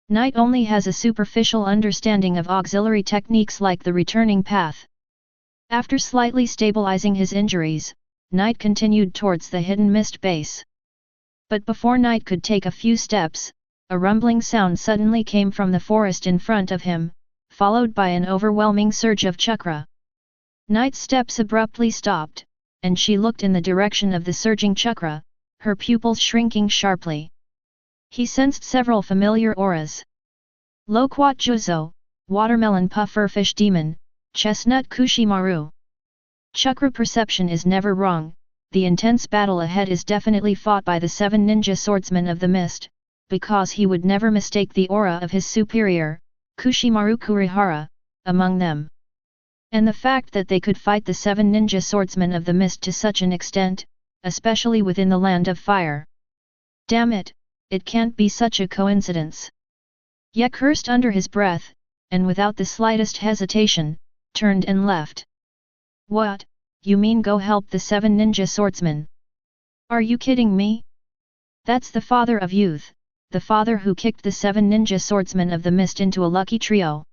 Knight only has a superficial understanding of auxiliary techniques like the returning path. After slightly stabilizing his injuries, Knight continued towards the hidden mist base. But before Knight could take a few steps, a rumbling sound suddenly came from the forest in front of him, followed by an overwhelming surge of chakra. Knight's steps abruptly stopped, and she looked in the direction of the surging chakra, her pupils shrinking sharply. He sensed several familiar auras. Loquat Juzo, Watermelon Pufferfish Demon, Chestnut Kushimaru. Chakra perception is never wrong, the intense battle ahead is definitely fought by the 7 ninja swordsmen of the mist, because he would never mistake the aura of his superior, Kushimaru Kurihara, among them. And the fact that they could fight the 7 ninja swordsmen of the mist to such an extent, especially within the land of fire. Damn it, it can't be such a coincidence. Ye cursed under his breath, and without the slightest hesitation, turned and left. What, you mean go help the 7 ninja swordsmen? Are you kidding me? That's the father of youth, the father who kicked the 7 ninja swordsmen of the mist into a lucky trio.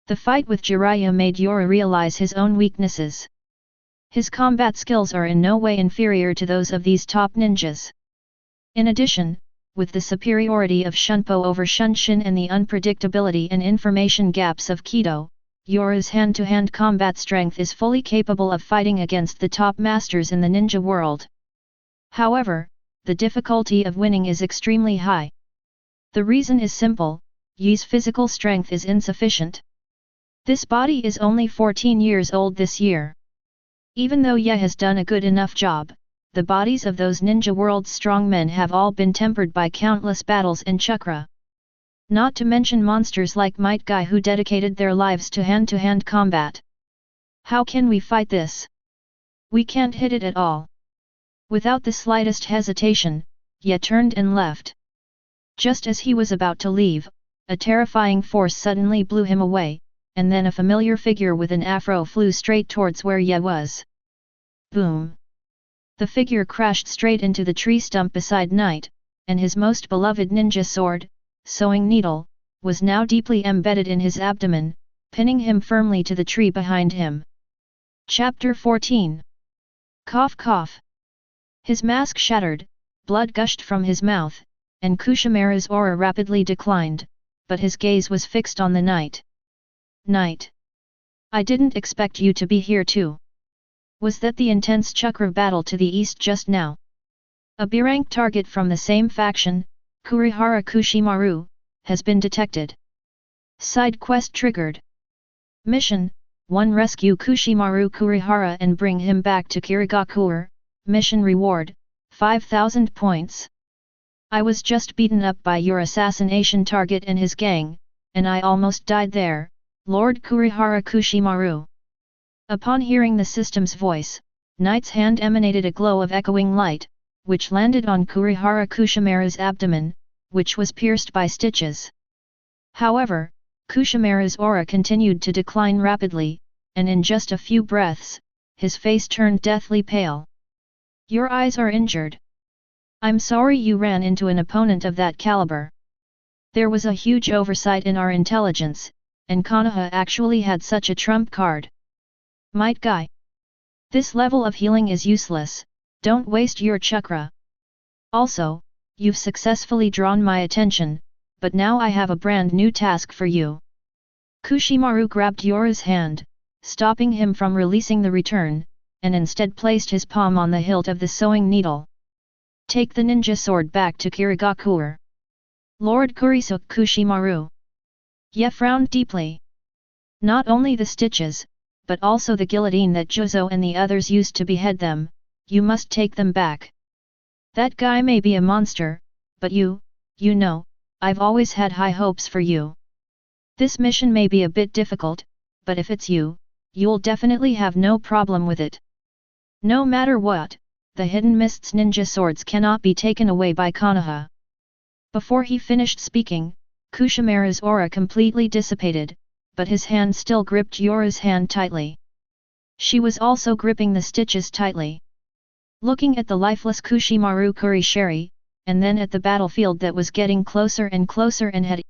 The fight with Jiraiya made Yoru realize his own weaknesses. His combat skills are in no way inferior to those of these top ninjas. In addition, with the superiority of Shunpo over Shunshin and the unpredictability and information gaps of Kido, Yoru's hand-to-hand combat strength is fully capable of fighting against the top masters in the ninja world. However, the difficulty of winning is extremely high. The reason is simple: Yi's physical strength is insufficient. This body is only 14 years old this year. Even though Ye has done a good enough job, the bodies of those ninja world's strong men have all been tempered by countless battles and chakra. Not to mention monsters like Might Guy who dedicated their lives to hand combat. How can we fight this? We can't hit it at all. Without the slightest hesitation, Ye turned and left. Just as he was about to leave, a terrifying force suddenly blew him away, and then a familiar figure with an afro flew straight towards where Ye was. Boom! The figure crashed straight into the tree stump beside Knight, and his most beloved ninja sword, sewing needle, was now deeply embedded in his abdomen, pinning him firmly to the tree behind him. Chapter 14. Cough cough. His mask shattered, blood gushed from his mouth, and Kushimaru's aura rapidly declined, but his gaze was fixed on the Knight. Knight! I didn't expect you to be here too. Was that the intense chakra battle to the east just now? A B-rank target from the same faction, Kurihara Kushimaru, has been detected. Side quest triggered. Mission: 1. Rescue Kushimaru Kurihara and bring him back to Kirigakure. Mission reward: 5,000 points. I was just beaten up by your assassination target and his gang, and I almost died there, Lord Kurihara Kushimaru. Upon hearing the system's voice, Knight's hand emanated a glow of echoing light, which landed on Kurihara Kushimaru's abdomen, which was pierced by stitches. However, Kushimaru's aura continued to decline rapidly, and in just a few breaths, his face turned deathly pale. Your eyes are injured. I'm sorry you ran into an opponent of that caliber. There was a huge oversight in our intelligence, and Konoha actually had such a trump card. Might Guy. This level of healing is useless, don't waste your chakra. Also, you've successfully drawn my attention, but now I have a brand new task for you. Kushimaru grabbed Yoru's hand, stopping him from releasing the return, and instead placed his palm on the hilt of the sewing needle. Take the ninja sword back to Kirigakure. Lord Kurisoke Kushimaru. Ye frowned deeply. Not only the stitches, but also the guillotine that Jozo and the others used to behead them, you must take them back. That guy may be a monster, but you know, I've always had high hopes for you. This mission may be a bit difficult, but if it's you'll definitely have no problem with it. No matter what, the Hidden Mist's ninja swords cannot be taken away by Konoha. Before he finished speaking, Kushimaru's aura completely dissipated, but his hand still gripped Yoru's hand tightly. She was also gripping the stitches tightly. Looking at the lifeless Kushimaru Kurishari, and then at the battlefield that was getting closer and closer and had